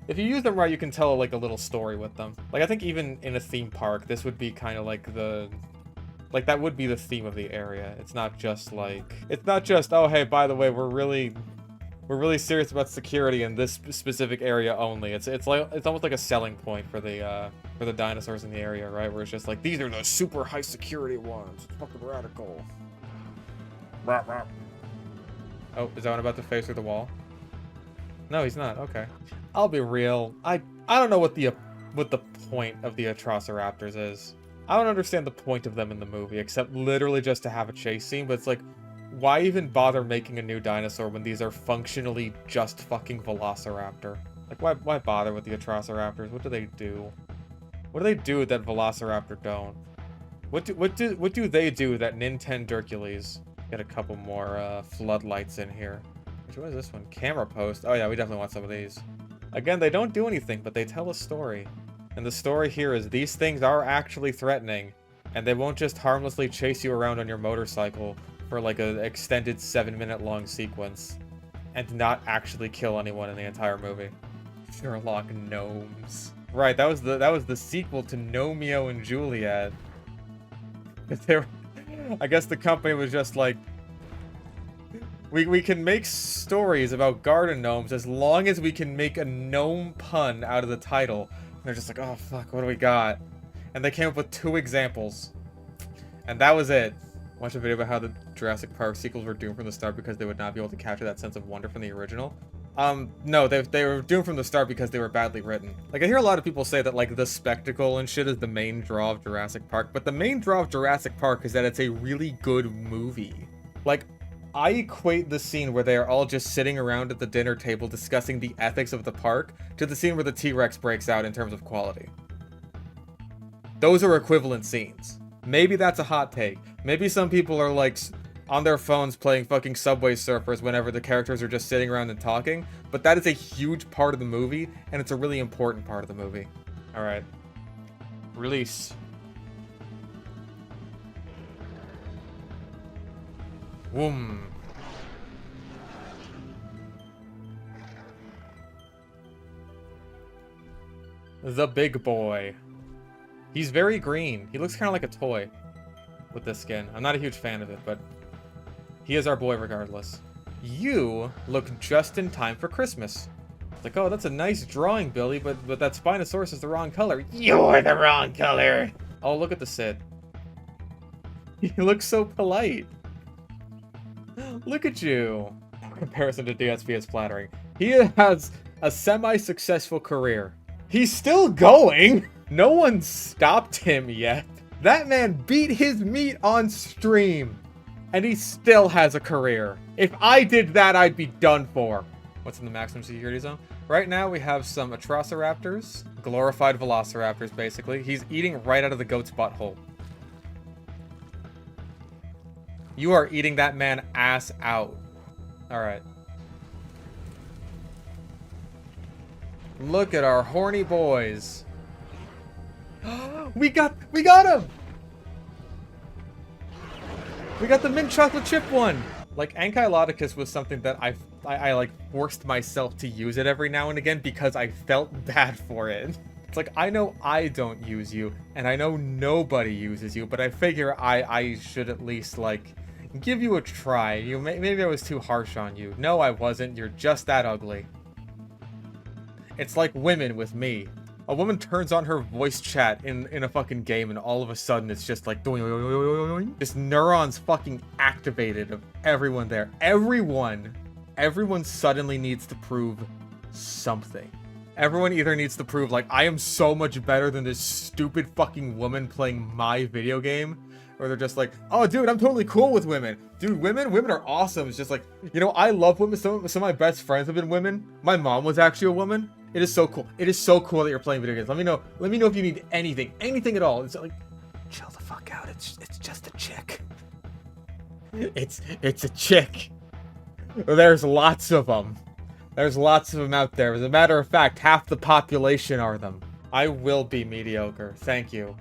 if you use them right, you can tell, like, a little story with them. Like, I think even in a theme park, this would be kind of like that would be the theme of the area. It's not just, oh, hey, by the way, we're really serious about security in this specific area only. It's almost like a selling point for the dinosaurs in the area, right? Where it's just like, these are the super high security ones. It's fucking radical. Oh, is that one about to face through the wall? No, he's not. Okay. I'll be real. I don't know what the point of the Atrociraptors is. I don't understand the point of them in the movie, except literally just to have a chase scene, but it's like, why even bother making a new dinosaur when these are functionally just fucking Velociraptor? Like, why bother with the Atrociraptors? What do they do? What do they do that Velociraptor don't? What do they do that Nintendercules? Get a couple more floodlights in here. What is this one? Camera post. Oh yeah, we definitely want some of these. Again, they don't do anything, but they tell a story. And the story here is these things are actually threatening, and they won't just harmlessly chase you around on your motorcycle for like an extended 7-minute long sequence and not actually kill anyone in the entire movie. Sherlock Gnomes. Right, that was the sequel to Gnomeo and Juliet. I guess the company was just like, we can make stories about garden gnomes as long as we can make a gnome pun out of the title. And they're just like, oh fuck, what do we got? And they came up with 2 examples. And that was it. Watch a video about how the Jurassic Park sequels were doomed from the start because they would not be able to capture that sense of wonder from the original. No, they were doomed from the start because they were badly written. Like, I hear a lot of people say that, like, the spectacle and shit is the main draw of Jurassic Park, but the main draw of Jurassic Park is that it's a really good movie. Like, I equate the scene where they are all just sitting around at the dinner table discussing the ethics of the park to the scene where the T-Rex breaks out in terms of quality. Those are equivalent scenes. Maybe that's a hot take. Maybe some people are, like, on their phones playing fucking Subway Surfers whenever the characters are just sitting around and talking, but that is a huge part of the movie, and it's a really important part of the movie. Alright. Release. Whoom. The big boy. He's very green. He looks kind of like a toy with this skin. I'm not a huge fan of it, but he is our boy regardless. You look just in time for Christmas. It's like, oh, that's a nice drawing, Billy, but that Spinosaurus is the wrong color. You're the wrong color. Oh, look at the Sid. He looks so polite. Look at you. In comparison to DSP is flattering. He has a semi-successful career. He's still going. No one stopped him yet. That man beat his meat on stream. And he still has a career. If I did that, I'd be done for. What's in the maximum security zone? Right now, we have some Atrociraptors. Glorified Velociraptors, basically. He's eating right out of the goat's butthole. You are eating that man ass out. Alright. Look at our horny boys. We got him! We got the mint chocolate chip one! Like, Ankylodocus was something that I like forced myself to use it every now and again because I felt bad for it. It's like, I know I don't use you, and I know nobody uses you, but I figure I should at least, like, give you a try. Maybe I was too harsh on you. No, I wasn't. You're just that ugly. It's like women with me. A woman turns on her voice chat in a fucking game, and all of a sudden it's just like just neurons fucking activated of everyone there. Everyone suddenly needs to prove something. Everyone either needs to prove, like, I am so much better than this stupid fucking woman playing my video game, or they're just like, oh, dude, I'm totally cool with women. Dude, women are awesome. It's just like, you know, I love women. Some of my best friends have been women. My mom was actually a woman. It is so cool. It is so cool that you're playing video games. Let me know if you need anything at all. It's like, chill the fuck out. It's just a chick. It's a chick. There's lots of them. There's lots of them out there. As a matter of fact, half the population are them. I will be mediocre. Thank you.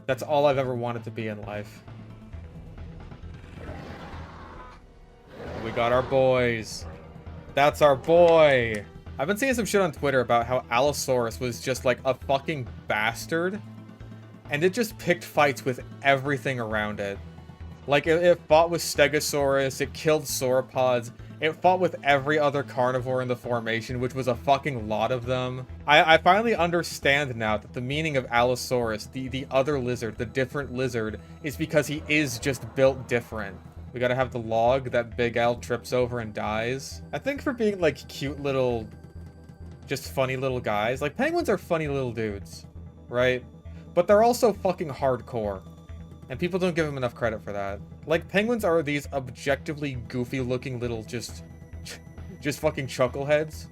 That's all I've ever wanted to be in life. We got our boys. That's our boy. I've been seeing some shit on Twitter about how Allosaurus was just like a fucking bastard. And it just picked fights with everything around it. Like, it fought with Stegosaurus, it killed sauropods, it fought with every other carnivore in the formation, which was a fucking lot of them. I finally understand now that the meaning of Allosaurus, the other lizard, the different lizard, is because he is just built different. We gotta have the log that Big Al trips over and dies. I think for being, like, cute little, just funny little guys, like, penguins are funny little dudes, right? But they're also fucking hardcore. And people don't give them enough credit for that. Like, penguins are these objectively goofy-looking little just fucking chuckleheads.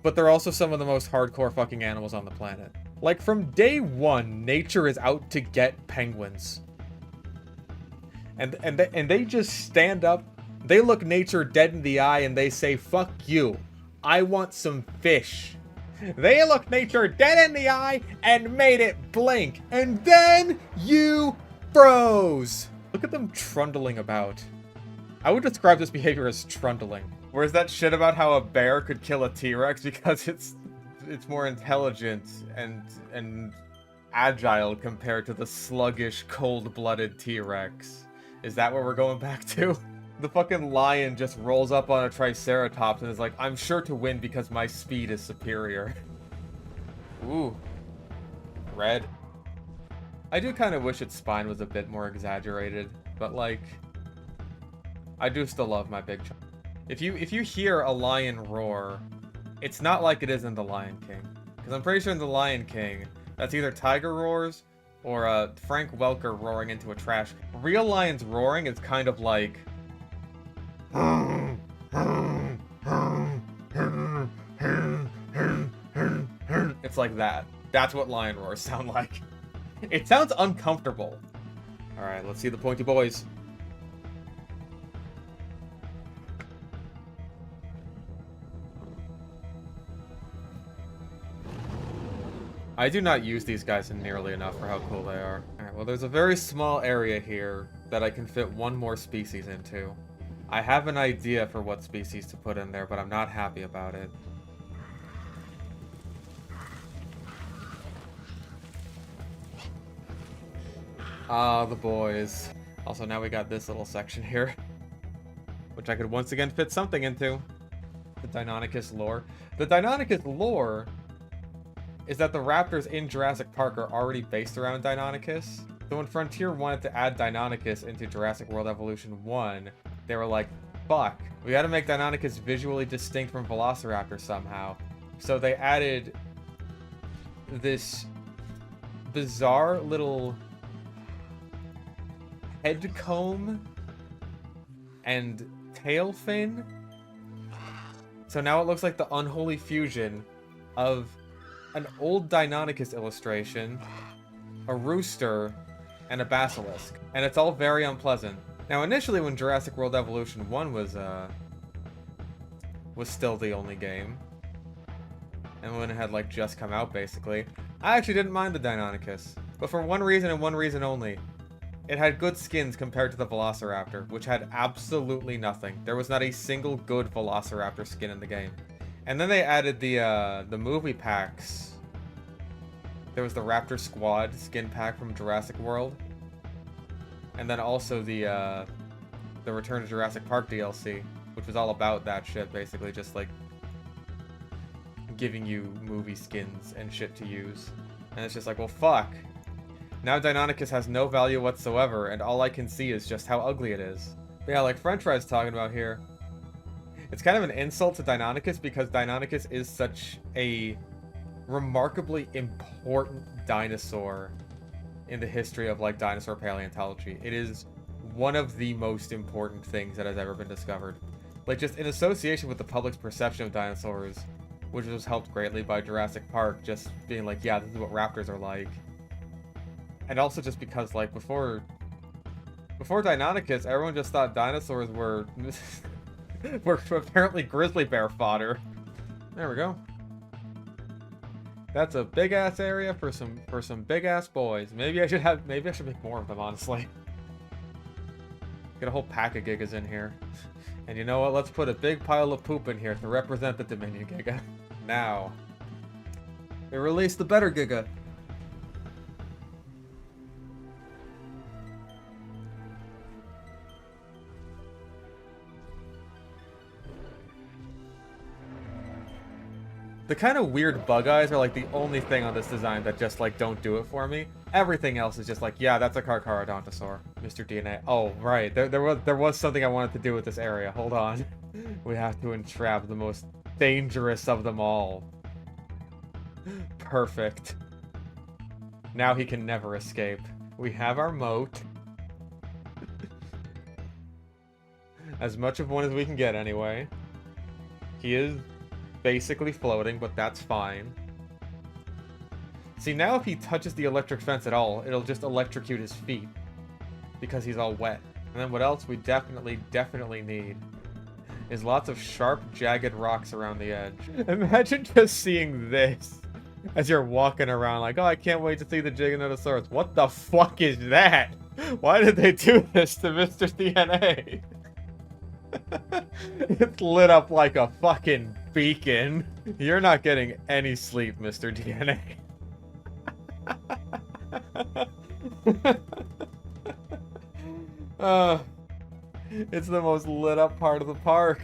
But they're also some of the most hardcore fucking animals on the planet. Like, from day one, nature is out to get penguins. And they just stand up, they look nature dead in the eye, and they say, fuck you, I want some fish. They looked nature dead in the eye and made it blink. And then you froze. Look at them trundling about. I would describe this behavior as trundling. Whereas that shit about how a bear could kill a T-Rex because it's more intelligent and agile compared to the sluggish, cold-blooded T-Rex. Is that what we're going back to? The fucking lion just rolls up on a Triceratops and is like, I'm sure to win because my speed is superior. Ooh. Red. I do kind of wish its spine was a bit more exaggerated, but, like, I do still love my big chunk. If you hear a lion roar, it's not like it is in The Lion King. Because I'm pretty sure in The Lion King, that's either tiger roars or Frank Welker roaring into a trash. Real lions roaring is kind of like... It's like that. That's what lion roars sound like. It sounds uncomfortable. Alright, let's see the pointy boys. I do not use these guys nearly enough for how cool they are. Alright, well, there's a very small area here that I can fit one more species into. I have an idea for what species to put in there, but I'm not happy about it. Ah, the boys. Also, now we got this little section here, which I could once again fit something into. The Deinonychus lore. The Deinonychus lore is that the raptors in Jurassic Park are already based around Deinonychus. So when Frontier wanted to add Deinonychus into Jurassic World Evolution 1, they were like, fuck, we gotta make Deinonychus visually distinct from Velociraptor somehow. So they added this bizarre little head comb and tail fin. So now it looks like the unholy fusion of an old Deinonychus illustration, a rooster, and a basilisk. And it's all very unpleasant. Now initially when Jurassic World Evolution 1 was still the only game, and when it had like just come out basically, I actually didn't mind the Deinonychus. But for one reason and one reason only. It had good skins compared to the Velociraptor, which had absolutely nothing. There was not a single good Velociraptor skin in the game. And then they added the movie packs. There was the Raptor Squad skin pack from Jurassic World. And then also the Return to Jurassic Park DLC, which was all about that shit, basically, just like giving you movie skins and shit to use. And it's just like, well, fuck. Now Deinonychus has no value whatsoever, and all I can see is just how ugly it is. But yeah, like French Fry's talking about here, it's kind of an insult to Deinonychus because Deinonychus is such a remarkably important dinosaur in the history of like dinosaur paleontology. It is one of the most important things that has ever been discovered. Like just in association with the public's perception of dinosaurs, which was helped greatly by Jurassic Park just being like, yeah, this is what raptors are like. And also just because, like, before Deinonychus, everyone just thought dinosaurs were were apparently grizzly bear fodder. There we go. That's a big ass area for some big ass boys. Maybe I should make more of them, honestly. Get a whole pack of gigas in here. And you know what? Let's put a big pile of poop in here to represent the Dominion Giga. Now. They released the better Giga. The kind of weird bug eyes are like the only thing on this design that just like don't do it for me. Everything else is just like, yeah, that's a Carcharodontosaur, Mr. DNA. Oh, right. There was something I wanted to do with this area. Hold on. We have to entrap the most dangerous of them all. Perfect. Now he can never escape. We have our moat. As much of one as we can get anyway. He is basically floating, but that's fine. See, now if he touches the electric fence at all, it'll just electrocute his feet. Because he's all wet. And then what else we definitely need is lots of sharp, jagged rocks around the edge. Imagine just seeing this as you're walking around like, oh, I can't wait to see the Giganotosaurus. What the fuck is that? Why did they do this to Mr. DNA? It's lit up like a fucking beacon. You're not getting any sleep, Mr. DNA. It's the most lit up part of the park.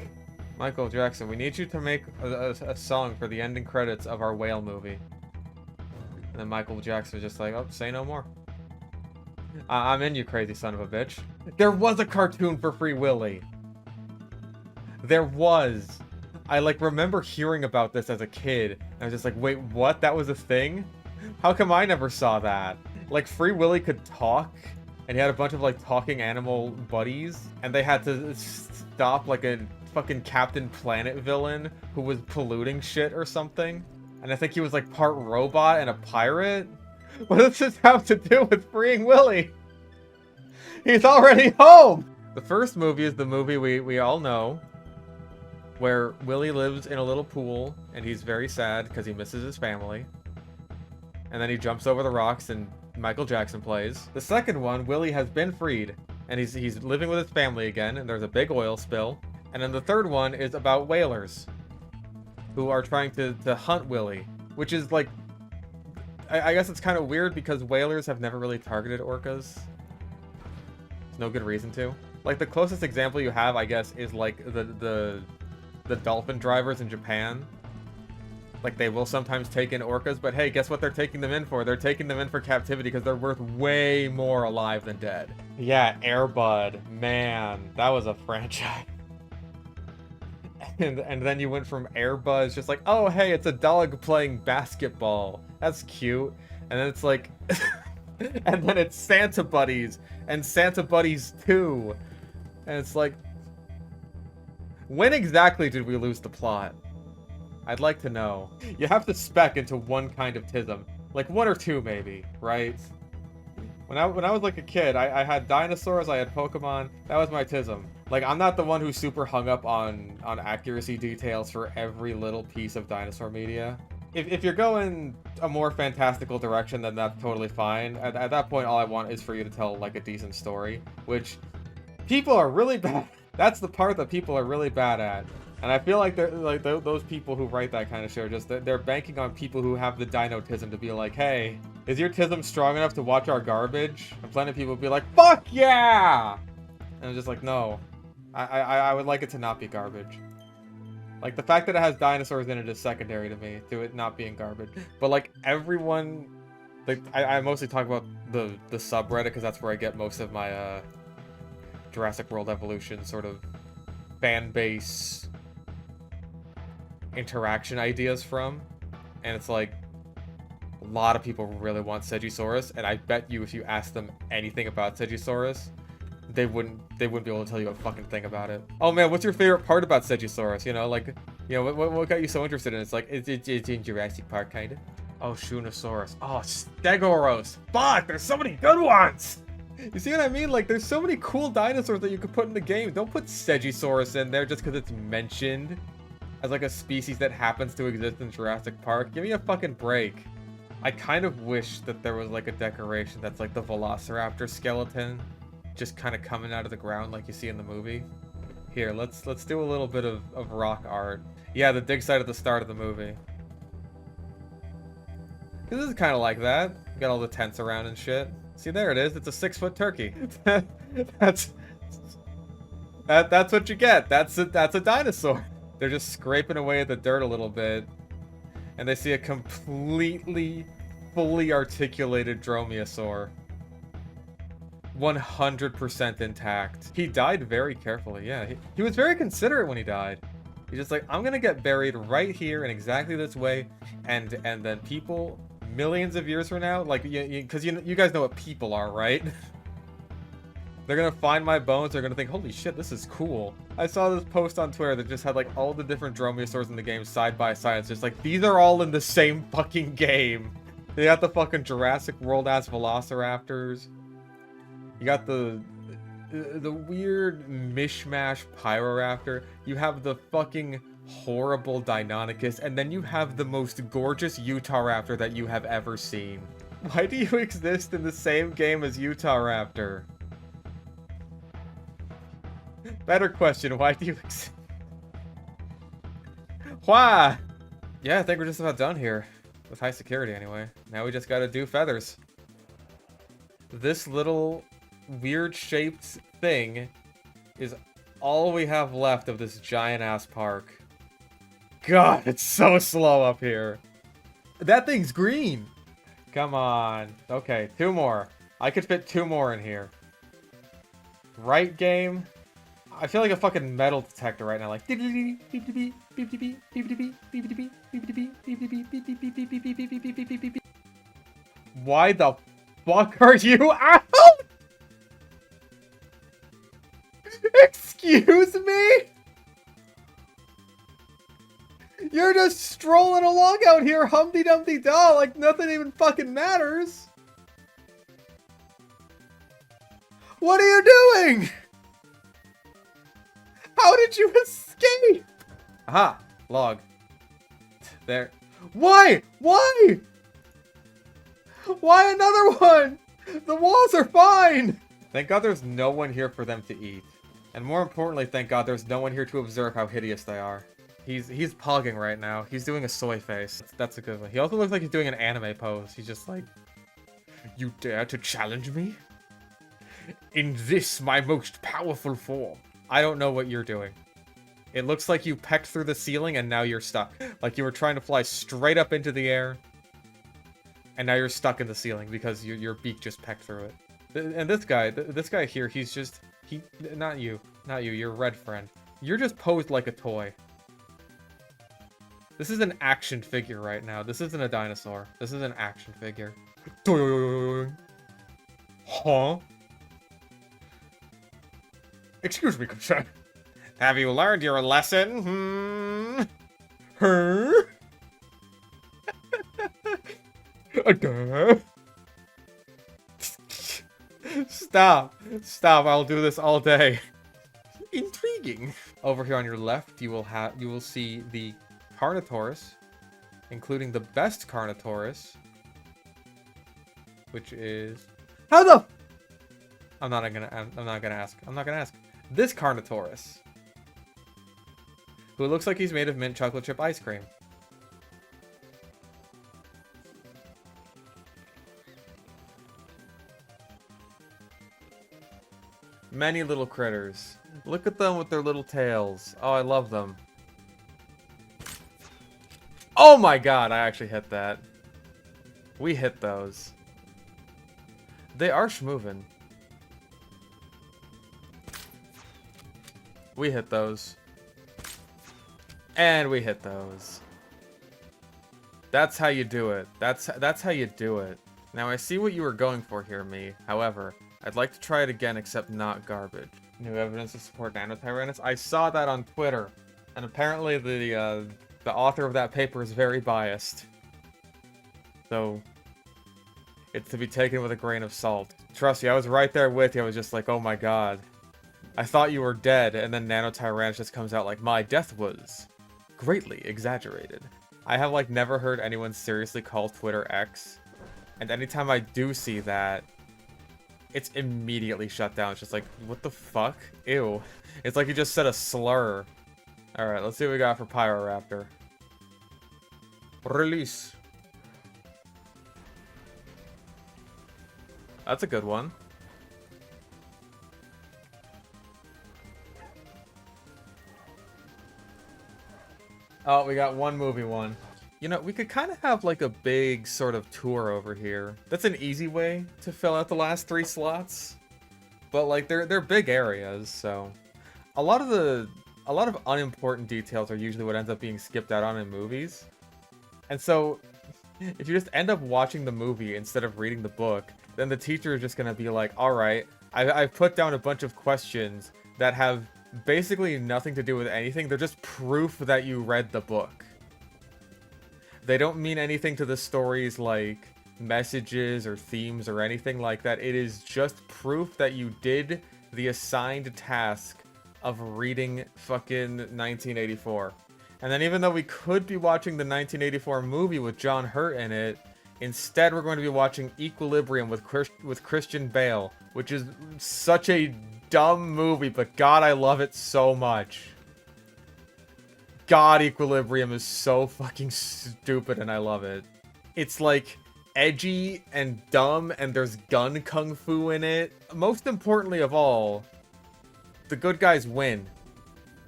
Michael Jackson, we need you to make a song for the ending credits of our whale movie. And then Michael Jackson was just like, oh, say no more. I'm in, you crazy son of a bitch. There was a cartoon for Free Willy. There was. I like remember hearing about this as a kid. And I was just like, wait, what? That was a thing? How come I never saw that? Like Free Willy could talk, and he had a bunch of like talking animal buddies, and they had to stop like a fucking Captain Planet villain who was polluting shit or something. And I think he was like part robot and a pirate. What does this have to do with freeing Willy? He's already home! The first movie is the movie we all know, where Willy lives in a little pool, and he's very sad because he misses his family. And then he jumps over the rocks, and Michael Jackson plays. The second one, Willy has been freed, and he's living with his family again, and there's a big oil spill. And then the third one is about whalers, who are trying to hunt Willy, which is like... I guess it's kind of weird because whalers have never really targeted orcas. There's no good reason to. Like, the closest example you have, I guess, is like the dolphin drivers in Japan. Like, they will sometimes take in orcas, but hey, guess what they're taking them in for? They're taking them in for captivity because they're worth way more alive than dead. Yeah, Air Bud. Man, that was a franchise. And then you went from Airbuzz, just like, oh hey, it's a dog playing basketball. That's cute. And then it's like, and then it's Santa Buddies and Santa Buddies 2. And it's like, when exactly did we lose the plot? I'd like to know. You have to spec into one kind of tism. Like one or two maybe, right? When I was like a kid, I had dinosaurs, I had Pokemon. That was my tism. Like, I'm not the one who's super hung up on accuracy details for every little piece of dinosaur media. If you're going a more fantastical direction, then that's totally fine. At that point, all I want is for you to tell, like, a decent story. Which, people are really bad. That's the part that people are really bad at. And I feel like they're like those people who write that kind of shit are just they're banking on people who have the dinotism to be like, hey, is your tism strong enough to watch our garbage? And plenty of people will be like, fuck yeah! And I'm just like, no. I would like it to not be garbage. Like, the fact that it has dinosaurs in it is secondary to me, to it not being garbage. But like everyone, like I mostly talk about the subreddit because that's where I get most of my Jurassic World Evolution sort of fan base interaction ideas from, and it's like a lot of people really want Stegosaurus, and I bet you if you ask them anything about Stegosaurus, they wouldn't be able to tell you a fucking thing about it. Oh man, what's your favorite part about Stegosaurus? You know, like, you know, what got you so interested in it? It's like it's in Jurassic Park, kind of. Oh, Shunosaurus. Oh, Stegoros. Fuck, there's so many good ones. You see what I mean? Like, there's so many cool dinosaurs that you could put in the game. Don't put Stegosaurus in there just because it's mentioned as like a species that happens to exist in Jurassic Park. Give me a fucking break. I kind of wish that there was like a decoration that's like the Velociraptor skeleton just kind of coming out of the ground like you see in the movie. Here, let's do a little bit of rock art. Yeah, the dig site at the start of the movie. This is kind of like that. You got all the tents around and shit. See, there it is. It's a 6-foot turkey. that's what you get. That's a dinosaur. They're just scraping away at the dirt a little bit, and they see a completely, fully articulated dromaeosaur. 100% intact. He died very carefully, yeah. He was very considerate when he died. He's just like, I'm gonna get buried right here in exactly this way, and then people, millions of years from now, like, because you guys know what people are, right? They're gonna find my bones, they're gonna think, holy shit, this is cool. I saw this post on Twitter that just had like all the different dromaeosaurs in the game side by side. It's just like, these are all in the same fucking game. They got the fucking Jurassic World ass Velociraptors. You got the weird mishmash Pyroraptor. You have the fucking horrible Deinonychus, and then you have the most gorgeous Utahraptor that you have ever seen. Why do you exist in the same game as Utahraptor? Better question, why do you exist? Why? Yeah, I think we're just about done here. With high security, anyway. Now we just gotta do feathers. This little weird-shaped thing is all we have left of this giant-ass park. God, it's so slow up here. That thing's green! Come on. Okay, 2 more. I could fit 2 more in here. Right, game? I feel like a fucking metal detector right now, like why the fuck are you out? Excuse me? You're just strolling along out here, Humpty Dumpty Doll, like nothing even fucking matters. What are you doing? How did you escape? Aha, log. There. Why? Why? Why another one? The walls are fine. Thank God there's no one here for them to eat. And more importantly, thank God there's no one here to observe how hideous they are. He's pogging right now. He's doing a soy face. That's a good one. He also looks like he's doing an anime pose. He's just like, you dare to challenge me? In this, my most powerful form. I don't know what you're doing. It looks like you pecked through the ceiling and now you're stuck. Like you were trying to fly straight up into the air. And now you're stuck in the ceiling because your beak just pecked through it. And this guy here, he's just, not you, your red friend. You're just posed like a toy. This is an action figure right now. This isn't a dinosaur. This is an action figure. Huh? Excuse me, good sir. Have you learned your lesson? Huh? Stop. Stop. I'll do this all day. Intriguing. Over here on your left, you will see the Carnotaurus, including the best Carnotaurus, which is I'm not gonna ask. This Carnotaurus, who looks like he's made of mint chocolate chip ice cream. Many little critters. Look at them with their little tails. Oh, I love them. Oh my god, I actually hit that. We hit those. They are schmovin'. We hit those. And we hit those. That's how you do it. That's how you do it. Now I see what you were going for here, me. However, I'd like to try it again, except not garbage. New evidence to support Nanotyrannus. I saw that on Twitter, and apparently the author of that paper is very biased. So, it's to be taken with a grain of salt. Trust me, I was right there with you. I was just like, oh my god. I thought you were dead, and then Nanotyrannus just comes out like, my death was greatly exaggerated. I have, like, never heard anyone seriously call Twitter X, and anytime I do see that, it's immediately shut down. It's just like, what the fuck? Ew. It's like you just said a slur. Alright, let's see what we got for Pyroraptor. Release. That's a good one. Oh, we got one movie one. You know, we could kind of have like a big sort of tour over here. That's an easy way to fill out the last 3 slots. But like they're big areas, so a lot of unimportant details are usually what ends up being skipped out on in movies. And so if you just end up watching the movie instead of reading the book, then the teacher is just gonna be like, all right, I've put down a bunch of questions that have basically nothing to do with anything. They're just proof that you read the book. They don't mean anything to the stories like messages or themes or anything like that. It is just proof that you did the assigned task of reading fucking 1984. And then even though we could be watching the 1984 movie with John Hurt in it, instead we're going to be watching Equilibrium with Christian Bale, which is such a dumb movie, but god, I love it so much. God, Equilibrium is so fucking stupid and I love it. It's like edgy and dumb and there's gun kung fu in it. Most importantly of all, the good guys win.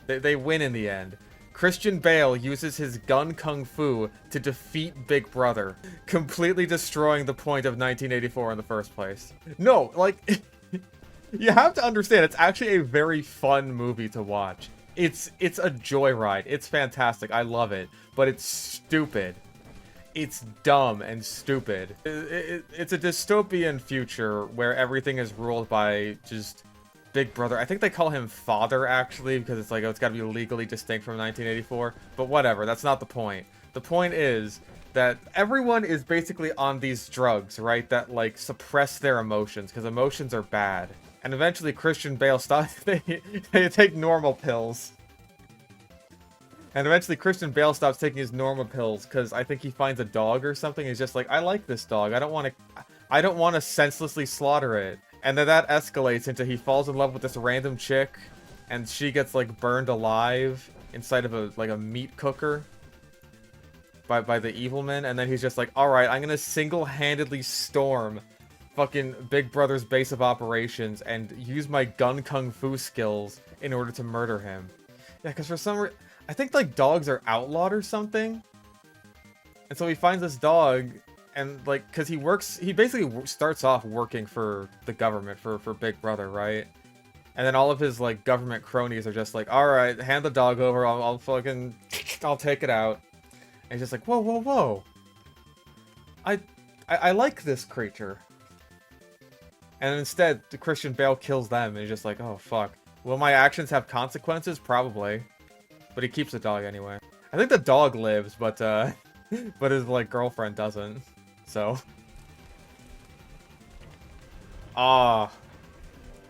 They win in the end. Christian Bale uses his gun kung fu to defeat Big Brother, completely destroying the point of 1984 in the first place. No, like, you have to understand, it's actually a very fun movie to watch. It's a joyride. It's fantastic. I love it. But it's stupid. It's dumb and stupid. It's a dystopian future where everything is ruled by just Big Brother. I think they call him Father, actually, because it's like, oh, it's got to be legally distinct from 1984. But whatever. That's not the point. The point is that everyone is basically on these drugs, right? That, like, suppress their emotions, because emotions are bad. And eventually Christian Bale stops, they take normal pills. And eventually Christian Bale stops taking his normal pills because I think he finds a dog or something. He's just like, I like this dog. I don't want to senselessly slaughter it. And then that escalates into he falls in love with this random chick and she gets like burned alive inside of a meat cooker by the evil man. And then he's just like, all right, I'm going to single-handedly storm fucking Big Brother's base of operations and use my gun kung fu skills in order to murder him. Yeah, because for some reason, I think like dogs are outlawed or something. And so he finds this dog and like, because he basically starts off working for the government, for Big Brother, right? And then all of his like government cronies are just like, all right, hand the dog over, I'll take it out. And he's just like, whoa, whoa, whoa. I like this creature. And instead, the Christian Bale kills them, and he's just like, oh, fuck. Will my actions have consequences? Probably. But he keeps the dog anyway. I think the dog lives, but but his, like, girlfriend doesn't. So. Ah.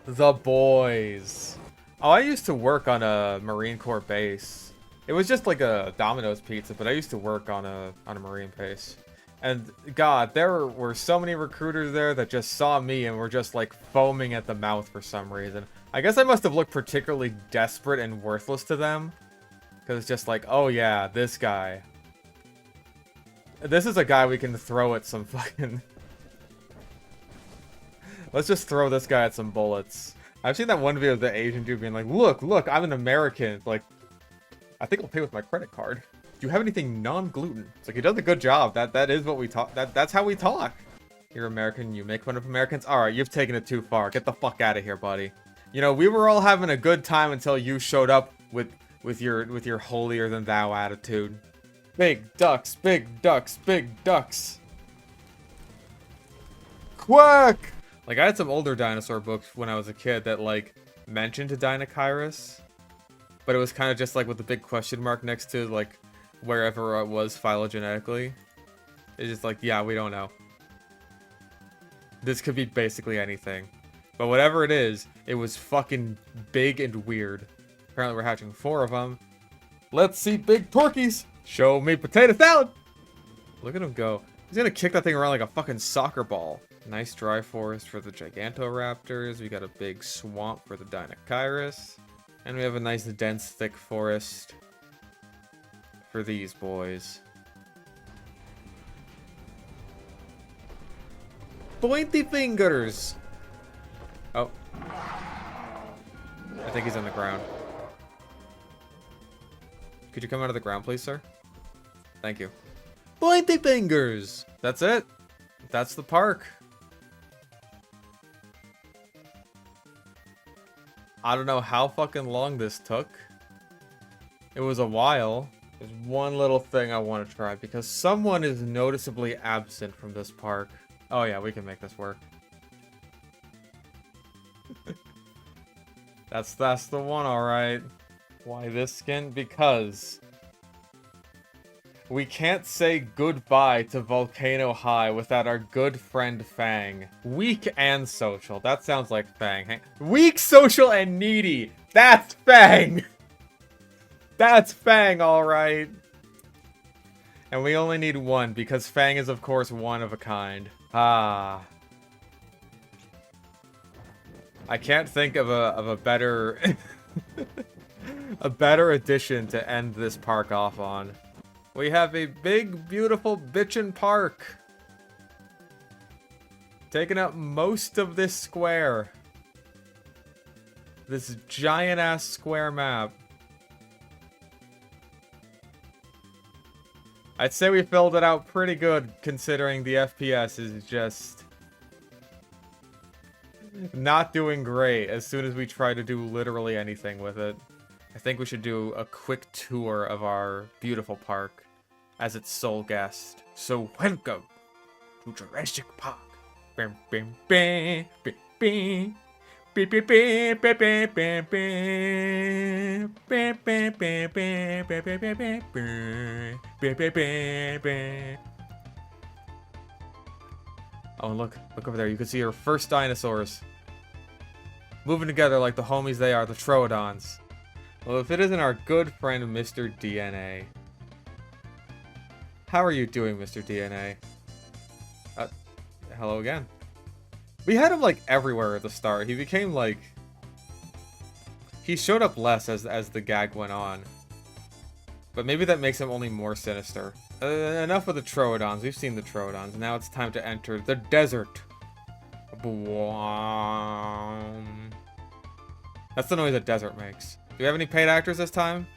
The boys. Oh, I used to work on a Marine Corps base. It was just like a Domino's pizza, but I used to work on a Marine base. And God, there were so many recruiters there that just saw me and were just like foaming at the mouth for some reason. I guess I must have looked particularly desperate and worthless to them. Because it's just like, oh yeah, this guy. This is a guy we can throw at some fucking... Let's just throw this guy at some bullets. I've seen that one video of the Asian dude being like, look, I'm an American. Like, I think I'll pay with my credit card. Do you have anything non-gluten? It's like, he does a good job. That is what we talk. That's how we talk. You're American, you make fun of Americans? Alright, you've taken it too far. Get the fuck out of here, buddy. You know, we were all having a good time until you showed up with your holier-than-thou attitude. Big ducks, big ducks, big ducks. Quack! Like, I had some older dinosaur books when I was a kid that, like, mentioned Deinonychirus. But it was kind of just, like, with the big question mark next to, like, wherever it was phylogenetically. It's just like, yeah, we don't know. This could be basically anything. But whatever it is, it was fucking big and weird. Apparently we're hatching 4 of them. Let's see big turkeys! Show me potato salad! Look at him go. He's gonna kick that thing around like a fucking soccer ball. Nice dry forest for the Gigantoraptors. We got a big swamp for the Deinonychirus. And we have a nice dense thick forest for these boys. Pointy fingers! Oh. I think he's on the ground. Could you come out of the ground, please, sir? Thank you. Pointy fingers! That's it. That's the park. I don't know how fucking long this took. It was a while. There's one little thing I want to try because someone is noticeably absent from this park. Oh yeah, we can make this work. That's the one, alright. Why this skin? Because we can't say goodbye to Volcano High without our good friend Fang. Weak and social. That sounds like Fang. Weak, social, and needy. That's Fang! That's Fang, alright. And we only need one, because Fang is, of course, one of a kind. Ah. I can't think of a better... a better addition to end this park off on. We have a big, beautiful bitchin' park. Taking up most of this square. This giant-ass square map. I'd say we filled it out pretty good, considering the FPS is just... not doing great as soon as we try to do literally anything with it. I think we should do a quick tour of our beautiful park as its sole guest. So welcome to Jurassic Park. Bam, bam, bam, bam, bam. Beep, beep, beep, beep, beep, beep, beep. Beep, beep, beep, beep, beep, beep, beep, beep. Beep, beep, beep, beep. Oh, and look over there. You can see our first dinosaurs moving together like the homies they are, the Troodons. Well, if it isn't our good friend Mr. DNA. How are you doing, Mr. DNA? Hello again. We had him, like, everywhere at the start. He became, like... he showed up less as the gag went on. But maybe that makes him only more sinister. Enough of the Troodons. We've seen the Troodons. Now it's time to enter the desert. That's the noise a desert makes. Do we have any paid actors this time?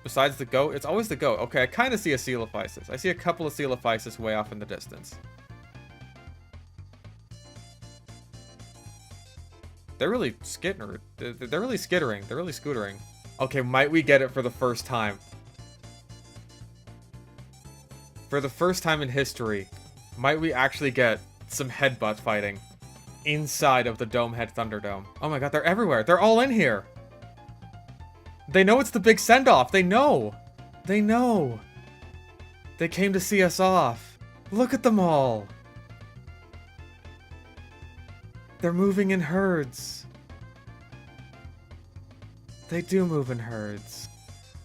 Besides the goat? It's always the goat. Okay, I kind of see a Coelophysis. I see a couple of Coelophysis way off in the distance. They're really skittering. They're really skittering. They're really scootering. Okay, might we get it for the first time? For the first time in history, might we actually get some headbutt fighting inside of the Domehead Thunderdome? Oh my god, they're everywhere. They're all in here. They know it's the big send-off. They know. They know. They came to see us off. Look at them all. They're moving in herds. They do move in herds.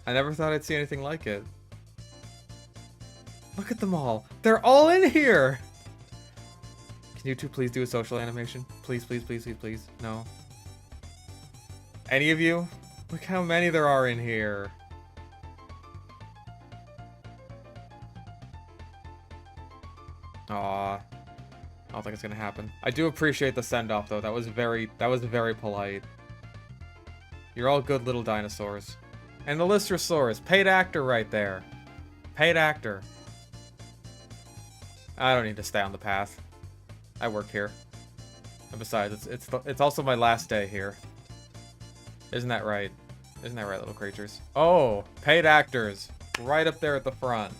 I never thought I'd see anything like it. Look at them all. They're all in here. Can you two please do a social animation? Please, please, please, please, please. No. Any of you? Look how many there are in here. Aw. I don't think it's gonna happen. I do appreciate the send-off though. That was very polite. You're all good little dinosaurs. And the Lystrosaurus, paid actor right there. Paid actor. I don't need to stay on the path. I work here. And besides, it's also my last day here. Isn't that right? Isn't that right, little creatures? Oh, paid actors. Right up there at the front.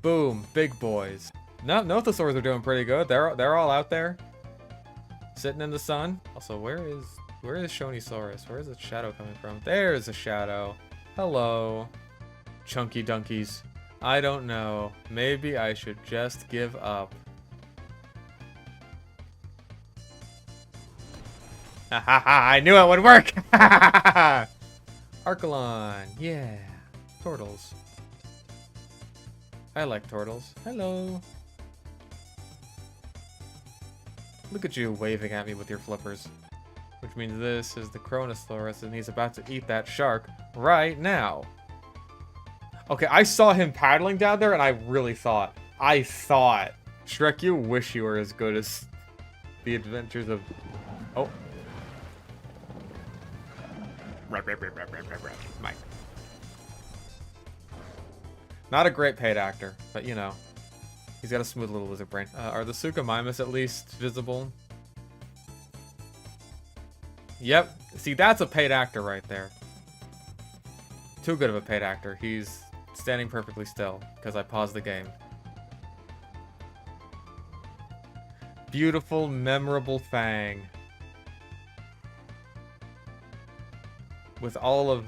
Boom, big boys. No, Nothosaurs are doing pretty good. They're all out there. Sitting in the sun. Also, where is Shonisaurus? Where is the shadow coming from? There's a shadow. Hello. Chunky donkeys. I don't know. Maybe I should just give up. Ha ha ha! I knew it would work! Archelon. Yeah. Turtles. I like turtles. Hello. Look at you waving at me with your flippers. Which means this is the Kronosaurus and he's about to eat that shark right now. Okay, I saw him paddling down there and I really thought, Shrek, you wish you were as good as the adventures of... Oh. Mike. Not a great paid actor, but you know. He's got a smooth little lizard brain. Are the Suchomimus at least visible? Yep. See, that's a paid actor right there. Too good of a paid actor. He's standing perfectly still because I paused the game. Beautiful, memorable Fang. With all of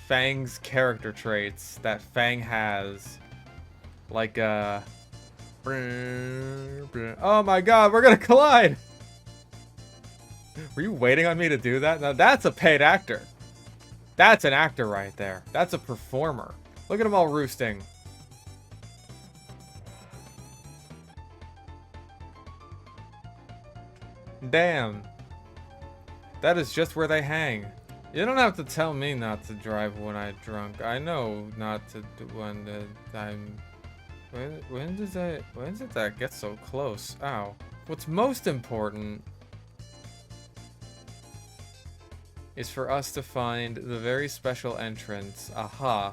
Fang's character traits that Fang has. Like, oh my god, we're gonna collide! Were you waiting on me to do that? Now that's a paid actor. That's an actor right there. That's a performer. Look at them all roosting. Damn. That is just where they hang. You don't have to tell me not to drive when I'm drunk. I know not to do when I'm... When did that get so close? Ow. What's most important is for us to find the very special entrance, aha,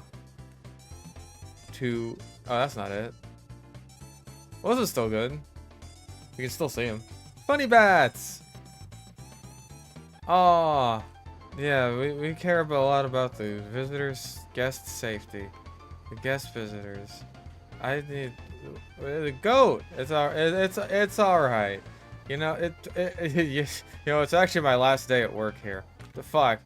to... Oh, that's not it. Well, this is still good. We can still see him. Funny bats! Aw. Yeah, we care a lot about the visitors' guest safety. The guest visitors. I need... The goat! It's alright. You know, you know, it's actually my last day at work here. The fuck?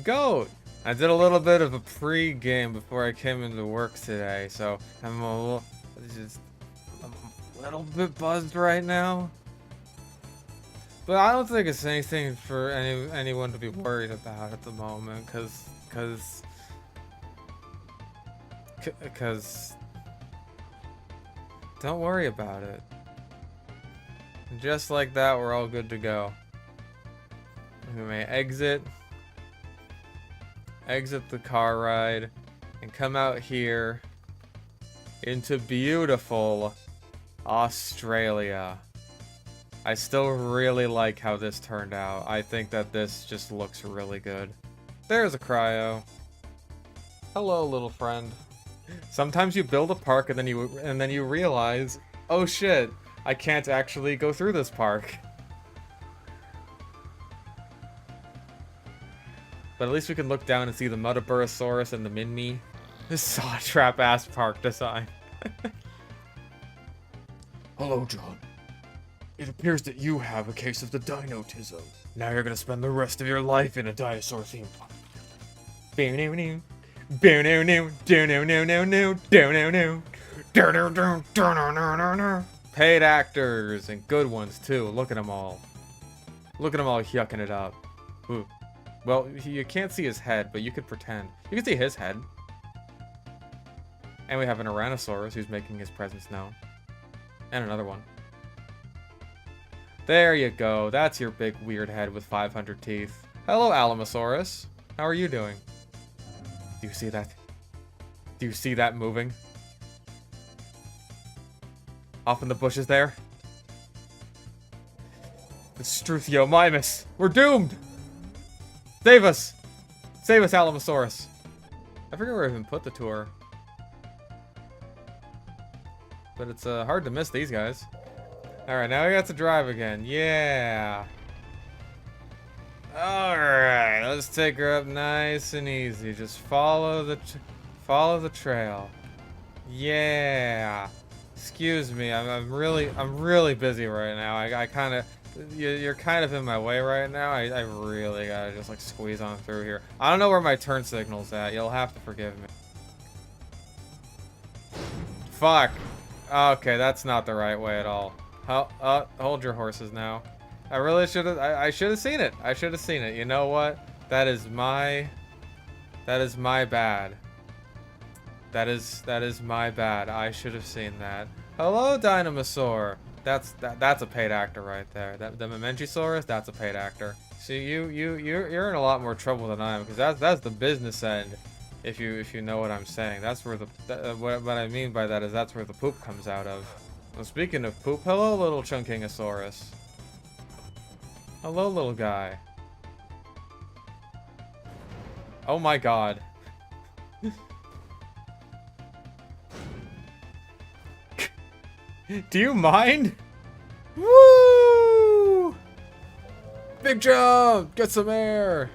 Goat! I did a little bit of a pre-game before I came into work today, so I'm a little bit buzzed right now. But I don't think it's anything for anyone to be worried about at the moment, cause don't worry about it. Just like that, we're all good to go. We may exit the car ride and come out here into beautiful Australia. I still really like how this turned out. I think that this just looks really good. There's a cryo. Hello, little friend. Sometimes you build a park and then you realize, oh shit, I can't actually go through this park. But at least we can look down and see the Muttaburrasaurus and the Minmi This saw trap ass park design. Hello, John. It appears that you have a case of the dinotism. Now you're gonna spend the rest of your life in a dinosaur theme park. Paid actors and good ones too. Look at them all. Look at them all yucking it up. Ooh. Well, you can't see his head, but you could pretend. You can see his head. And we have an Tyrannosaurus who's making his presence known. And another one. There you go. That's your big weird head with 500 teeth. Hello, Alamosaurus. How are you doing? Do you see that? Do you see that moving? Off in the bushes there? The Struthiomimus! We're doomed! Save us! Save us, Alamosaurus! I forget where I even put the tour. But it's hard to miss these guys. Alright, now we got to drive again. Yeah! Alright, let's take her up nice and easy. Just follow the trail. Yeah! Excuse me, I'm really busy right now. I kind of... You're kind of in my way right now. I really gotta just like squeeze on through here. I don't know where my turn signal's at. You'll have to forgive me. Fuck. Okay, that's not the right way at all. Hold your horses now. I really should have. I should have seen it. I should have seen it. You know what? That is my bad. That is my bad. I should have seen that. Hello, Dinosaur. That's a paid actor right there. The Mementosaurus, that's a paid actor. See, you're in a lot more trouble than I am, because that's the business end. If you know what I'm saying, that's where what I mean by that is that's where the poop comes out of. Well, speaking of poop, hello, little Chunkingosaurus. Hello, little guy. Oh my God. Do you mind? Woo! Big jump! Get some air!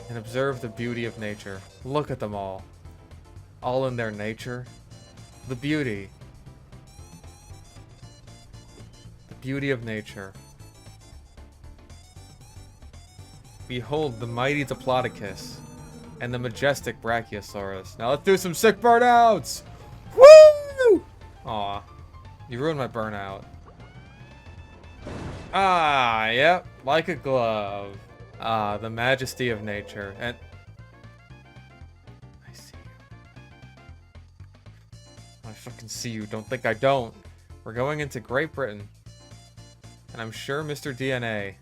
And observe the beauty of nature. Look at them all. All in their nature. The beauty. The beauty of nature. Behold the mighty Diplodocus and the majestic Brachiosaurus. Now let's do some sick burnouts! Woo! Aw. You ruined my burnout. Ah, yep. Like a glove. Ah, the majesty of nature. And... I see you. I fucking see you. Don't think I don't. We're going into Great Britain. And I'm sure Mr. DNA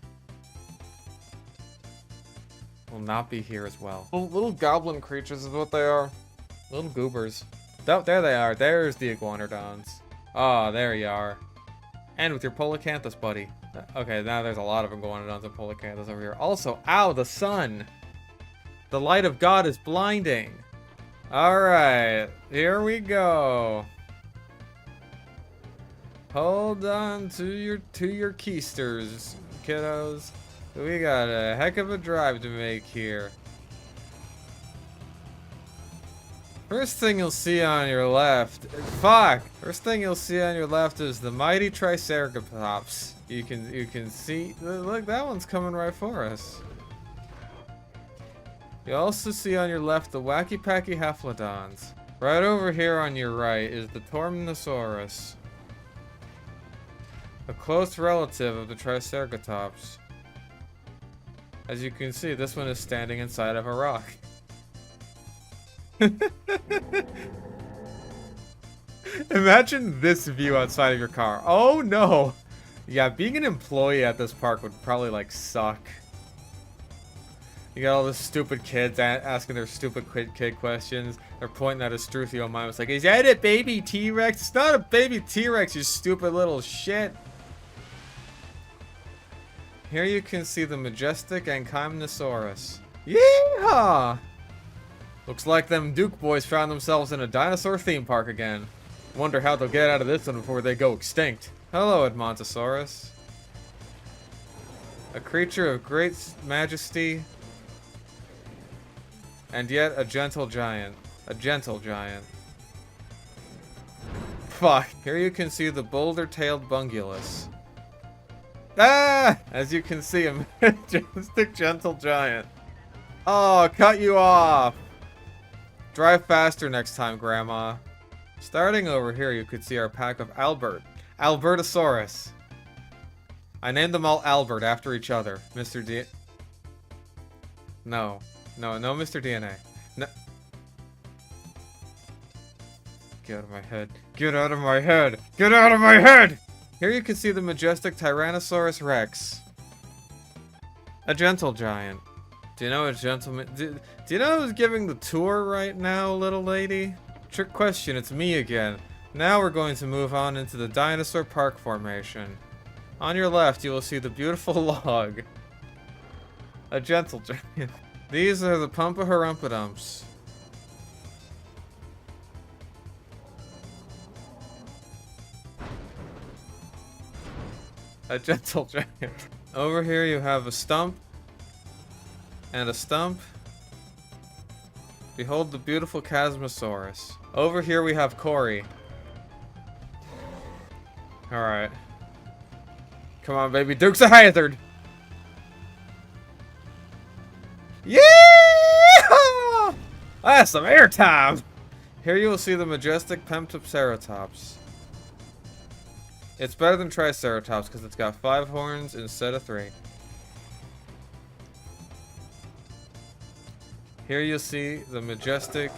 will not be here as well. Little goblin creatures is what they are. Little goobers. Oh, there they are. There's the iguanodons. Oh, there you are. And with your Polacanthus, buddy. Okay, now there's a lot of iguanodons and Polacanthus over here. Also, ow, the sun! The light of God is blinding. Alright, here we go. Hold on to your keisters, kiddos. We got a heck of a drive to make here. First thing you'll see on your left... Fuck! First thing you'll see on your left is the mighty Triceratops. You can see... Look, that one's coming right for us. You also see on your left the Wacky Packy Hephalodons. Right over here on your right is the Tormnosaurus. A close relative of the Triceratops. As you can see, this one is standing inside of a rock. Imagine this view outside of your car. Oh no! Yeah, being an employee at this park would probably like suck. You got all the stupid kids asking their stupid kid questions. They're pointing at a Struthiomimus like, is that a baby T-Rex? It's not a baby T-Rex, you stupid little shit. Here you can see the majestic Ankylosaurus. Yeehaw! Looks like them Duke boys found themselves in a dinosaur theme park again. Wonder how they'll get out of this one before they go extinct. Hello, Edmontosaurus. A creature of great majesty And yet a gentle giant. A gentle giant. Fuck. Here you can see the boulder-tailed bungulus. Ah! As you can see, a majestic gentle giant. Oh, cut you off. Drive faster next time, Grandma. Starting over here, you could see our pack of Albertosaurus. I named them all Albert after each other. Mr. D... No, Mr. DNA. No. Get out of my head. Get out of my head! Get out of my head! Here you can see the majestic Tyrannosaurus Rex. A gentle giant. Do you know a gentleman... Do you know who's giving the tour right now, little lady? Trick question, it's me again. Now we're going to move on into the dinosaur park formation. On your left, you will see the beautiful log. A gentle giant. These are the Pumpa-Harumpa-Dumps. A gentle giant. Over here you have a stump. And a stump. Behold the beautiful Chasmosaurus. Over here we have Corey. Alright. Come on, baby. Dukes of Hazzard! Yeah! That's some airtime! Here you will see the majestic Pemptoceratops. It's better than Triceratops because it's got 5 horns instead of 3. Here you'll see the majestic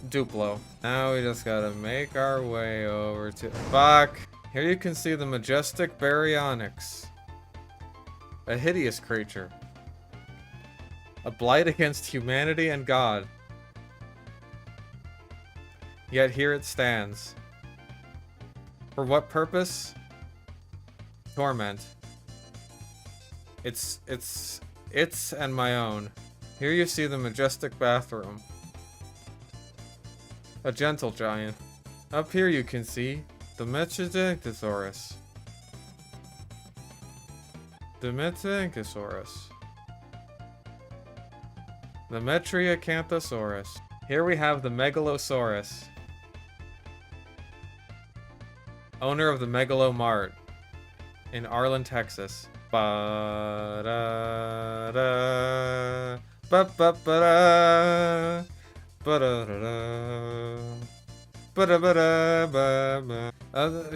Duplo. Now we just gotta make our way over to... Fuck! Here you can see the majestic Baryonyx. A hideous creature. A blight against humanity and God. Yet here it stands. For what purpose? Torment. It's and my own. Here you see the majestic bathroom. A gentle giant. Up here you can see the Mechadictosaurus. The Mechadictosaurus. The Metriacanthosaurus. Here we have the Megalosaurus. Owner of the Megalomart in Arlen, Texas. Ba-da-da, ba-ba-ba-da, ba-da-da-da, ba-da-ba-da-ba-ba.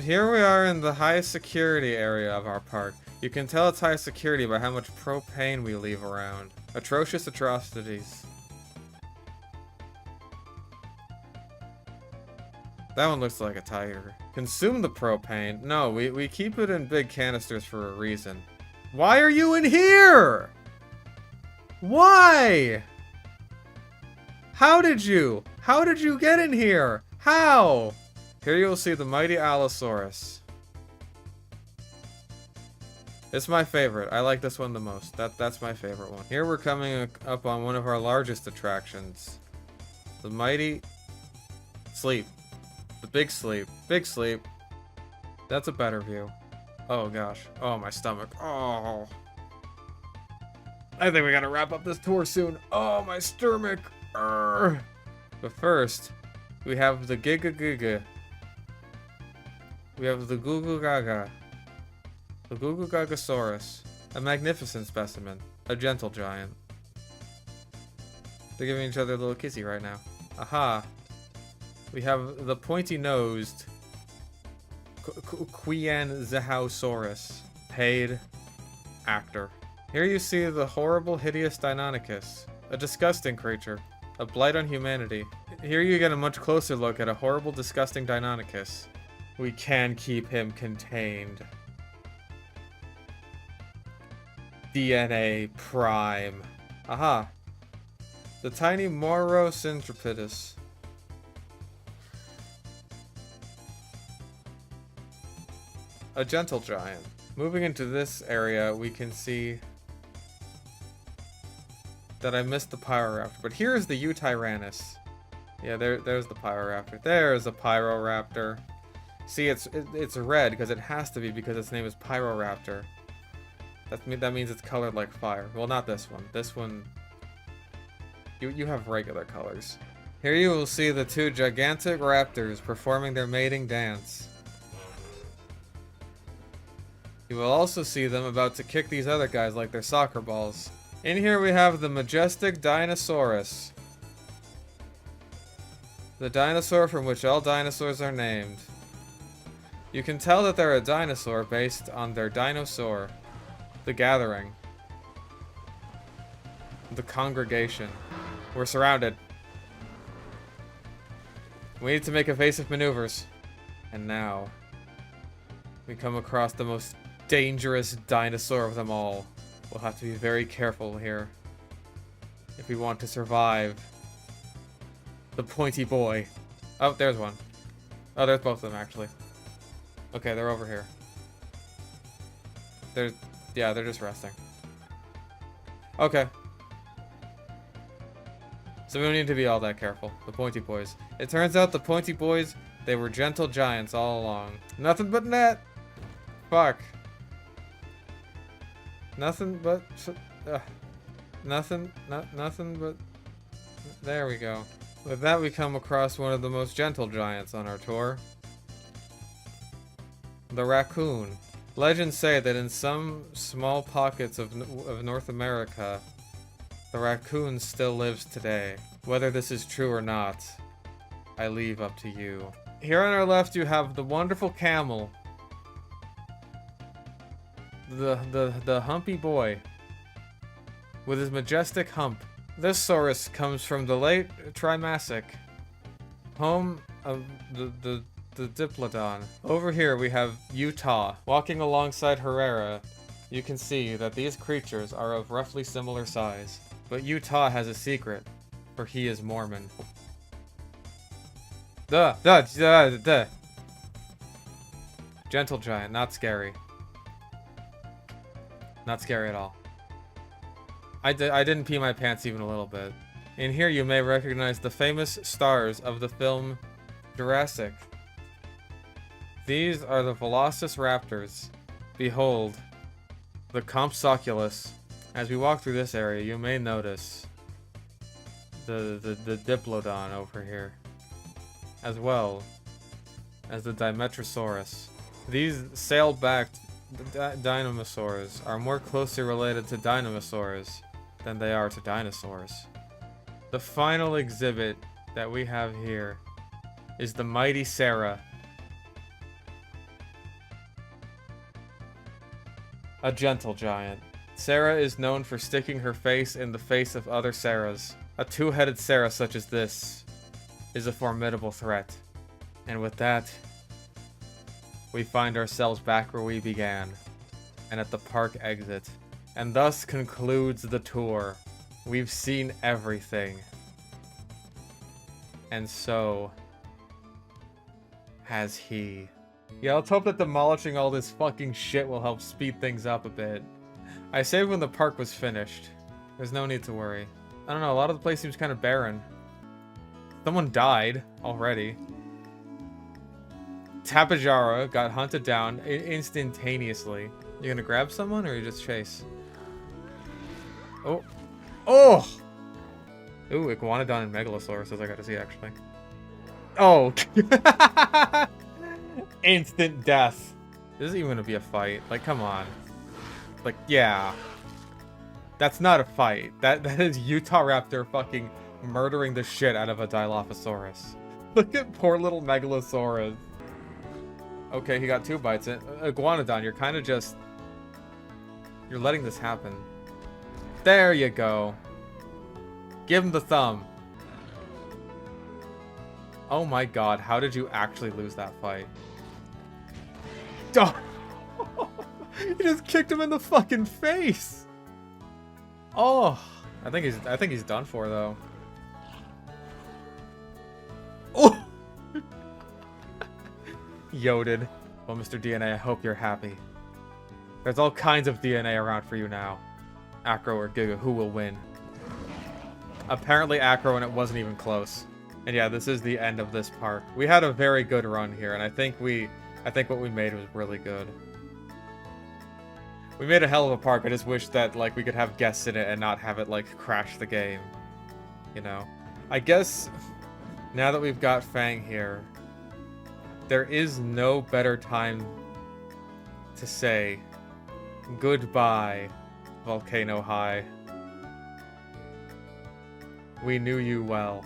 Here we are in the high security area of our park. You can tell it's high security by how much propane we leave around. Atrocious atrocities. That one looks like a tiger. Consume the propane. No, we keep it in big canisters for a reason. Why are you in here? Why? How did you get in here? How? Here you'll see the mighty Allosaurus. It's my favorite. I like this one the most. That's my favorite one. Here we're coming up on one of our largest attractions. The mighty Sleep. The big sleep. Big sleep. That's a better view. Oh gosh. Oh, my stomach. Oh. I think we gotta wrap up this tour soon. Oh, my stomach. Urgh. But first, we have the Giga Giga. We have the Goo Goo Gaga. The Goo Goo Gagasaurus. A magnificent specimen. A gentle giant. They're giving each other a little kissy right now. Aha. We have the pointy-nosed Quianzahausaurus. Paid actor. Here you see the horrible, hideous Deinonychus. A disgusting creature. A blight on humanity. Here you get a much closer look at a horrible, disgusting Deinonychus. We can keep him contained. DNA Prime. Aha. The tiny Morocentripidus. A gentle giant. Moving into this area, we can see that I missed the Pyroraptor. But here's the Eutyrannus. Yeah, there's the Pyroraptor. There's a Pyroraptor. See, it's red because it has to be because its name is Pyroraptor. That means it's colored like fire. Well, not this one. This one You have regular colors. Here you will see the two gigantic raptors performing their mating dance. You will also see them about to kick these other guys like they're soccer balls. In here we have the majestic Dinosaurus. The dinosaur from which all dinosaurs are named. You can tell that they're a dinosaur based on their dinosaur. The gathering. The congregation. We're surrounded. We need to make evasive maneuvers. And now, we come across the most dangerous dinosaur of them all. We'll have to be very careful here if we want to survive. The pointy boy. Oh, there's one. Oh, there's both of them, actually. Okay, they're over here. Yeah, they're just resting. Okay. So we don't need to be all that careful. The pointy boys. It turns out the pointy boys, they were gentle giants all along. Nothing but net! Fuck. Nothing but... nothing but... There we go. With that, we come across one of the most gentle giants on our tour. The raccoon. Legends say that in some small pockets of North America, the raccoon still lives today. Whether this is true or not, I leave up to you. Here on our left, you have the wonderful camel. The humpy boy. With his majestic hump. This saurus comes from the late Triassic, home of the Diplodon. Over here we have Utah. Walking alongside Herrera, you can see that these creatures are of roughly similar size. But Utah has a secret, for he is Mormon. Gentle giant, not scary. Not scary at all. I didn't pee my pants even a little bit. In here you may recognize the famous stars of the film Jurassic. These are the Velociraptors. Behold, the Compsocculus. As we walk through this area, you may notice the Diplodon over here, as well as the Dimetrosaurus. These sail-backed dinosaurs are more closely related to dinosaurs than they are to dinosaurs. The final exhibit that we have here is the mighty Sarah. A gentle giant. Sarah is known for sticking her face in the face of other Sarahs. A two-headed Sarah such as this is a formidable threat. And with that, we find ourselves back where we began, and at the park exit. And thus concludes the tour. We've seen everything. And so has he. Yeah, let's hope that demolishing all this fucking shit will help speed things up a bit. I saved when the park was finished. There's no need to worry. I don't know, a lot of the place seems kind of barren. Someone died already. Tapajara got hunted down instantaneously. You gonna grab someone or you just chase? Oh! Oh! Ooh, Iguanodon and Megalosauruses I gotta see actually. Oh! Instant death. This isn't even gonna be a fight. Like, come on. Like, yeah. That's not a fight. That is Utah Raptor fucking murdering the shit out of a Dilophosaurus. Look at poor little Megalosaurus. Okay, he got 2 bites. Iguanodon, you're kind of just... You're letting this happen. There you go. Give him the thumb. Oh my god, how did you actually lose that fight? Oh. You just kicked him in the fucking face. Oh, I think he's done for though. Oh. Yoded. Well, Mr. DNA, I hope you're happy. There's all kinds of DNA around for you now. Acro or Giga, who will win? Apparently Acro, and it wasn't even close. And yeah, this is the end of this park. We had a very good run here, and I think what we made was really good. We made a hell of a park. I just wish that like we could have guests in it and not have it like crash the game. you know. I guess now that we've got Fang here, there is no better time to say goodbye, Volcano High. We knew you well.